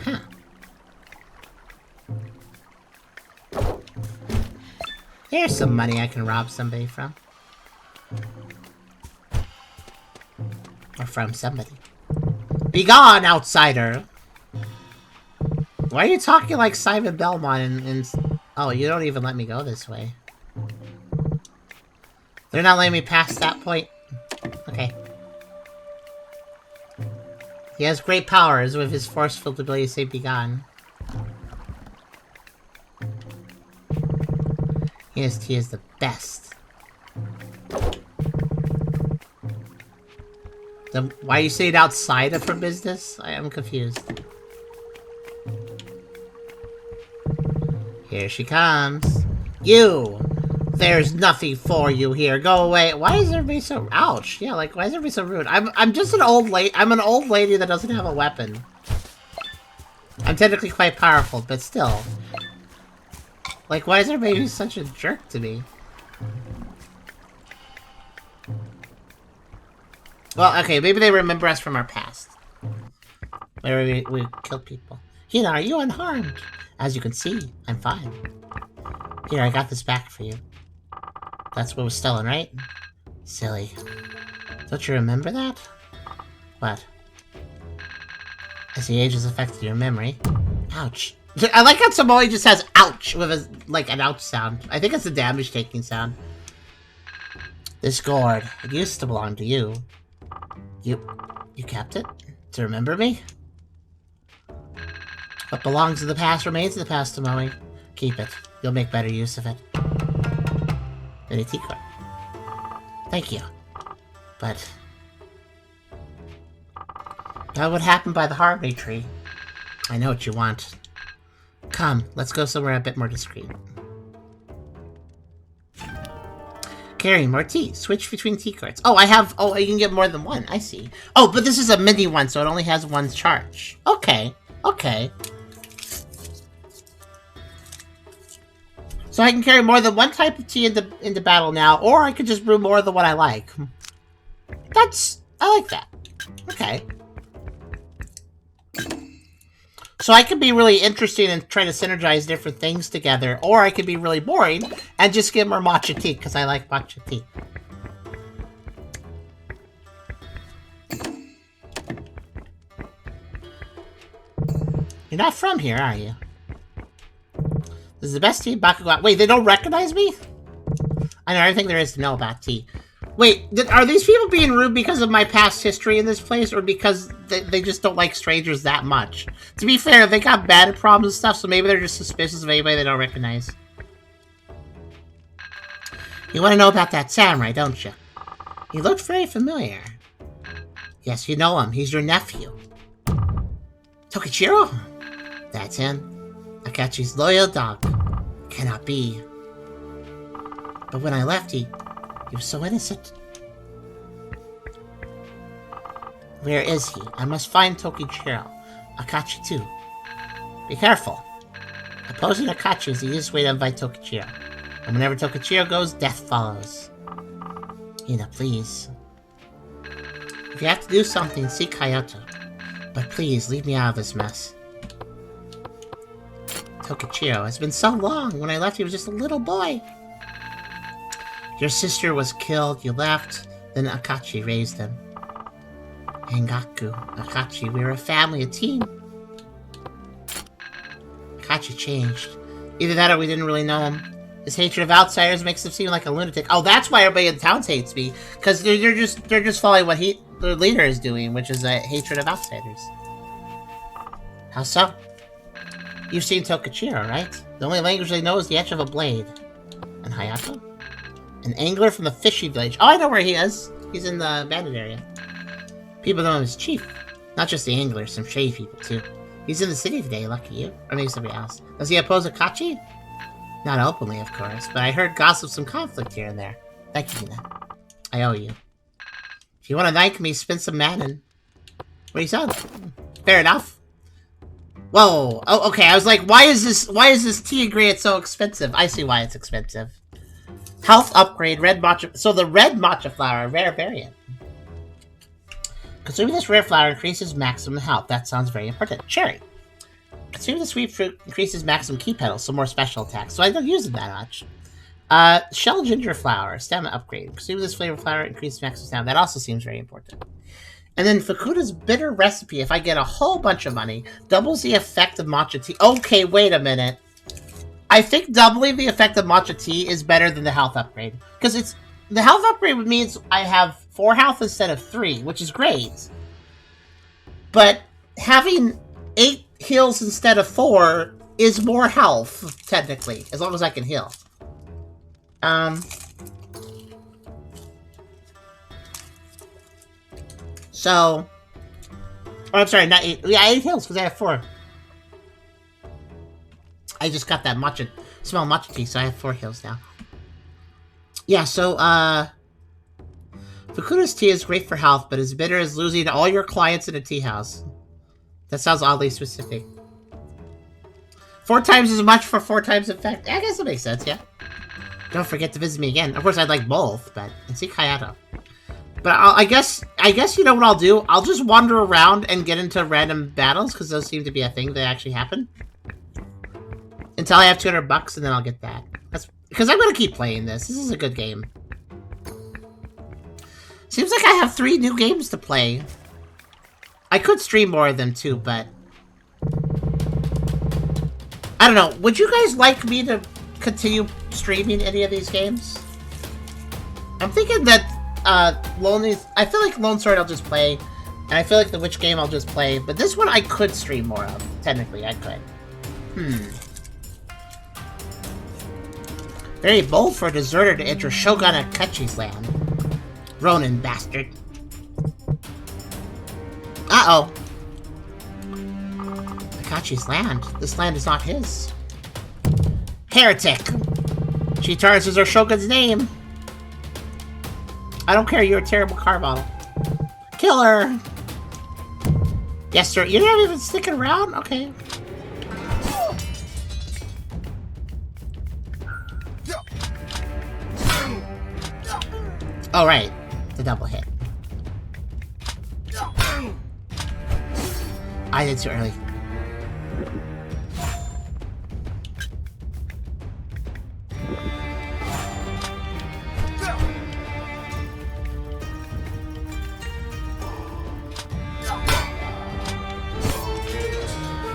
Huh. There's some money I can rob somebody from. Or from somebody. Be gone, outsider! Why are you talking like Simon Belmont and... Oh, you don't even let me go this way. They're not letting me pass that point? Okay. He has great powers with his forceful ability to say be gone. Yes, he is the best. Then why are you saying outside of her business? I am confused. Here she comes. You! There's nothing for you here. Go away. Why is everybody so... Ouch. Yeah, like, why is everybody so rude? I'm just an old lady. I'm an old lady that doesn't have a weapon. I'm technically quite powerful, but still. Like, why is everybody such a jerk to me? Well, okay, maybe they remember us from our past. Where we killed people. Hina, are you unharmed? As you can see, I'm fine. Here, I got this back for you. That's what was stolen, right? Silly. Don't you remember that? What? As the age has affected your memory. Ouch. I like how Tomoe just has ouch with a, like an ouch sound. I think it's a damage taking sound. This gourd, it used to belong to you. You kept it? To remember me? What belongs in the past remains in the past, Tomoe. Keep it. You'll make better use of it. In a teacup. Thank you. But... that would happen by the harmony tree. I know what you want. Come, let's go somewhere a bit more discreet. Carry more tea. Switch between tea carts. Oh, I have... oh, you can get more than one. I see. Oh, but this is a mini one, so it only has one charge. Okay. Okay. So I can carry more than one type of tea into battle now, or I could just brew more than what I like. I like that. Okay. So I could be really interesting and try to synergize different things together, or I could be really boring and just get more matcha tea, because I like matcha tea. You're not from here, are you? This is the best tea in Bakugan. Wait, they don't recognize me? I know everything there is to know about tea. Wait, are these people being rude because of my past history in this place, or because they just don't like strangers that much? To be fair, they got bad problems and stuff, so maybe they're just suspicious of anybody they don't recognize. You want to know about that samurai, don't you? He looked very familiar. Yes, you know him. He's your nephew. Tokichiro? That's him. Akechi's loyal dog. Cannot be. But when I left, he was so innocent. Where is he? I must find Tokichiro. Akechi too. Be careful. Opposing Akechi is the easiest way to invite Tokichiro. And whenever Tokichiro goes, death follows. Hina, please. If you have to do something, seek Hayato. But please, leave me out of this mess. Tokichiro, it's been so long. When I left, he was just a little boy. Your sister was killed, you left, then Akechi raised him. Engaku, Akechi, we were a family, a team. Akechi changed. Either that or we didn't really know him. His hatred of outsiders makes him seem like a lunatic. Oh, that's why everybody in town hates me. Because they're just following what their leader is doing, which is a hatred of outsiders. How so? You've seen Tokichiro, right? The only language they know is the edge of a blade. And Hayato? An angler from the fishing village. Oh, I know where he is. He's in the bandit area. People know him as Chief. Not just the anglers, some shady people, too. He's in the city today, lucky you. Or maybe somebody else. Does he oppose Akechi? Not openly, of course, but I heard gossip some conflict here and there. Thank you, Nina. I owe you. If you want to thank me, spend some manin. What do you say? Fair enough. Whoa. Oh, okay. I was like, why is this tea ingredient so expensive? I see why it's expensive. Health upgrade, red matcha. So the red matcha flower, a rare variant. Consuming this rare flower increases maximum health. That sounds very important. Cherry. Consuming the sweet fruit increases maximum key petals, so more special attacks. So I don't use it that much. Shell ginger flower, stamina upgrade. Consuming this flavor flower increases maximum stamina. That also seems very important. And then Fukuda's bitter recipe, if I get a whole bunch of money, doubles the effect of matcha tea. Okay, wait a minute. I think doubling the effect of matcha tea is better than the health upgrade. Because the health upgrade means I have 4 health instead of 3, which is great. But having 8 heals instead of 4 is more health, technically, as long as I can heal. So... Oh, I'm sorry, not 8. Yeah, 8 heals, because I have 4. I just got that matcha, small matcha tea, so I have 4 heals now. Yeah, so, Fukuda's tea is great for health, but as bitter as losing all your clients in a tea house. That sounds oddly specific. 4 times as much for 4 times effect. I guess that makes sense, yeah. Don't forget to visit me again. Of course, I'd like both, but... And see Hayato. But I guess you know what I'll do? I'll just wander around and get into random battles, because those seem to be a thing that actually happen. Until I have $200, and then I'll get that. That's because I'm gonna keep playing this. This is a good game. Seems like I have 3 new games to play. I could stream more of them too, but... I don't know. Would you guys like me to continue streaming any of these games? I'm thinking that, I feel like Lone Sword I'll just play, and I feel like the Witch game I'll just play, but this one I could stream more of. Technically, I could. Very bold for a deserter to enter Shogun Akechi's land. Ronin bastard. Uh-oh. Akechi's land. This land is not his. Heretic. She tarnishes her Shogun's name. I don't care, you're a terrible car model. Killer. Yes, sir. You're not even sticking around? Okay. Oh, right. The double hit. I did too early.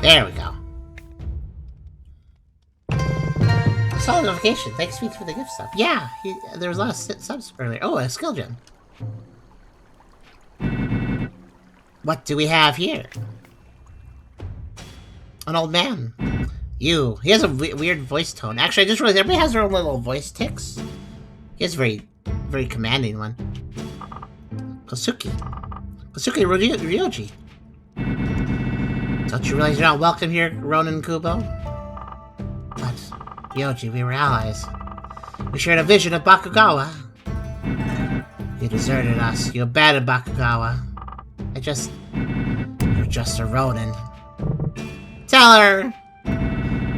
There we go. I saw a notification. Thanks for the gift sub. Yeah, there was a lot of subs earlier. Oh, a skill gem. What do we have here? An old man. You. He has a weird voice tone. Actually, I just realized everybody has their own little voice tics. He has a very commanding one. Kosuke. Kosuke Ryoji. Don't you realize you're not welcome here, Ronin Kubo? But, Ryoji, we were allies. We shared a vision of Bakugawa. You deserted us. You abandoned Bakugawa. You're just a Ronin. Tell her!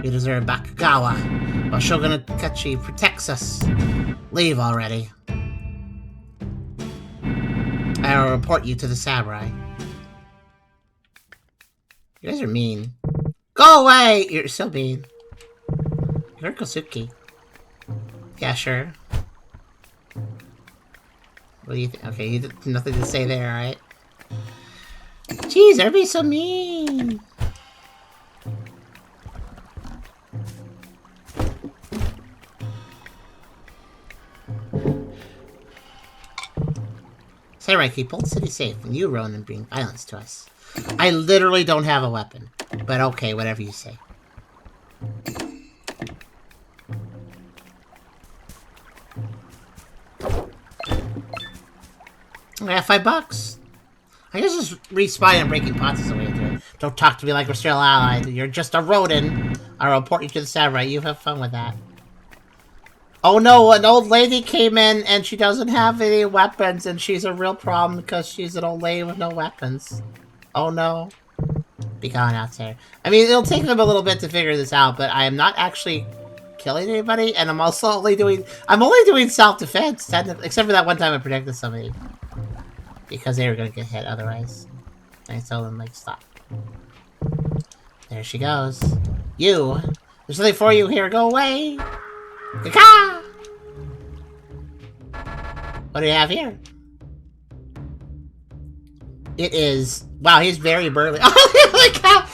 You deserve Bakugawa, while Shogun Akechi protects us. Leave already. I'll report you to the samurai. You guys are mean. Go away! You're so mean. You're Kosuki. Yeah, sure. What do you think? Okay, you nothing to say there, alright? Jeez, everybody's so mean! Samurai, keep Old City safe, and you, Ronin, bring violence to us. I literally don't have a weapon. But okay, whatever you say. I have $5. I guess just respawn and breaking pots is the way to do it. Don't talk to me like we're still allied. You're just a rodent. I'll report you to the samurai. You have fun with that. Oh no, an old lady came in and she doesn't have any weapons and she's a real problem because she's an old lady with no weapons. Oh no. Be gone out there. I mean, it'll take them a little bit to figure this out, but I am not actually killing anybody, and I'm also only doing self-defense, technically, except for that one time I protected somebody. Because they were gonna get hit otherwise. And I told them, like, stop. There she goes. You! There's something for you here, go away! Kaka! What do you have here? It is... Wow, he's very burly. Like how...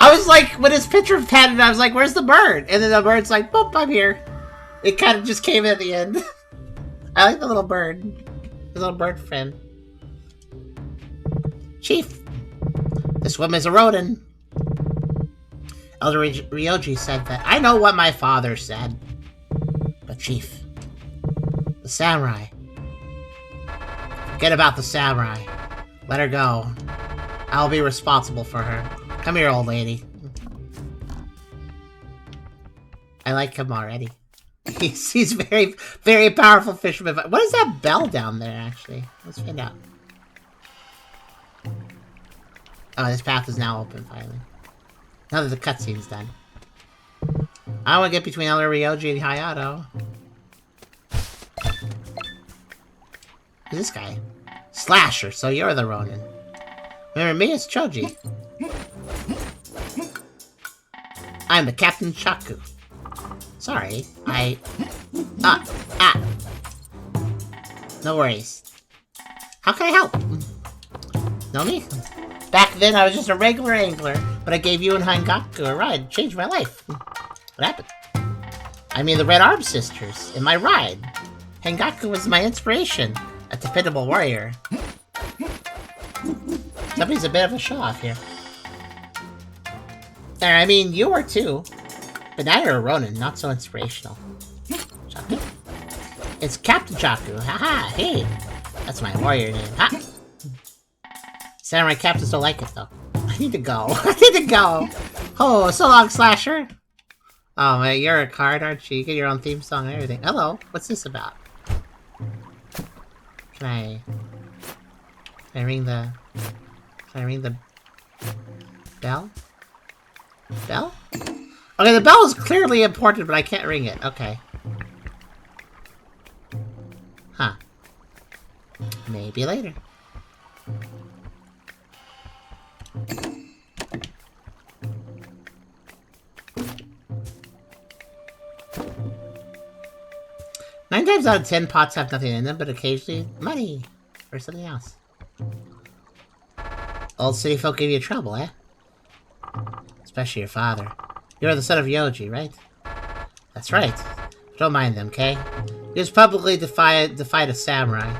I was like, when his picture padded, I was like, where's the bird? And then the bird's like, boop, I'm here. It kind of just came at the end. I like the little bird. The little bird friend. Chief, this woman's a rodin. Elder Ryoji said that. I know what my father said. But Chief, the samurai. Forget about the samurai. Let her go. I'll be responsible for her. Come here, old lady. I like him already. He's very, very powerful fisherman. What is that bell down there, actually? Let's find out. Oh, this path is now open, finally. Now that the cutscene's done. I want to get between Elder Ryoji and Hayato. Who's this guy? Slasher, so you're the Ronin. Remember me? It's Choji. I'm the Captain Chaku. Sorry, no worries. How can I help? Know me? Back then I was just a regular angler, but I gave you and Hangaku a ride. Changed my life. What happened? I mean the Red Arm Sisters in my ride. Hangaku was my inspiration. A dependable warrior. Somebody's a bit of a show-off here. I mean, you were too. But now you're a Ronin, not so inspirational. Chaku? It's Captain Chaku. Haha, hey. That's my warrior name. Ha! Samurai captains don't like it, though. I need to go. I need to go. Oh, so long, Slasher. Oh, man, you're a card, aren't you? You get your own theme song and everything. Hello, what's this about? Can I ring the... Can I ring the... bell? Bell? Okay, the bell is clearly important, but I can't ring it. Okay. Huh. Maybe later. Nine times out of 10, pots have nothing in them, but occasionally money or something else. Old city folk give you trouble, eh? Especially your father. You're the son of Yoji, right? That's right. Don't mind them, okay? You just publicly defied a samurai.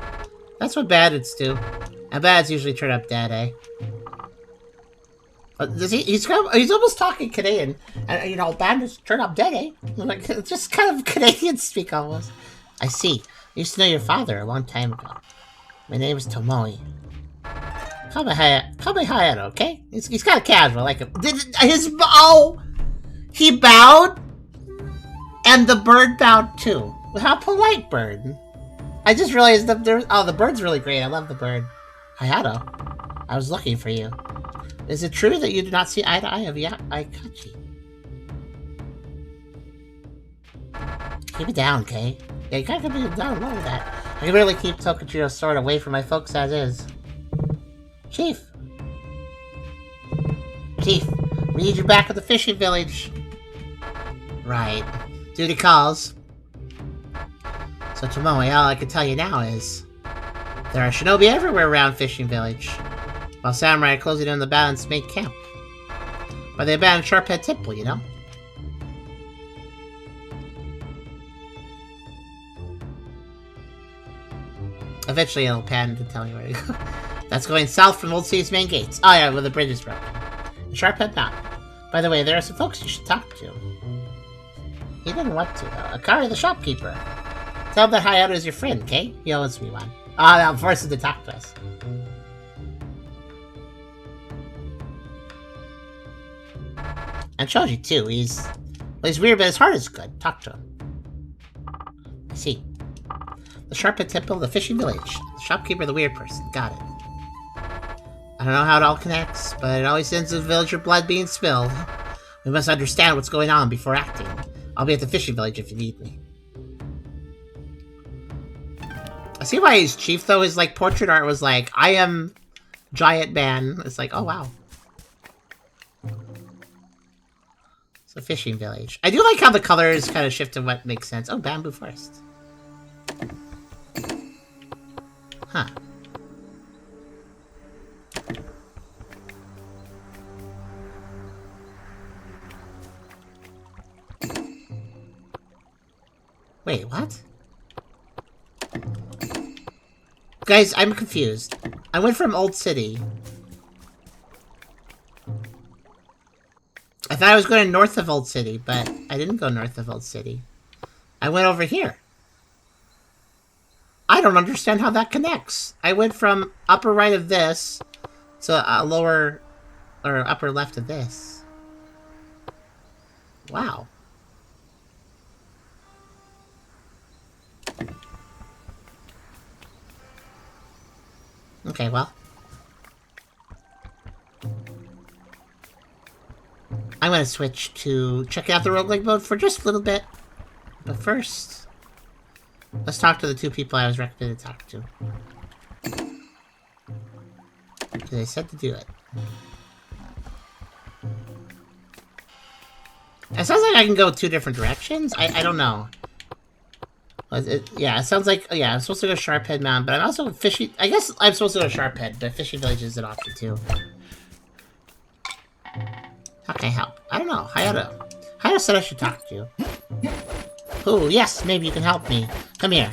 That's what bandits do. And bandits usually turn up dead, eh? He's almost talking Canadian. And, you know, bandits turn up dead, eh? Like, it's just kind of Canadian speak almost. I see. I used to know your father a long time ago. My name is Tomoe. Call me Hayato, okay? He's kind of casual, like he bowed, and the bird bowed too. How polite, bird! I just realized that the bird's really great. I love the bird. Hayato, I was looking for you. Is it true that you do not see eye to eye of Akechi? Keep it down, okay? Yeah, you gotta be down low with that. I can really keep Tokichiro's sword away from my folks as is. Chief! Chief, we need you back at the fishing village. Right. Duty calls. So Tomoe, all I can tell you now is there are shinobi everywhere around Fishing Village, while samurai are closing in the balanced main camp. By the abandoned Sharphead Temple, you know? Eventually it'll pan to tell me where to go. That's going south from Old City's main gates. Oh yeah, where the bridge is broken. The Sharphead Mountain. By the way, there are some folks you should talk to. He didn't want to, though. Akari, the shopkeeper. Tell him that Hayato is your friend, okay? He owes me one. I'll force him to talk to us. And Shoji, too. He's weird, but his heart is good. Talk to him. I see. The Sharphead Temple, the Fishing Village. The shopkeeper, the weird person. Got it. I don't know how it all connects, but it always ends with villager blood being spilled. We must understand what's going on before acting. I'll be at the Fishing Village if you need me. I see why he's chief, though. His, like, portrait art was like, I am giant man. It's like, oh, wow. It's a fishing village. I do like how the colors kind of shift to what makes sense. Oh, bamboo forest. Huh. Wait, what? Guys, I'm confused. I went from Old City. I thought I was going north of Old City, but I didn't go north of Old City. I went over here. I don't understand how that connects. I went from upper right of this to lower or upper left of this. Wow. Okay, well. I'm gonna switch to check out the roguelike mode for just a little bit. But first, let's talk to the two people I was recommended to talk to. Because they said to do it. It sounds like I can go two different directions. I don't know. Yeah, it sounds like, yeah, I'm supposed to go Sharphead Mountain, but I'm also fishing. I guess I'm supposed to go Sharphead, but Fishing Village is an option too. How can I help? I don't know. Hayato. Hayato said I should talk to you. Oh, yes, maybe you can help me. Come here.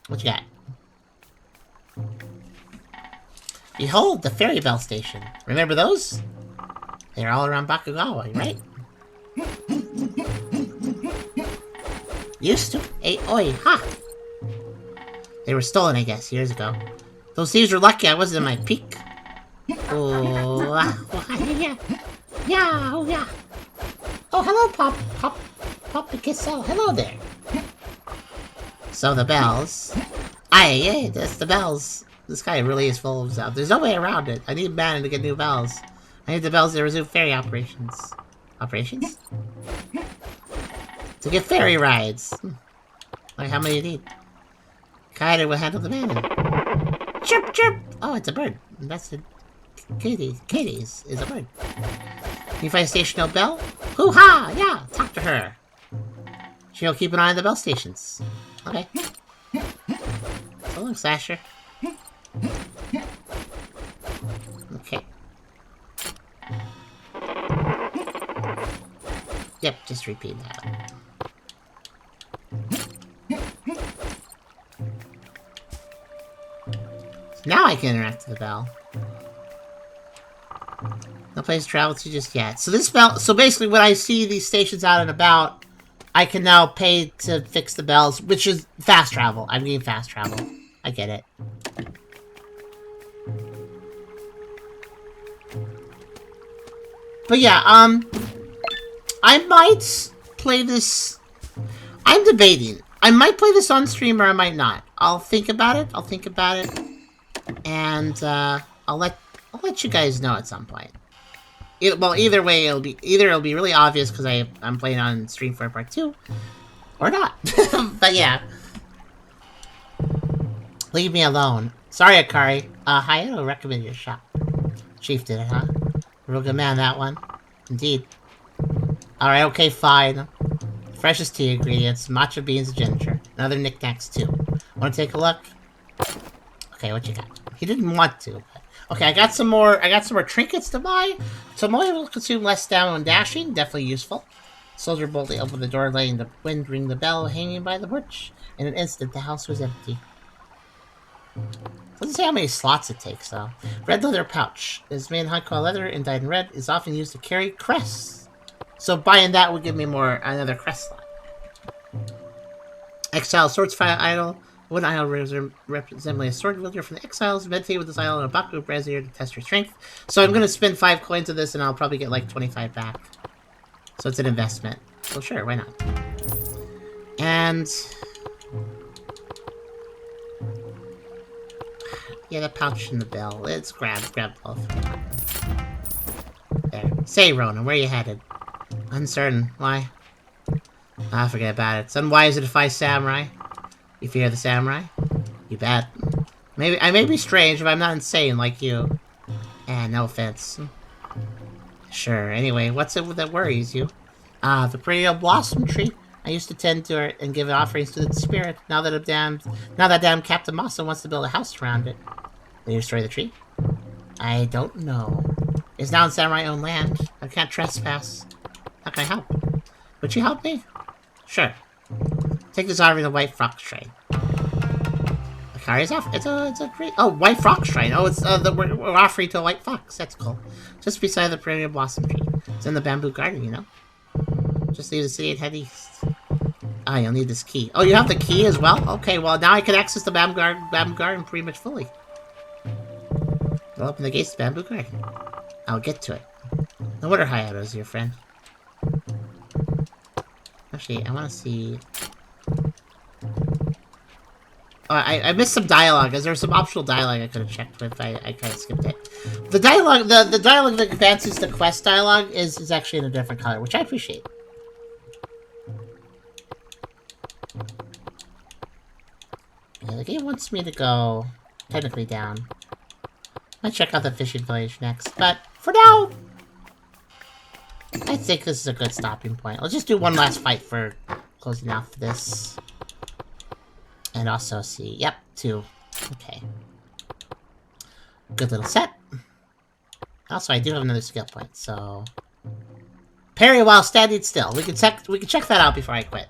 What you got? Behold, the ferry bell station. Remember those? They're all around Bakugawa, right? Used to? Hey, oi, ha! They were stolen, I guess, years ago. Those thieves were lucky I wasn't in my peak. Oh, yeah. Yeah, oh, yeah. Oh, hello, Pop Picasso. Hello there. So the bells. Aye, that's the bells. This guy really is full of stuff. There's no way around it. I need mana to get new bells. I need the bells to resume ferry operations. Operations? To get ferry rides. Like, how many you need? Kaida will handle the mana. Chirp, chirp! Oh, it's a bird. That's a... Katie's is a bird. You find a station no bell? Hoo-ha! Yeah, talk to her. She'll keep an eye on the bell stations. Okay. So long, Slasher. Okay. Yep, just repeat that. Now I can interact with the bell. No place to travel to just yet. So this bell, so basically when I see these stations out and about, I can now pay to fix the bells, which is fast travel. I'm getting fast travel. I get it. But yeah, I might play this. I'm debating. I might play this on stream or I might not. I'll think about it. And I'll let you guys know at some point. Well, either way, it'll be really obvious because I'm playing on stream for part 2, or not. But yeah. Leave me alone. Sorry, Akari. Hayato recommended your shop. Chief did it, huh? Real good man, that one. Indeed. Alright, okay, fine. Freshest tea ingredients, matcha beans, and ginger. And other knickknacks, too. Wanna take a look? Okay, what you got? He didn't want to. But... Okay, I got some more trinkets to buy. Tomoe will consume less stamina when dashing. Definitely useful. Soldier boldly opened the door, letting the wind ring the bell hanging by the porch. In an instant, the house was empty. Doesn't say how many slots it takes, though. Red leather pouch. Is made in high-quality leather and dyed in red. Is often used to carry crests. So buying that would give me another crest slot. Exile swords fire idol. One idol resembling a sword wielder from the exiles. Meditate with this idol and a Baku brazier to test your strength. So I'm going to spend 5 coins of this and I'll probably get like 25 back. So it's an investment. So sure, why not? And... yeah, the pouch and the bell. Let's grab both. There. Say, Ronin, where are you headed? Uncertain. Why? Ah, forget about it. It's unwise to defy samurai. You fear the samurai? You bet. Maybe I may be strange, but I'm not insane like you. No offense. Sure. Anyway, what's it that worries you? Ah, the perennial blossom tree. I used to tend to it and give offerings to the spirit. Now that damn Captain Masa wants to build a house around it. Will you destroy the tree? I don't know. It's now in samurai-owned land. I can't trespass. How can I help? Would you help me? Sure. Take this offering to the White Fox Shrine. Akari's off. It's a great. Oh, White Fox Shrine. Oh, it's we're offering to a White Fox. That's cool. Just beside the perennial blossom tree. It's in the bamboo garden, you know. Just leave the city and head east. Ah, you'll need this key. Oh, you have the key as well? Okay, well, now I can access the bamboo garden pretty much fully. I'll open the gates to bamboo garden. I'll get to it. No wonder Hayato's your friend. Actually, I want to see... Oh, I missed some dialogue. Is there some optional dialogue I could have checked with? I kind of skipped it. The dialogue, the dialogue that advances the quest dialogue is actually in a different color, which I appreciate. Yeah, the game wants me to go technically down. I'll check out the fishing village next, but for now, I think this is a good stopping point. Let's just do one last fight for closing off this. And also see, yep, 2. Okay. Good little set. Also, I do have another skill point, so... Parry while standing still. We can check that out before I quit.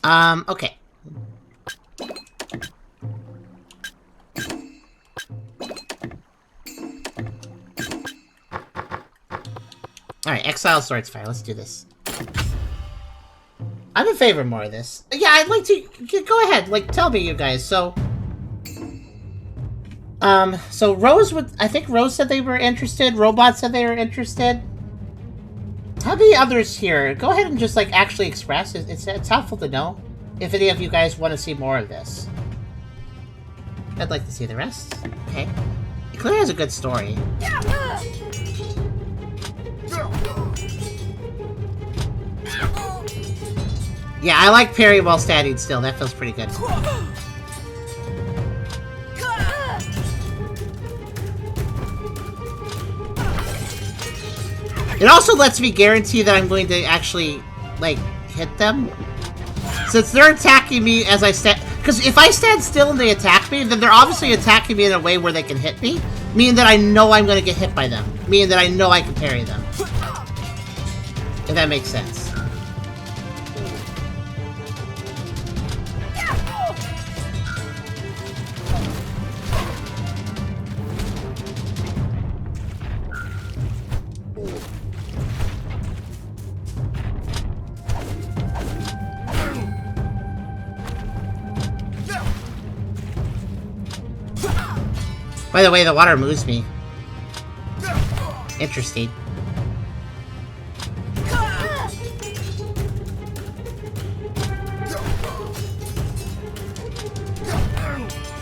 Okay. Alright, Exile Swords Fire. Let's do this. I'm in favor of more of this. Yeah, I'd like to... Go ahead. Like, tell me, you guys. So Rose would... I think Rose said they were interested. Robot said they were interested. How many others here? Go ahead and just, like, actually express. It's helpful to know if any of you guys want to see more of this. I'd like to see the rest. Okay. It clearly has a good story. Yeah, I like parry while standing still. That feels pretty good. It also lets me guarantee that I'm going to actually, like, hit them. Since they're attacking me as I stand... Because if I stand still and they attack me, then they're obviously attacking me in a way where they can hit me. Meaning that I know I'm going to get hit by them. Meaning that I know I can parry them. If that makes sense. By the way, the water moves me. Interesting.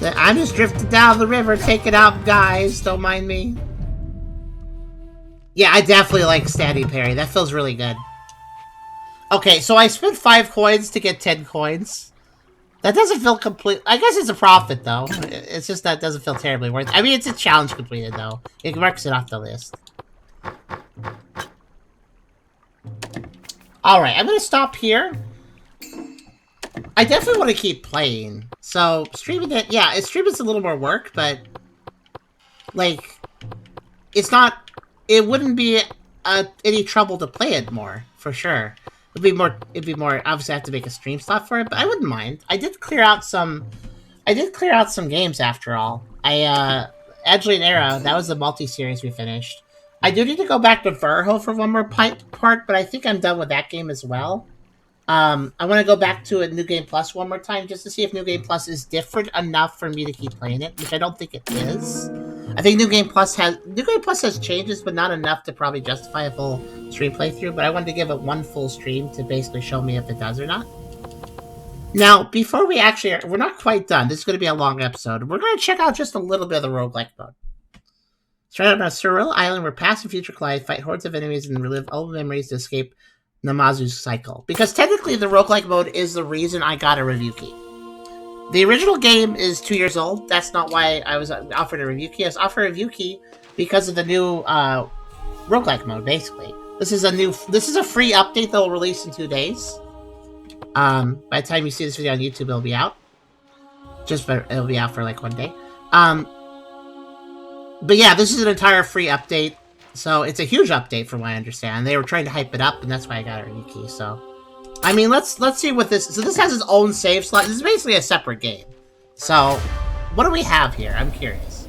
I'm just drifting down the river, take it out, guys. Don't mind me. Yeah, I definitely like standing parry. That feels really good. Okay, so I spent 5 coins to get 10 coins. That doesn't feel complete. I guess it's a profit, though. It's just that it doesn't feel terribly worth it. I mean, it's a challenge completed, though. It marks it off the list. Alright, I'm gonna stop here. I definitely want to keep playing. So, streaming it, yeah, streaming's a little more work, but... Like, it's not... It wouldn't be any trouble to play it more, for sure. It'd be more, obviously I have to make a stream slot for it, but I wouldn't mind. I did clear out some games after all. Edgeley and Era, that was the multi-series we finished. I do need to go back to Verho for one more part, but I think I'm done with that game as well. I want to go back to a New Game Plus one more time, just to see if New Game Plus is different enough for me to keep playing it, which I don't think it is. I think New Game Plus has changes, but not enough to probably justify a full stream playthrough, but I wanted to give it one full stream to basically show me if it does or not. Now, before we we're not quite done. This is going to be a long episode. We're going to check out just a little bit of the roguelike mode. Start out on a surreal island where past and future collide, fight hordes of enemies, and relive old memories to escape Namazu's cycle. Because technically, the roguelike mode is the reason I got a review key. The original game is 2 years old. That's not why I was offered a review key. I was offered a review key because of the new roguelike mode, basically. This is a free update that will release in 2 days. By the time you see this video on YouTube, it'll be out. It'll be out for like 1 day. But yeah, this is an entire free update. So it's a huge update from what I understand. They were trying to hype it up, and that's why I got a review key, so... I mean, let's see what this... So this has its own save slot. This is basically a separate game. So, what do we have here? I'm curious.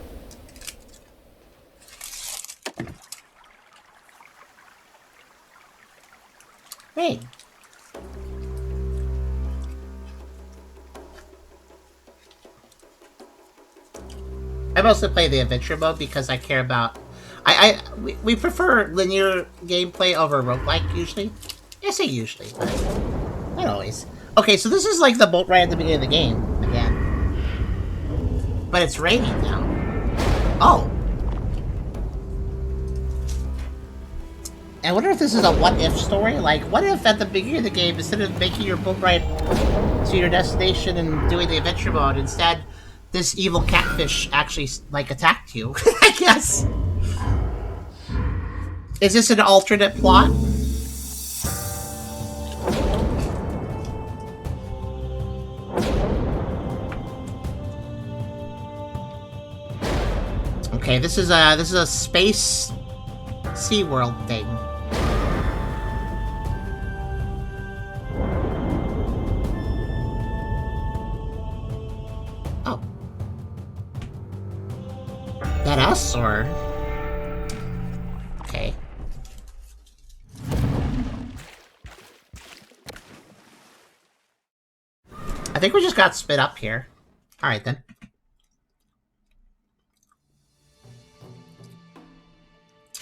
Wait. I mostly play the adventure mode because I care about... We prefer linear gameplay over roguelike, usually. I say usually, but not always. Okay, so this is like the boat ride at the beginning of the game, again. But it's raining now. Oh. I wonder if this is a what-if story? Like, what if at the beginning of the game, instead of making your boat ride to your destination and doing the adventure mode, instead, this evil catfish actually, like, attacked you? I guess. Is this an alternate plot? Okay, this is a space SeaWorld thing. Oh. That us, or... Okay. I think we just got spit up here. Alright then.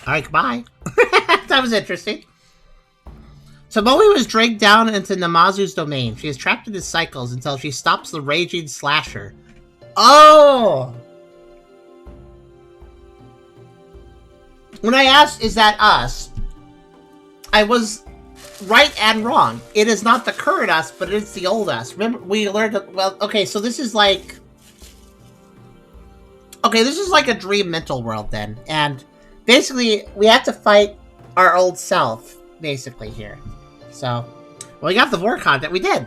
Alright, goodbye. That was interesting. Tomoe was dragged down into Namazu's domain. She is trapped in his cycles until she stops the raging slasher. Oh! When I asked, is that us? I was right and wrong. It is not the current us, but it's the old us. Remember, we learned... Well, okay, so this is like... Okay, this is like a dream mental world then. And basically, we have to fight our old self, basically, here. So, well, we got the war content. We did.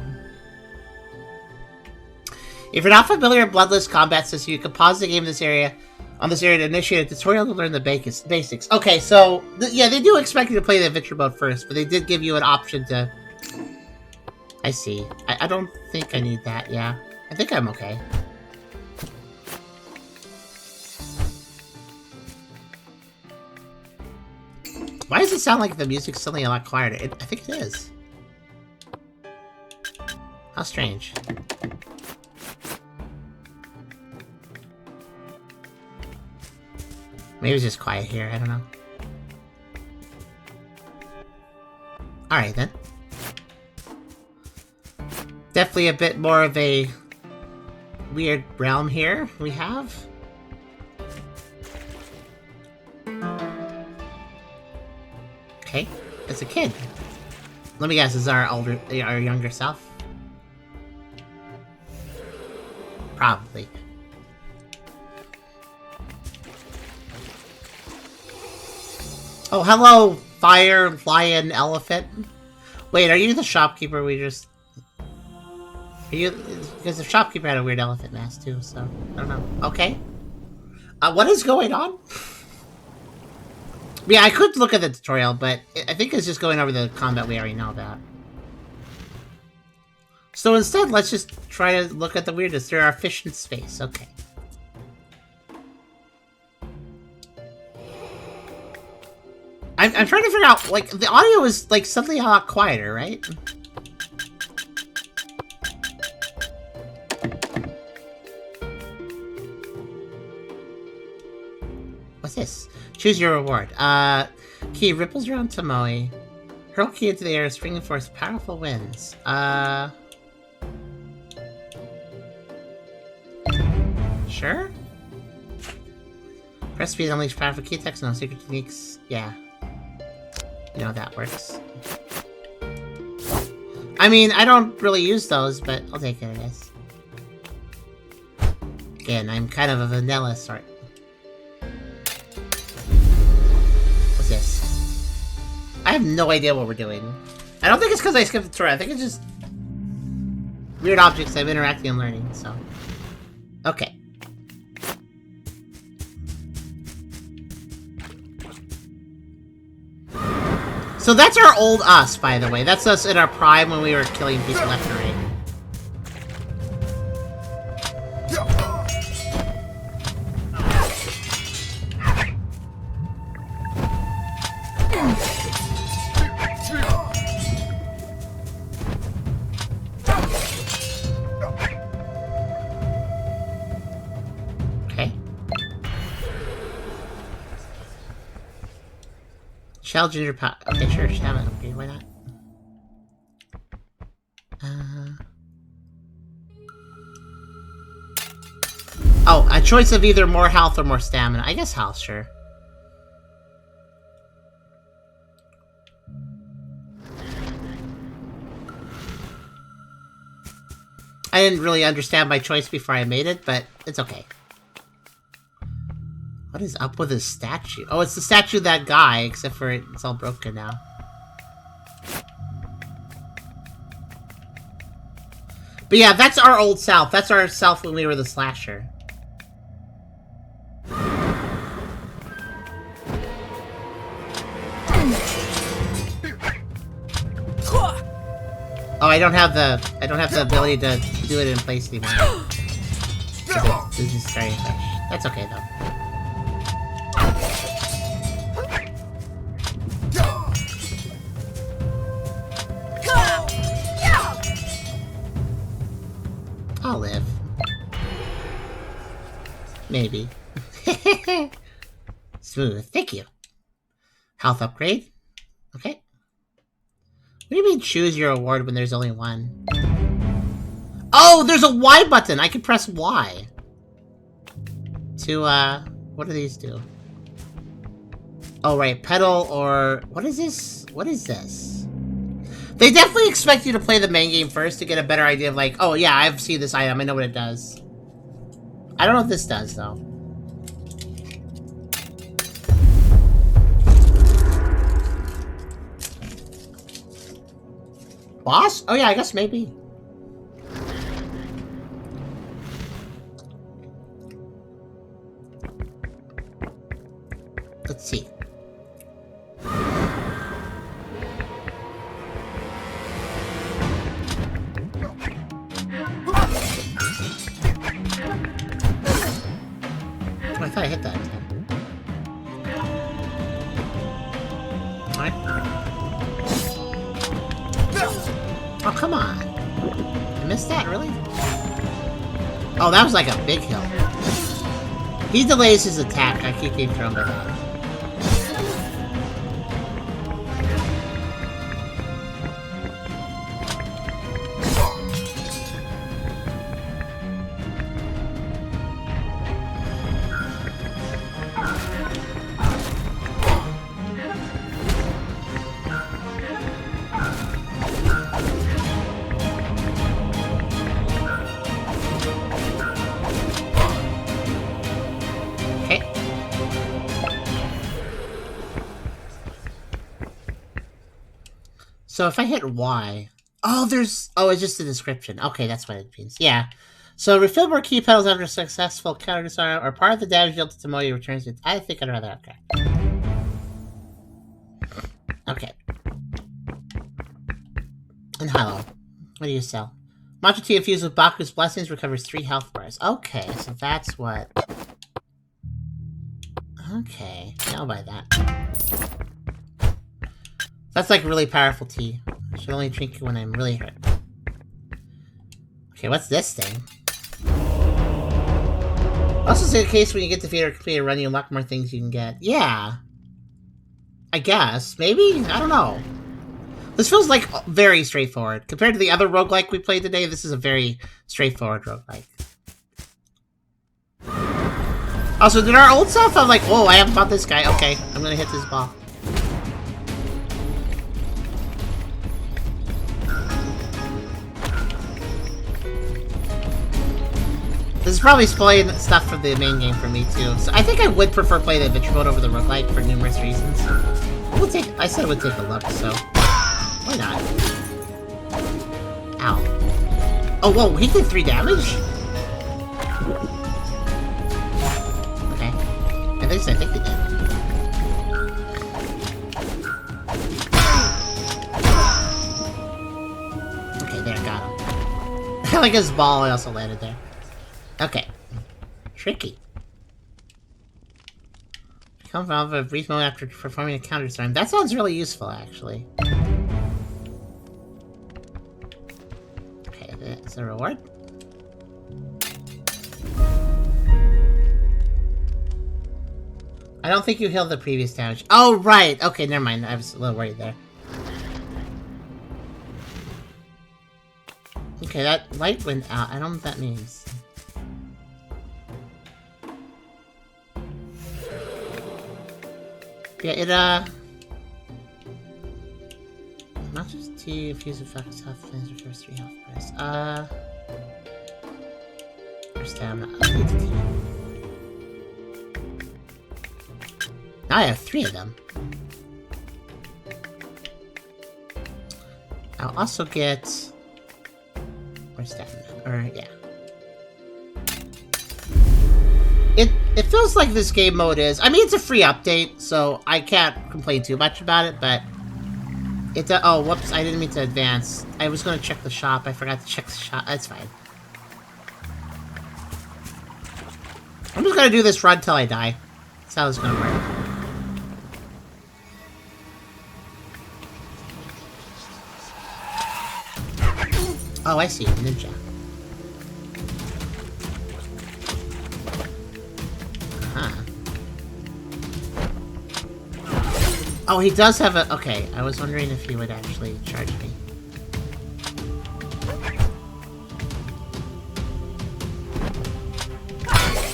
If you're not familiar with Bloodless combat system, you can pause the game in this area... On this area to initiate a tutorial to learn the basics. Okay, so, yeah, they do expect you to play the adventure mode first, but they did give you an option to... I see. I don't think I need that, yeah. I think I'm okay. Why does it sound like the music's suddenly a lot quieter? I think it is. How strange. Maybe it's just quiet here, I don't know. Alright then. Definitely a bit more of a weird realm here we have. Okay, it's a kid. Let me guess, is our younger self? Probably. Oh, hello, fire, lion, elephant. Wait, are you the shopkeeper we just... Are you... Because the shopkeeper had a weird elephant mask, too, so... I don't know. Okay. What is going on? Yeah, I could look at the tutorial, but I think it's just going over the combat we already know about. So instead, let's just try to look at the weirdness. There are fish in space. Okay. I'm trying to figure out, like, the audio is, like, suddenly a lot quieter, right? What's this? Choose your reward. Key ripples around Tomoe. Hurl key into the air, springing forth powerful winds. Sure? Press speed, unleash powerful key attacks, no secret techniques. Yeah. You know how that works. I mean, I don't really use those, but I'll take it, I guess. Again, I'm kind of a vanilla sort. What's this? I have no idea what we're doing. I don't think it's because I skipped the tutorial. I think it's just weird objects I'm interacting and learning, so. Okay. So that's our old us, by the way. That's us in our prime when we were killing people left and right. Shell ginger pot. Okay, sure. Shaman. Okay, why not? Oh, a choice of either more health or more stamina. I guess health, sure. I didn't really understand my choice before I made it, but it's okay. What is up with his statue? Oh, it's the statue of that guy, except for it's all broken now. But yeah, that's our old self. That's our self when we were the slasher. Oh, I don't have the ability to do it in place anymore. This is starting fresh. That's okay though. I'll live. Maybe. Smooth. Thank you. Health upgrade. Okay. What do you mean choose your award when there's only one? Oh, there's a Y button! I can press Y. To, what do these do? Oh, right. Pedal or... What is this? What is this? They definitely expect you to play the main game first to get a better idea of like, oh yeah, I've seen this item, I know what it does. I don't know what this does, though. Boss? Oh yeah, I guess maybe. Let's see. I thought I hit that. Alright. Oh, come on. I missed that, really? Oh, that was like a big hill. He delays his attack. I keep getting thrown by that. So if I hit Y... Oh, there's... Oh, it's just a description. Okay, that's what it means. Yeah. So refill more key pedals after successful counter disarm, or part of the damage dealt to Tomoe returns it. I think I'd rather... Okay. Okay. And Howler. What do you sell? Matcha tea infused with Baku's blessings recovers 3 health bars. Okay, so that's what... Okay, I'll buy that. That's like really powerful tea. I should only drink it when I'm really hurt. Okay, what's this thing? Also, in the case when you get defeated or complete a run, you unlock more things you can get. Yeah. I guess. Maybe? I don't know. This feels like very straightforward. Compared to the other roguelike we played today, this is a very straightforward roguelike. Also, did our old self have like, oh, I haven't fought this guy. Okay, I'm gonna hit this ball. This is probably spoiling stuff from the main game for me too. So I think I would prefer playing the adventure mode over the roguelike for numerous reasons. I said I would take a look, so why not? Ow. Oh, whoa, he did 3 damage? Okay. I think he did. Okay, there, got him. I like his ball, I also landed there. Okay. Tricky. Become valve a brief moment after performing a counter disarm. That sounds really useful, actually. Okay, is there a reward? I don't think you healed the previous damage. Oh, right! Okay, never mind. I was a little worried there. Okay, that light went out. I don't know what that means. Yeah, it, not just tea, infused with focus health, things refers 3 health bars. Or stamina. I'll get the tea. Now I have 3 of them. I'll also get... Or stamina. Or, yeah. It feels like this game mode is... I mean, it's a free update, so I can't complain too much about it, but... It's a... Oh, whoops, I didn't mean to advance. I was going to check the shop. I forgot to check the shop. That's fine. I'm just going to do this run till I die. That's how it's going to work. Oh, I see. Ninja. Oh, he does have a... Okay, I was wondering if he would actually charge me.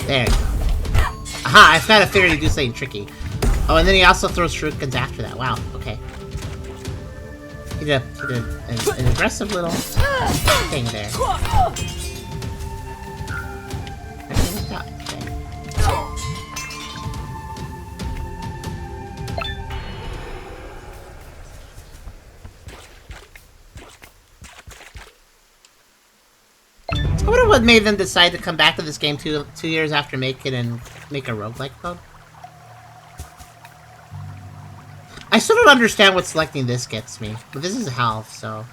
There you go. Aha, I've got a theory to do something tricky. Oh, and then he also throws shurikens after that. Wow, okay. He did an aggressive little thing there. I wonder what made them decide to come back to this game two years after making and make a roguelike mode. I still don't understand what selecting this gets me, but this is health, so...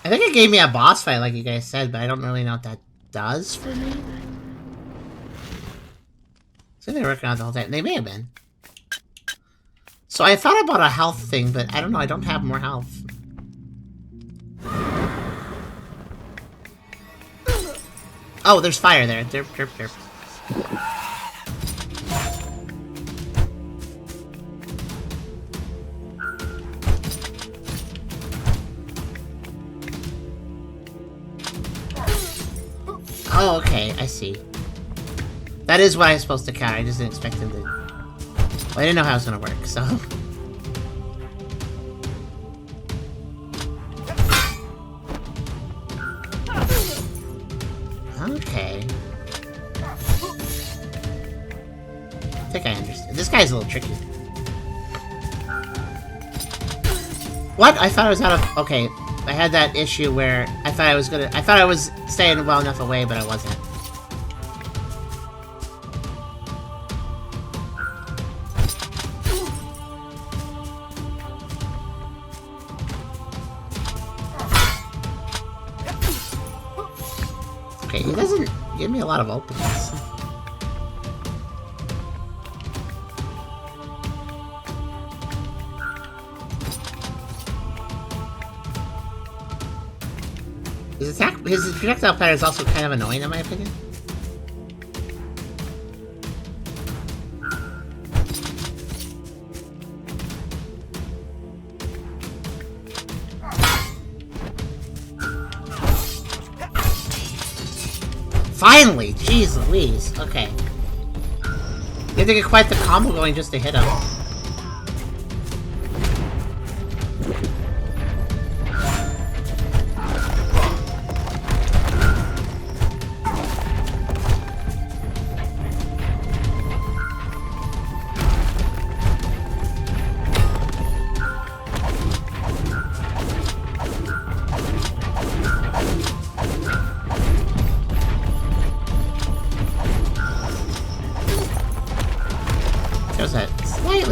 I think it gave me a boss fight, like you guys said, but I don't really know what that does for me. So they were working on it the whole time. They may have been. So I thought about a health thing, but I don't know, I don't have more health. Oh, there's fire there. Derp, derp, derp. Oh, okay, I see. That is what I was supposed to counter. I just didn't expect him to... Well, I didn't know how it was gonna work, so... Okay. think I understand. This guy's a little tricky. What? I thought I was out of... Okay, I had that issue where I thought I was staying well enough away, but I wasn't. Okay, he doesn't give me a lot of openness. His projectile pattern is also kind of annoying in my opinion. Finally! Jeez Louise. Okay. You have to get quite the combo going just to hit him.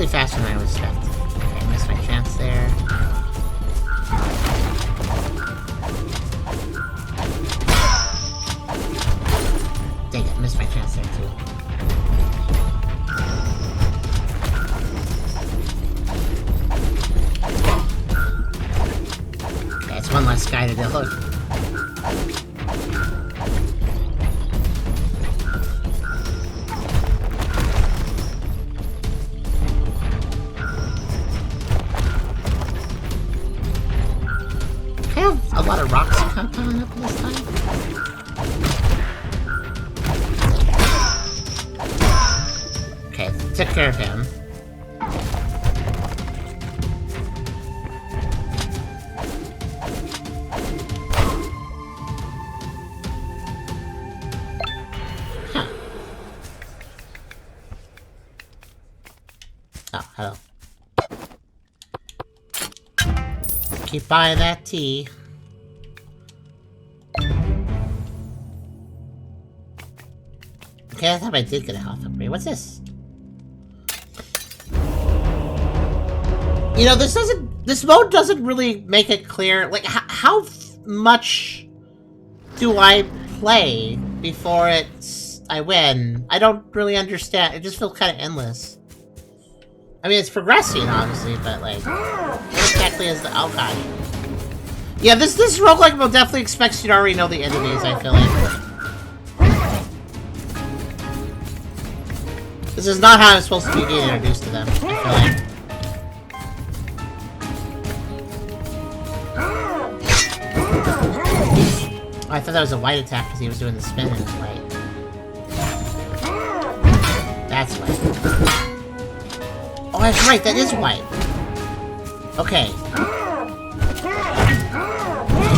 Faster than I was expecting. Okay, missed my chance there. Dang it, missed my chance there too. Okay, it's one less guy to deal with. A lot of rocks coming up this time. Okay, took care of him. Huh. Oh, hello. Keep buying that tea. Okay, I thought I did get a health upgrade. What's this? You know, this mode doesn't really make it clear, like, how much do I play before I win? I don't really understand. It just feels kind of endless. I mean, it's progressing, obviously, but, like, what exactly is the... Oh, God. Yeah, this roguelike mode definitely expects you to already know the enemies, I feel like. This is not how I'm supposed to be getting introduced to them, I feel like. Oh, I thought that was a white attack because he was doing the spin in the white. That's white. Oh, that's right, that is white. Okay.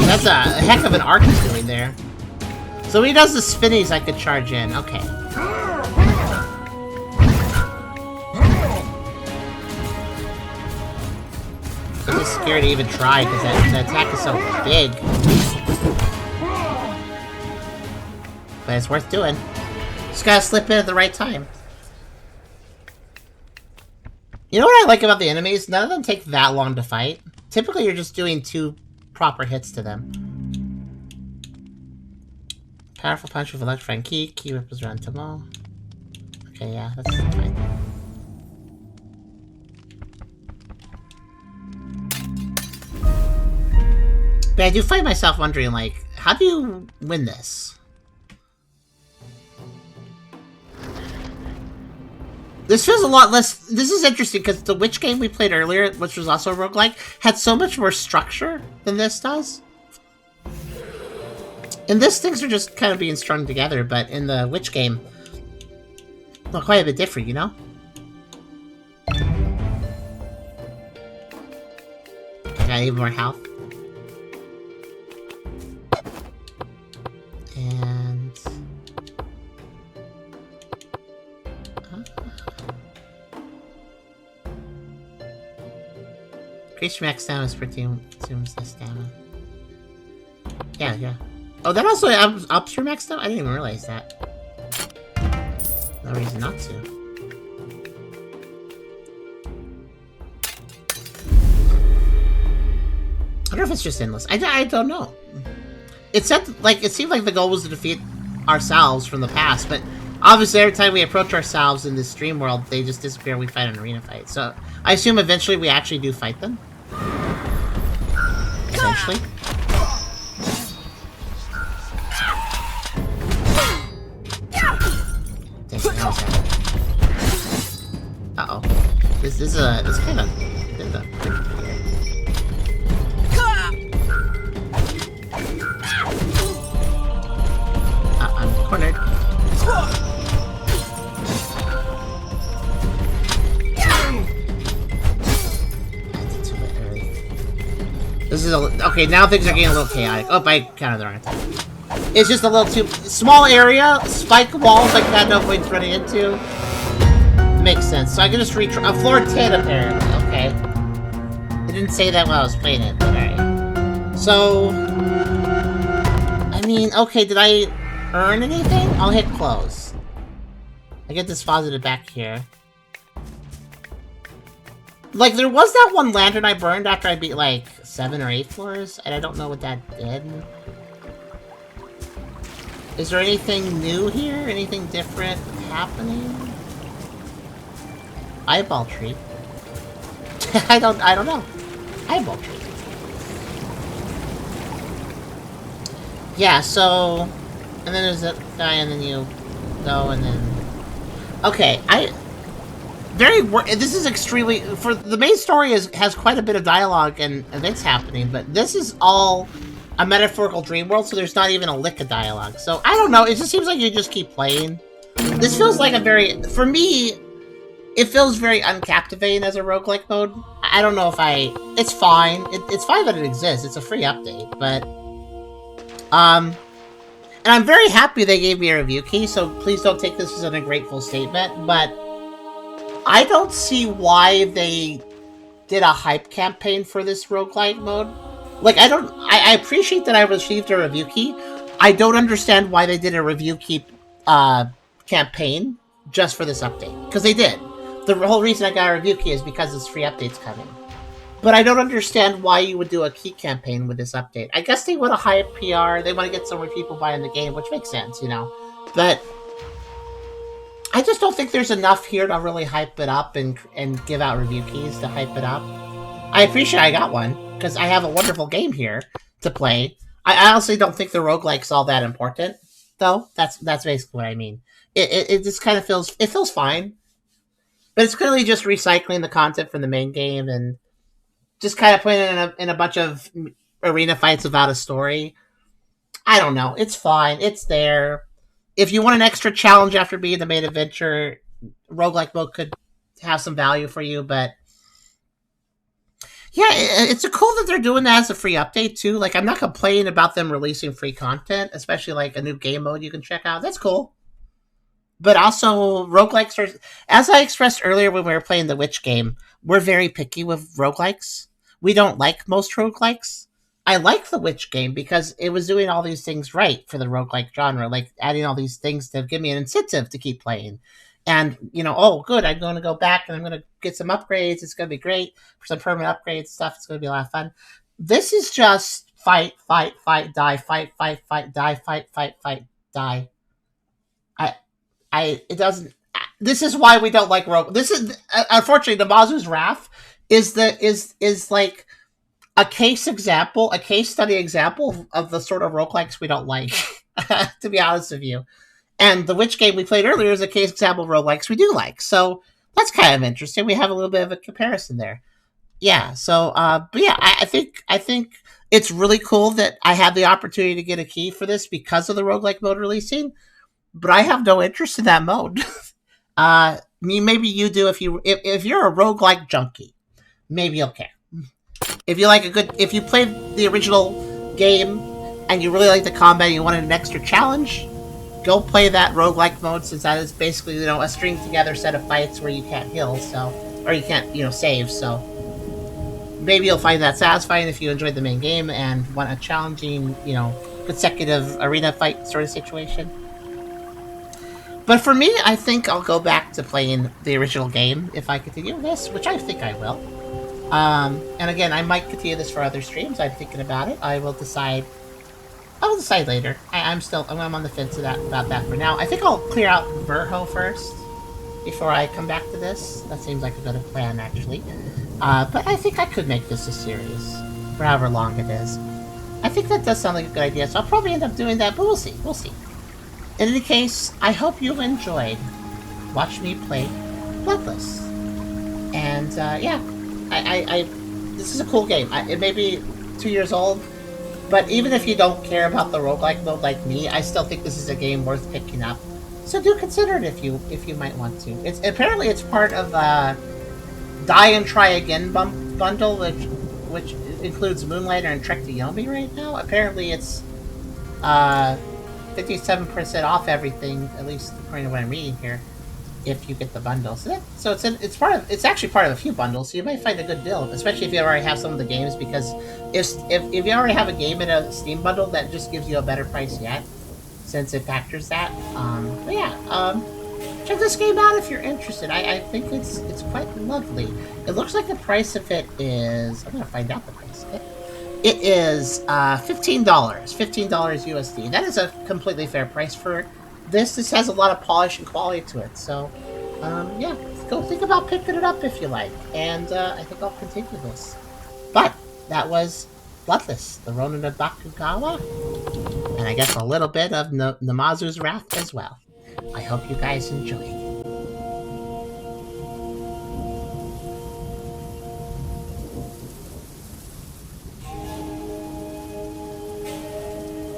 That's a heck of an arc he's doing there. So when he does the spinnies, I could charge in. Okay. I'm just scared to even try because that attack is so big. But it's worth doing. Just gotta slip in at the right time. You know what I like about the enemies? None of them take that long to fight. Typically, you're just doing 2 proper hits to them. Powerful punch with electrifying key. Key ripples around Tomoe. Okay, yeah, that's fine. But I do find myself wondering, like, how do you win this? This feels a lot less... This is interesting, because the Witch game we played earlier, which was also a roguelike, had so much more structure than this does. In this, things are just kind of being strung together, but in the Witch game, well, quite a bit different, you know? I got even more health. And... Increase your max stamina consumes the stamina. Yeah. Oh, that also ups your max stamina? I didn't even realize that. No reason not to. I wonder if it's just endless. I don't know. It seemed like the goal was to defeat ourselves from the past, but obviously every time we approach ourselves in this dream world, they just disappear. We fight an arena fight. So I assume eventually we actually do fight them. Eventually. Uh-oh. This kind of did that. I'm cornered. This is okay. Now things are getting a little chaotic. Oh, I counted the wrong attack. It's just a little too small area. Spike walls like that. No point running into. Makes sense. So I can just retry a floor 10 apparently. Okay. It didn't say that while I was playing it, but alright. So I mean, okay. Did I earn anything? I'll hit close. I get this positive back here. Like, there was that one lantern I burned after I beat, like, 7 or 8 floors, and I don't know what that did. Is there anything new here? Anything different happening? Eyeball tree. I don't know. Eyeball tree. Yeah, so... And then there's that guy, and then you go, and then... Okay, this is extremely... For the main story has quite a bit of dialogue and events happening, but this is all a metaphorical dream world, so there's not even a lick of dialogue. So, I don't know, it just seems like you just keep playing. This feels like a very... For me, it feels very uncaptivating as a roguelike mode. I don't know if It's fine. It's fine that it exists. It's a free update, but... And I'm very happy they gave me a review key, so please don't take this as an ungrateful statement, but... I don't see why they did a hype campaign for this roguelike mode. Like, I appreciate that I received a review key. I don't understand why they did a review key campaign just for this update. Because they did. The whole reason I got a review key is because this free update's coming. But I don't understand why you would do a key campaign with this update. I guess they want a hype PR. They want to get some more people buying the game, which makes sense, you know. But... I just don't think there's enough here to really hype it up and give out review keys to hype it up. I appreciate I got one, because I have a wonderful game here to play. I honestly don't think the roguelike's all that important, though. That's basically what I mean. It just kind of feels... It feels fine. But it's clearly just recycling the content from the main game and just kind of putting it in a bunch of arena fights without a story. I don't know. It's fine. It's there. If you want an extra challenge after being the main adventure, roguelike mode could have some value for you, but... Yeah, it's cool that they're doing that as a free update, too. Like, I'm not complaining about them releasing free content, especially, like, a new game mode you can check out. That's cool. But also, roguelikes are... As I expressed earlier when we were playing the Witch game, we're very picky with roguelikes. We don't like most roguelikes. I like the Witch game because it was doing all these things right for the roguelike genre, like adding all these things to give me an incentive to keep playing. And, you know, oh, good, I'm going to go back and I'm going to get some upgrades. It's going to be great for some permanent upgrades stuff. It's going to be a lot of fun. This is just fight, die, fight, die, fight, die. It doesn't... This is why we don't like rogue... This is... Unfortunately, Namazu's Wrath is like... a case study example of the sort of roguelikes we don't like, to be honest with you. And the Witch game we played earlier is a case example of roguelikes we do like. So that's kind of interesting. We have a little bit of a comparison there. Yeah, so, but yeah, I think it's really cool that I have the opportunity to get a key for this because of the roguelike mode releasing, but I have no interest in that mode. Maybe you do if you're a roguelike junkie. Maybe you'll care. If you played the original game and you really like the combat and you wanted an extra challenge, go play that roguelike mode, since that is basically, you know, a string together set of fights where you can't heal, or you can't, you know, save, so. maybe you'll find that satisfying if you enjoyed the main game and want a challenging, consecutive arena fight sort of situation. But for me, I think I'll go back to playing the original game if I continue this, which I think I will. And again, I might continue this for other streams. I'm thinking about it. I will decide later. I'm on the fence about that for now. I think I'll clear out Verho first before I come back to this. That seems like a good plan, actually. But I think I could make this a series for however long it is. I think that does sound like a good idea, so I'll probably end up doing that, but we'll see. We'll see. In any case, I hope you enjoyed watch me play Bloodless. And yeah, this is a cool game. It may be 2 years old, but even if you don't care about the roguelike mode like me, I still think this is a game worth picking up. So do consider it if you might want to. Apparently it's part of Die and Try Again bundle, which includes Moonlighter and Trek to Yomi right now. Apparently it's 57% off everything, at least according to what I'm reading here, if you get the bundle. So it's actually part of a few bundles, so you might find a good deal, especially if you already have some of the games, because if you already have a game in a Steam bundle, that just gives you a better price yet, since it factors that. But yeah, check this game out if you're interested. I think it's quite lovely. It looks like the price of it is... I'm gonna find out the price of it. It is $15. $15 USD. That is a completely fair price for this. This has a lot of polish and quality to it. So, yeah, go think about picking it up if you like. And I think I'll continue this. But that was Bloodless, the Ronin of Bakugawa. And I guess a little bit of Namazu's Wrath as well. I hope you guys enjoy.